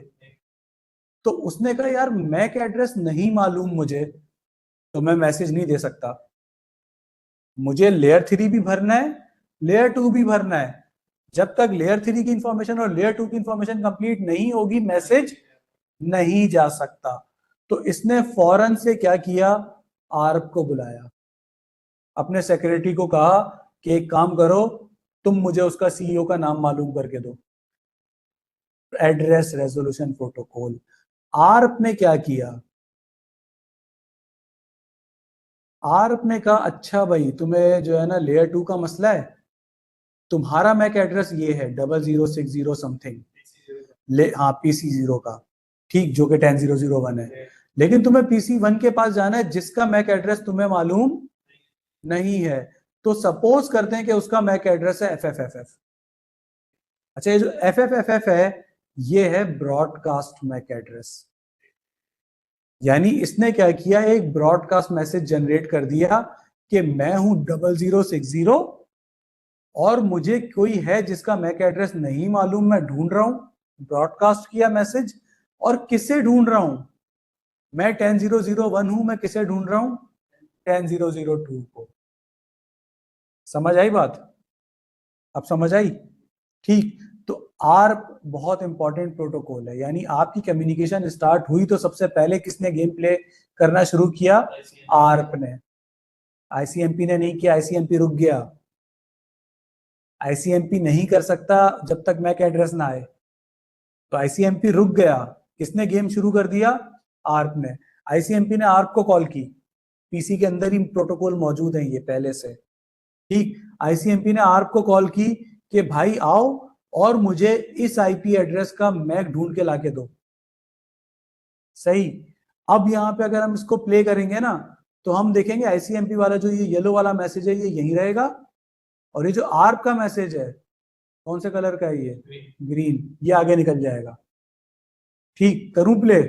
तो उसने कहा यार मैक एड्रेस नहीं मालूम मुझे, तो मैं मैसेज नहीं दे सकता। मुझे लेयर 3 भी भरना है, लेयर 2 भी भरना है। जब तक लेयर 3 की इंफॉर्मेशन और लेयर 2 की इंफॉर्मेशन कंप्लीट नहीं होगी मैसेज नहीं जा सकता। तो इसने फौरन से क्या किया, आर्प को बुलाया, अपने सेक्रेटरी को कहा कि एक काम करो, तुम मुझे उसका सीईओ का नाम मालूम करके दो, एड्रेस रेजोल्यूशन प्रोटोकॉल। आर्प ने क्या किया, आर्प ने कहा अच्छा भाई तुम्हें जो है ना लेयर 2 का मसला है, तुम्हारा मैक एड्रेस ये है 0060 समथिंग, हाँ PC0 का, ठीक, जो कि 10001 है, लेकिन तुम्हें PC1 के पास जाना है जिसका मैक एड्रेस तुम्हें मालूम नहीं है। तो सपोज करते हैं कि उसका मैक एड्रेस है FFFF। अच्छा, ये जो FFFF है ये है ब्रॉडकास्ट मैक एड्रेस, यानी इसने क्या किया, एक ब्रॉडकास्ट मैसेज जनरेट कर दिया कि मैं हूं 0060 और मुझे कोई है जिसका मैक एड्रेस नहीं मालूम, मैं ढूंढ रहा हूं। ब्रॉडकास्ट किया मैसेज, और किसे ढूंढ रहा हूं, मैं 10001 हूं, मैं किसे ढूंढ रहा हूं, 10002 को। समझ आई बात, अब समझ आई, ठीक। तो आर्प बहुत इंपॉर्टेंट प्रोटोकॉल है, यानी आपकी कम्युनिकेशन स्टार्ट हुई तो सबसे पहले किसने गेम प्ले करना शुरू किया, आर्प ने। आईसीएमपी ने नहीं किया, आईसीएमपी रुक गया। आईसीएमपी नहीं कर सकता जब तक मैक एड्रेस ना आए, तो आईसीएमपी रुक गया। किसने गेम शुरू कर दिया, आर्प ने। आईसीएमपी ने आर्प को कॉल की, पीसी के अंदर ही प्रोटोकॉल मौजूद है ये पहले से, ठीक। आईसीएमपी ने आर्प को कॉल की कि भाई आओ और मुझे इस आईपी एड्रेस का मैक ढूंढ के लाके दो। सही। अब यहाँ पे अगर हम इसको प्ले करेंगे ना तो हम देखेंगे आईसीएमपी वाला जो ये येलो वाला मैसेज है ये यहीं रहेगा, और ये जो आर्प का मैसेज है कौन से कलर का है, ये ग्रीन, ये आगे निकल जाएगा। ठीक, करूं प्ले?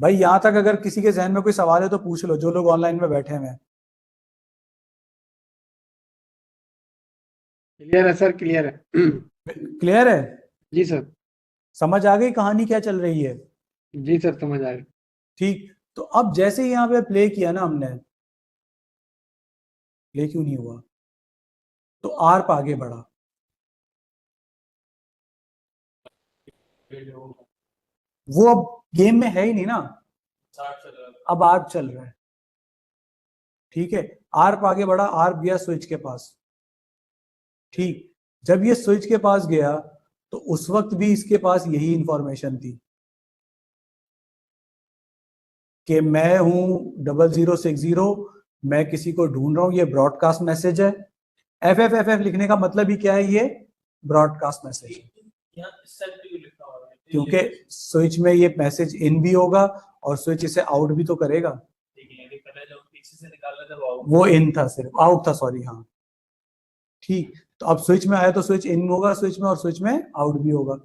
भाई यहां तक अगर किसी के जहन में कोई सवाल है तो पूछ लो, जो लोग ऑनलाइन में बैठे हुए हैं। क्लियर है सर, क्लियर है। क्लियर है? जी सर। समझ आ गई कहानी क्या चल रही है? जी सर, समझ आ गई। ठीक। तो अब जैसे ही यहाँ पे प्ले किया ना हमने, प्ले क्यों नहीं हुआ, तो आर्प आगे बढ़ा। वो अब गेम में है ही नहीं ना, अब आर्प चल रहा है, ठीक है। आर्प आगे बढ़ा, आर्प गया स्विच के पास, ठीक। जब ये स्विच के पास गया तो उस वक्त भी इसके पास यही इंफॉर्मेशन थी कि मैं हूं 0060, मैं किसी को ढूंढ रहा हूं, ये ब्रॉडकास्ट मैसेज है। FFFF लिखने का मतलब ही क्या है, ये ब्रॉडकास्ट मैसेज है, क्योंकि स्विच में ये मैसेज इन भी होगा और स्विच इसे आउट भी तो करेगा। वो इन था, सिर्फ आउट था, सॉरी, हाँ, ठीक। तो अब स्विच में आया तो स्विच इन होगा स्विच में, और स्विच में आउट भी होगा,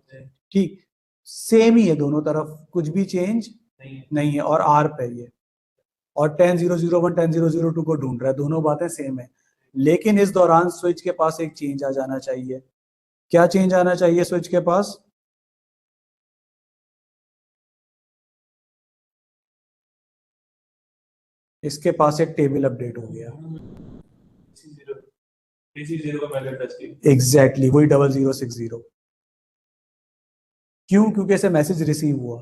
ठीक। सेम ही है दोनों तरफ, कुछ भी चेंज नहीं है, और आर्प है ये, और 10001 10002 को ढूंढ रहा है, दोनों बातें सेम है। लेकिन इस दौरान स्विच के पास एक चेंज आ जाना चाहिए। क्या चेंज आना चाहिए स्विच के पास? इसके पास एक टेबल अपडेट हो गया, एग्जैक्टली वही 0060। क्यों? क्योंकि इसे मैसेज रिसीव हुआ,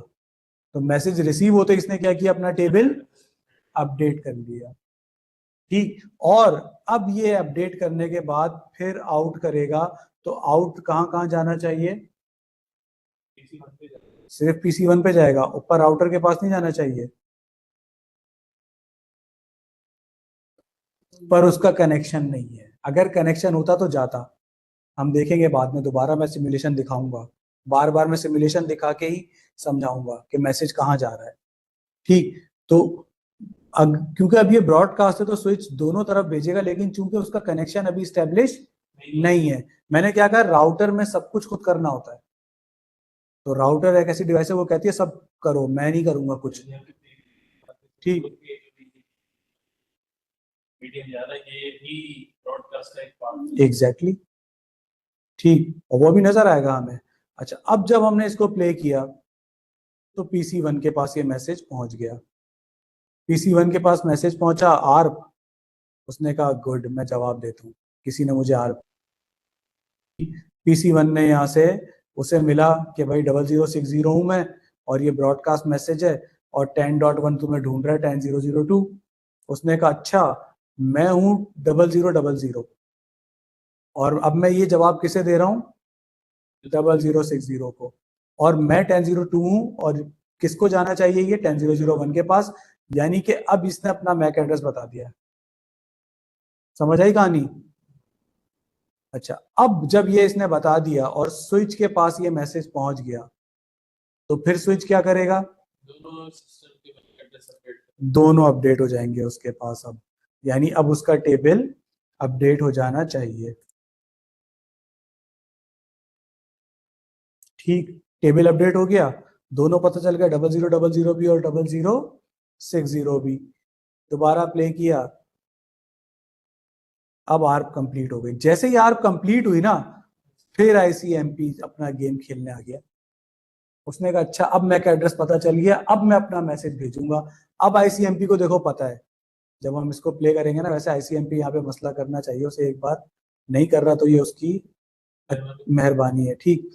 तो मैसेज रिसीव होते इसने क्या किया, अपना टेबल अपडेट कर लिया, ठीक। और अब ये अपडेट करने के बाद फिर आउट करेगा, तो आउट कहां कहां जाना चाहिए, सिर्फ PC1 पे जाएगा, ऊपर राउटर के पास नहीं जाना चाहिए, पर उसका कनेक्शन नहीं है। अगर कनेक्शन होता तो जाता, हम देखेंगे बाद में, दोबारा मैं सिमुलेशन दिखाऊंगा, बार बार मैं सिमुलेशन दिखा के ही समझाऊंगा कि मैसेज कहाँ जा रहा है, ठीक। तो क्योंकि अब ये ब्रॉडकास्ट है तो स्विच दोनों तरफ भेजेगा, लेकिन चूंकि उसका कनेक्शन अभी स्टेब्लिश नहीं है, मैंने क्या कहा, राउटर में सब कुछ खुद करना होता है। तो राउटर एक ऐसी डिवाइस है वो कहती है सब करो, मैं नहीं करूंगा कुछ, ठीक। एग्जैक्टली, ठीक, और वो भी नजर आएगा हमें। अच्छा, अब जब हमने इसको प्ले किया तो PC1 के पास ये मैसेज पहुंच गया। PC1 के पास मैसेज पहुंचा, आर्प, उसने कहा गुड, मैं जवाब देता हूँ, किसी ने मुझे आर्प। PC1 ने यहाँ से उसे मिला कि भाई 0060 हूँ मैं और ये ब्रॉडकास्ट मैसेज है और 10.1 तुम्हें ढूंढ रहा है 10002। उसने कहा अच्छा मैं हूँ 0000 और अब मैं ये जवाब किसे दे रहा हूँ 0060 को, और मैं 1002 हूँ और किसको जाना चाहिए ये 10001 के पास, यानी कि अब इसने अपना मैक एड्रेस बता दिया। समझ आई कहानी? अच्छा, अब जब ये इसने बता दिया और स्विच के पास ये मैसेज पहुंच गया तो फिर स्विच क्या करेगा? दोनों सिस्टम के एड्रेस अपडेट दोनों अपडेट हो जाएंगे उसके पास अब, यानी अब उसका टेबल अपडेट हो जाना चाहिए। ठीक, टेबल अपडेट हो गया, दोनों पता चल गया 0000 भी और 0060 भी। दोबारा प्ले किया, अब आर्प कंप्लीट हो गई। जैसे ही आर्प कंप्लीट हुई ना फिर ICMP अपना गेम खेलने आ गया। उसने कहा अच्छा अब मैक एड्रेस पता चल गया, अब मैं अपना मैसेज भेजूंगा। अब ICMP को देखो पता है, जब हम इसको प्ले करेंगे ना, वैसे ICMP यहाँ पे मसला करना चाहिए उसे एक बार, नहीं कर रहा तो ये उसकी मेहरबानी है। ठीक,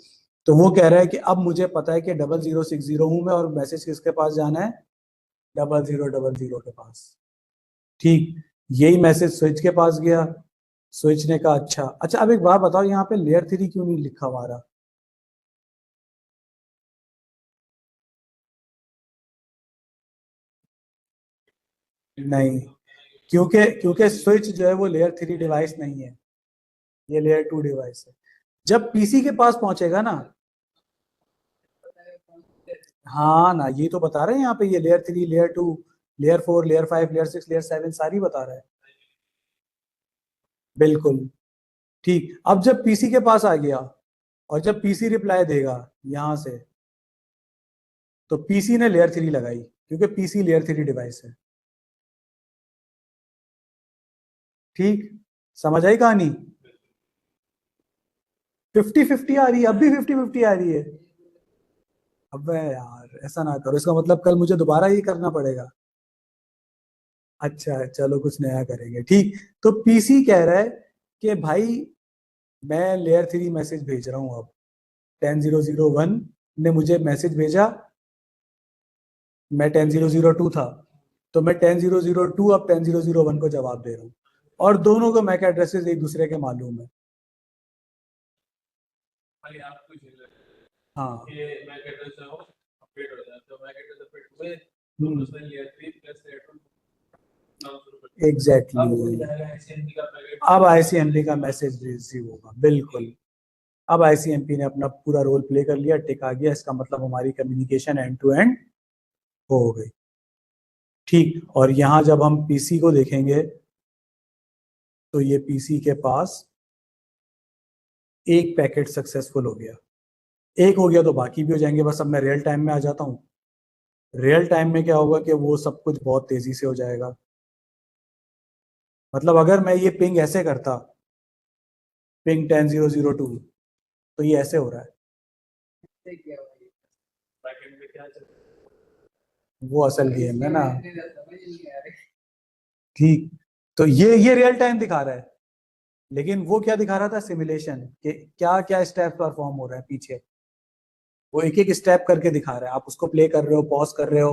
तो वो कह रहा है कि अब मुझे पता है कि 0060 हूं मैं और मैसेज किसके पास जाना है 0000 के पास। ठीक, यही मैसेज स्विच के पास गया, स्विच ने कहा अच्छा अच्छा अब एक बात बताओ यहाँ पे लेयर 3 क्यों नहीं लिखा हमारा? नहीं, क्योंकि क्योंकि स्विच जो है वो लेयर 3 डिवाइस नहीं है, ये लेयर 2 डिवाइस है। जब PC के पास पहुंचेगा ना, हाँ ना, ये तो बता रहे हैं यहाँ पे, ये layer 3 layer 2 layer 4 layer 5 layer 6 layer 7 सारी बता रहा है। बिल्कुल ठीक, अब जब PC के पास आ गया और जब PC रिप्लाई देगा यहां से, तो PC ने लेयर 3 लगाई क्योंकि PC लेयर 3 डिवाइस है। ठीक, समझ आई कहानी? 50-50 आ रही है, अब भी 50-50 आ रही है। अबे यार ऐसा ना करो, इसका मतलब कल मुझे दोबारा ये करना पड़ेगा। अच्छा चलो कुछ नया करेंगे। ठीक, तो PC कह रहा है कि भाई मैं लेयर 3 मैसेज भेज रहा हूं अब, 10001 ने मुझे मैसेज भेजा, मैं 10002 था, तो मैं 10002 अब 10001 को जवाब दे रहा हूँ, और दोनों को मैक एड्रेसेस एक दूसरे के मालूम है। भाई आप कुछ हाँ ये मैक एड्रेस है वो अपडेट हो जाता है, तो मैक एड्रेस अपडेट हुए तो उसमें लेयर 3 प्लस लेयर 2 नाम शुरू कर दिया। एग्जैक्टली, पैकेट अब ICMP का मैसेज रिसीव होगा। बिल्कुल, अब ICMP ने अपना पूरा रोल प्ले कर लिया, टिक आ गया, इसका मतलब हमारी कम्युनिकेशन एंड टू एंड हो गई। ठीक, और यहां जब हम PC को देखेंगे तो ये PC के पास एक पैकेट सक्सेसफुल हो गया, एक हो गया तो बाकी भी हो जाएंगे। बस अब मैं रियल टाइम में आ जाता हूँ। रियल टाइम में क्या होगा कि वो सब कुछ बहुत तेजी से हो जाएगा। मतलब अगर मैं ये पिंग ऐसे करता, पिंग 10002, तो ये ऐसे हो रहा है, इससे क्या हुआ ये? पैकेट में क्या चल रहा है? वो असल गेम है ना। इसमें समझ नहीं आ रही। ठीक, तो ये रियल टाइम दिखा रहा है, लेकिन वो क्या दिखा रहा था, सिमुलेशन, कि क्या क्या स्टेप परफॉर्म हो रहा है पीछे। वो एक एक स्टेप करके दिखा रहा है, आप उसको प्ले कर रहे हो, पॉज कर रहे हो,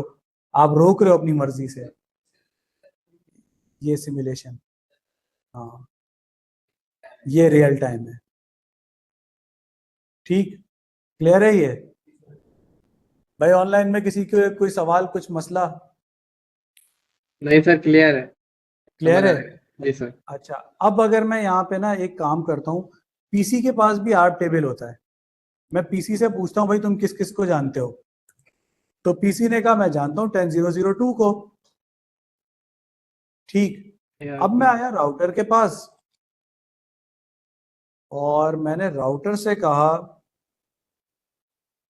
आप रोक रहे हो अपनी मर्जी से। ये सिमुलेशन, हाँ ये रियल टाइम है। ठीक, क्लियर है ये? भाई ऑनलाइन में किसी को कोई सवाल कुछ मसला? नहीं सर, क्लियर है, क्लियर समझ आ है? गया। जी सर। अच्छा, अब अगर मैं यहाँ पे ना एक काम करता हूँ, PC के पास भी आर्प टेबल होता है, मैं PC से पूछता हूँ भाई तुम किस किस को जानते हो, तो PC ने कहा मैं जानता हूँ 10002 को। ठीक, अब मैं आया राउटर के पास और मैंने राउटर से कहा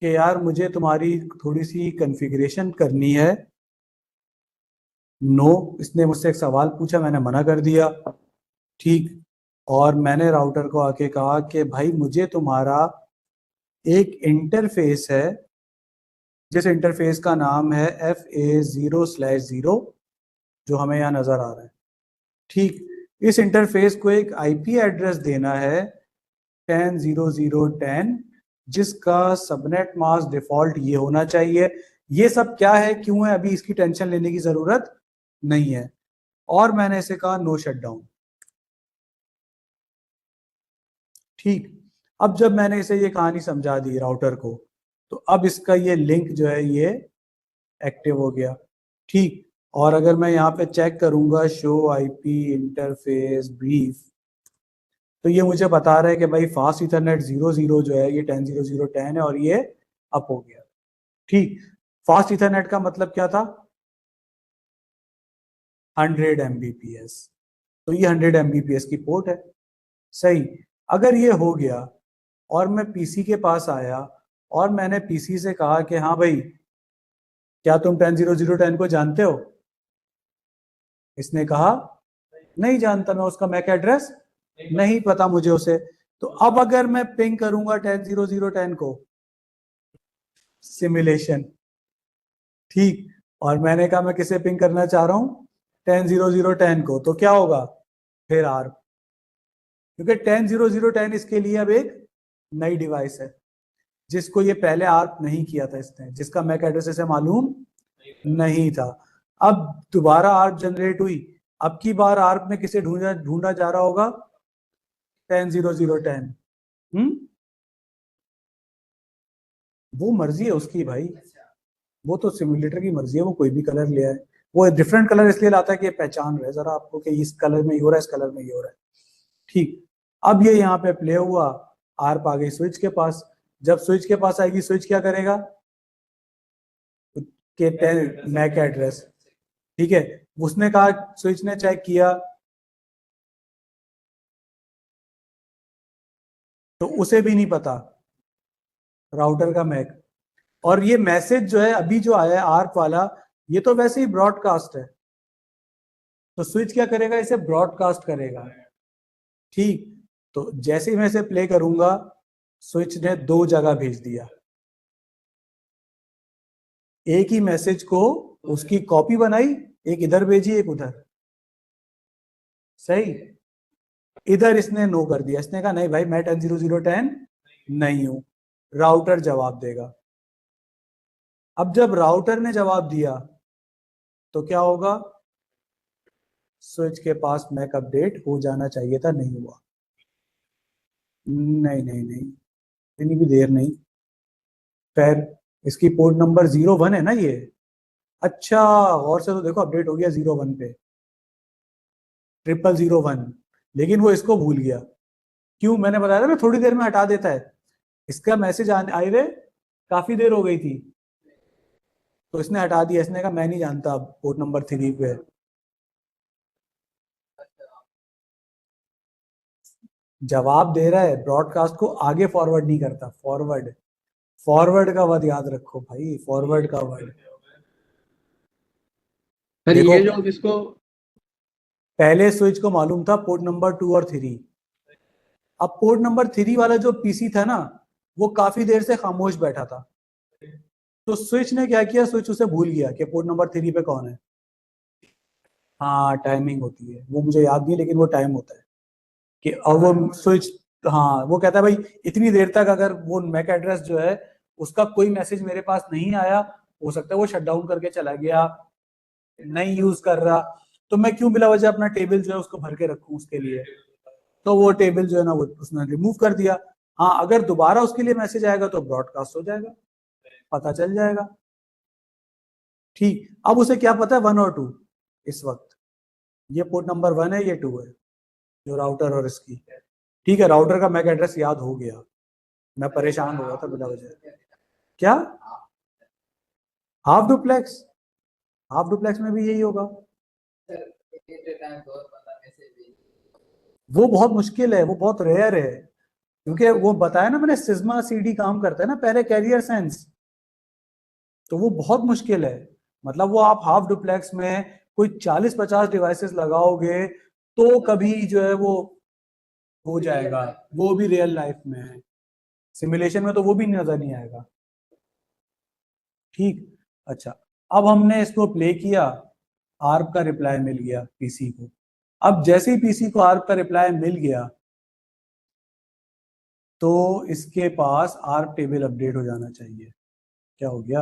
कि यार मुझे तुम्हारी थोड़ी सी कॉन्फ़िगरेशन करनी है। नो, इसने मुझसे एक सवाल पूछा, मैंने मना कर दिया। ठीक, और मैंने राउटर को आके कहा कि भाई मुझे तुम्हारा एक इंटरफेस है, जिस इंटरफेस का नाम है FA0/0, जो हमें यहाँ नजर आ रहा है। ठीक, इस इंटरफेस को एक IP एड्रेस देना है 10.0.0.10 जिसका सबनेट मास्क डिफॉल्ट ये होना चाहिए। ये सब क्या है, क्यों है, अभी इसकी टेंशन लेने की जरूरत नहीं है। और मैंने इसे कहा नो शटडाउन। ठीक, अब जब मैंने इसे ये कहानी समझा दी राउटर को, तो अब इसका ये लिंक जो है ये एक्टिव हो गया। ठीक, और अगर मैं यहाँ पे चेक करूंगा शो आईपी इंटरफेस ब्रीफ, तो ये मुझे बता रहा है कि भाई फास्ट इथरनेट 00 जो है ये 10.0.0.10 है और ये अप हो गया। ठीक, फास्ट इथरनेट का मतलब क्या था, 100 Mbps, तो ये 100 Mbps की पोर्ट है। सही, अगर ये हो गया और मैं पीसी के पास आया और मैंने पीसी से कहा कि हाँ भाई क्या तुम 10.0.0.10 को जानते हो, इसने कहा नहीं जानता, मैं उसका मैक एड्रेस नहीं पता मुझे उसे। तो अब अगर मैं पिंग करूंगा 10.0.0.10 को, सिमुलेशन, ठीक, और मैंने कहा मैं किसे पिंग करना चाह रहा हूं, 10.0.0.10 को, तो क्या होगा, फिर आर्प, क्योंकि 10.0.0.10 इसके लिए अब एक नई डिवाइस है जिसको ये पहले आर्प नहीं किया था इसने, जिसका मैक एड्रेस इसे मालूम नहीं था। अब दोबारा आर्प जनरेट हुई, अब की बार आर्प में किसे ढूंढा जा रहा होगा, 10.0.0.10। वो मर्जी है उसकी भाई, वो तो सिमुलेटर की मर्जी है, वो कोई भी कलर ले आए। वो डिफरेंट कलर इसलिए लाता है कि पहचान रहे जरा आपको कि इस कलर में ये हो रहा है, इस कलर में ये हो रहा है। ठीक, अब ये यहाँ पे प्ले हुआ, आर्प आ गई स्विच के पास। जब स्विच के पास आएगी, स्विच क्या करेगा कि मैक एड्रेस, ठीक है, उसने कहा, स्विच ने चेक किया तो उसे भी नहीं पता राउटर का मैक। और ये मैसेज जो है अभी जो आया है आर्प वाला, ये तो वैसे ही ब्रॉडकास्ट है, तो स्विच क्या करेगा, इसे ब्रॉडकास्ट करेगा। ठीक, तो जैसे ही मैं इसे प्ले करूंगा, स्विच ने दो जगह भेज दिया, एक ही मैसेज को उसकी कॉपी बनाई, एक इधर भेजी एक उधर। सही, इधर इसने नो कर दिया, इसने कहा नहीं भाई मैं 10.0.0.10 नहीं हूं, राउटर जवाब देगा। अब जब राउटर ने जवाब दिया तो क्या होगा, स्विच के पास मैक अपडेट हो जाना चाहिए था, नहीं हुआ। नहीं नहीं नहीं, इतनी भी देर नहीं। फिर इसकी पोर्ट नंबर 01 है ना ये, अच्छा और से तो देखो अपडेट हो गया 01 पे, 0001, लेकिन वो इसको भूल गया। क्यों, मैंने बताया था ना थोड़ी देर में हटा देता है, इसका मैसेज आए हुए काफी देर हो गई थी, तो इसने हटा दिया, इसने कहा मैं नहीं जानता अब पोर्ट नंबर 3 पे। जवाब दे रहा है, ब्रॉडकास्ट को आगे फॉरवर्ड नहीं करता, फॉरवर्ड, फॉरवर्ड का वर्ड याद रखो भाई, फॉरवर्ड का वर्ड। सर देखो, ये जो इसको पहले स्विच को मालूम था पोर्ट नंबर 2 और 3, अब पोर्ट नंबर 3 वाला जो पीसी था ना, वो काफी देर से खामोश बैठा था, तो स्विच ने क्या किया, स्विच उसे भूल गया कि पोर्ट नंबर 3 पे कौन है। हाँ टाइमिंग होती है, वो मुझे याद नहीं, लेकिन वो टाइम होता है कि, और वो स्विच, हाँ वो कहता है भाई इतनी देर तक अगर वो मैक एड्रेस जो है उसका कोई मैसेज मेरे पास नहीं आया, हो सकता है वो शट डाउन करके चला गया, नहीं यूज कर रहा, तो मैं क्यों बिला वजह अपना टेबल जो है उसको भर के रखूं उसके लिए। तो वो टेबल जो है ना वो उसने रिमूव कर दिया। हाँ, अगर दोबारा उसके लिए मैसेज आएगा तो ब्रॉडकास्ट हो जाएगा, पता चल जाएगा। ठीक, अब उसे क्या पता है 1 और 2 इस वक्त, ये पोर्ट नंबर 1 है, ये 2 है, जो राउटर और इसकी। ठीक है, राउटर का मैक एड्रेस याद हो गया, मैं परेशान हो गया था बिना वजह। क्या हाफ डुप्लेक्स, हाफ डुप्लेक्स में भी यही होगा, वो बहुत मुश्किल है, वो बहुत रेयर है, क्योंकि वो बताया ना मैंने, सिग्मा सीडी काम करता है ना पहले कैरियर सेंस, तो वो बहुत मुश्किल है। मतलब वो आप हाफ डुप्लेक्स में कोई 40-50 डिवाइसेस लगाओगे तो कभी जो है वो हो जाएगा, वो भी रियल लाइफ में है, सिमुलेशन में तो वो भी नजर नहीं आएगा। ठीक, अच्छा, अब हमने इसको प्ले किया, आर्प का रिप्लाई मिल गया पीसी को। अब जैसे ही पीसी को आर्प का रिप्लाई मिल गया, तो इसके पास आर्प टेबल अपडेट हो जाना चाहिए। क्या हो गया?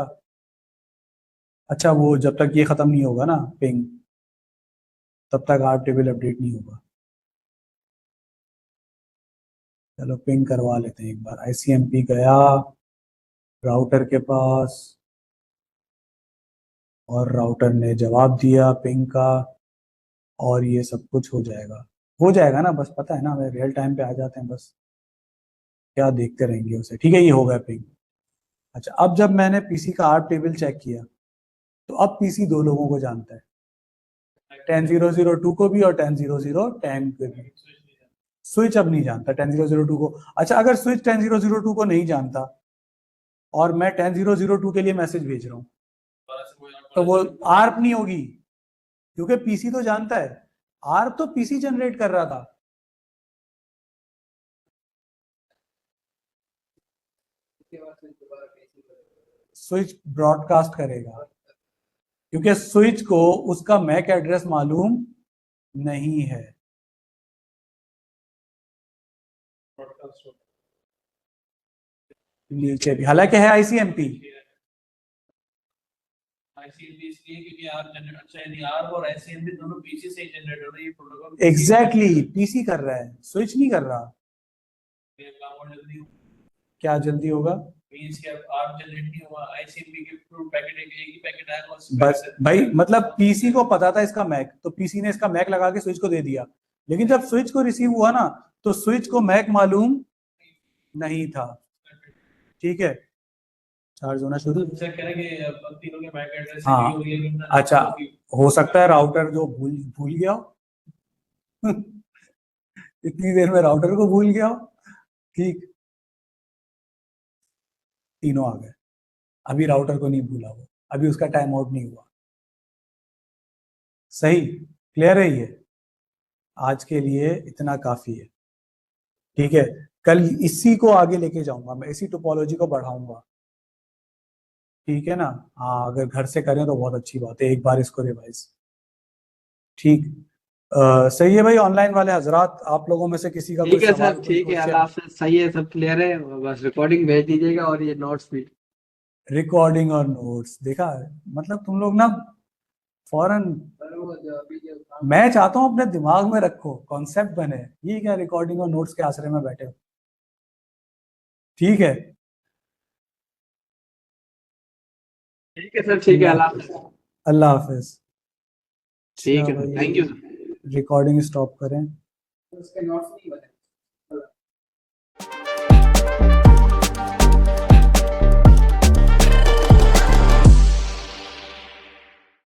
अच्छा, वो जब तक ये खत्म नहीं होगा ना पिंग, तब तक आर्प टेबल अपडेट नहीं होगा। चलो पिंग करवा लेते हैं एक बार। ICMP गया राउटर के पास और राउटर ने जवाब दिया पिंग का, और ये सब कुछ हो जाएगा ना, बस पता है ना, हमें रियल टाइम पे आ जाते हैं, बस क्या देखते रहेंगे उसे। ठीक है, ये हो गया पिंग। अच्छा, अब जब मैंने पीसी का आर्प टेबल चेक किया तो अब पीसी दो लोगों को जानता है, 10002 को भी और 10010 को भी। स्विच अब नहीं जानता 10002 को। अच्छा, अगर स्विच 10002 को नहीं जानता और मैं 10002 के लिए मैसेज भेज रहा हूँ तो वो आर्प नहीं होगी, क्योंकि पीसी तो जानता है। आर्प तो पीसी जनरेट कर रहा था। उसके बाद फिर दोबारा कैसे करेगा? स्विच ब्रॉडकास्ट करेगा, क्योंकि स्विच को उसका मैक एड्रेस मालूम नहीं है। नीचे भी हालांकि है ICMP। ICMP इसलिए क्योंकि आर जनरेट, अच्छा यानी आर और ICMP दोनों पीसी से ही जनरेट हो रही है प्रोटोकॉल। एग्जैक्टली, पीसी कर रहा है, स्विच नहीं कर रहा। ये काम और जल्दी क्या जल्दी होगा? मींस कि अब आर जनरेट नहीं हुआ, ICMP के थ्रू पैकेट एक ही पैकेट आएगा उस बस भाई, मतलब पीसी को पता था इसका मैक, तो पीसी ने इसका मैक लगा के स्विच को दे दिया। लेकिन जब स्विच को रिसीव हुआ ना, तो स्विच को मैक मालूम नहीं था। ठीक है, चार्ज होना शुरू। चेक करें कि अब तीनों के मैक एड्रेस हाँ, हो गया। अच्छा, हो सकता है राउटर जो भूल गया हो इतनी देर में राउटर को भूल गया हो। ठीक, तीनों आ गए। अभी राउटर को नहीं भूला वो, अभी उसका टाइम आउट नहीं हुआ। सही, क्लियर है ये? आज के लिए इतना काफी है। ठीक है, कल इसी को आगे लेके जाऊंगा मैं, इसी टोपोलॉजी को बढ़ाऊंगा। ठीक है ना? हाँ, अगर घर से करें तो बहुत अच्छी बात है, एक बार इसको रिवाइज। ठीक, सही है भाई। ऑनलाइन वाले हजरात, आप लोगों में से किसी का कोई ठीक है सवाल, सर, कोई ठीक है, क्वेश्चन? अल्लाह हाफिज़। सही है, सब क्लियर है, बस रिकॉर्डिंग भेज दीजिएगा और ये नोट्स भी। रिकॉर्डिंग और नोट्स देखा, मतलब तुम लोग ना फौरन, पर वो जो अभी जो काम मैं चाहता हूँ अपने दिमाग में रखो, कॉन्सेप्ट बने। ये क्या रिकॉर्डिंग और नोट्स के आसरे में बैठे हो? ठीक है, ठीक है सर, ठीक है, अल्लाह हाफिज़। अल्लाह हाफिज। ठीक अच्छा है सर, भाई, thank you sir. Recording stop करें। उसके नोट्स नहीं बने।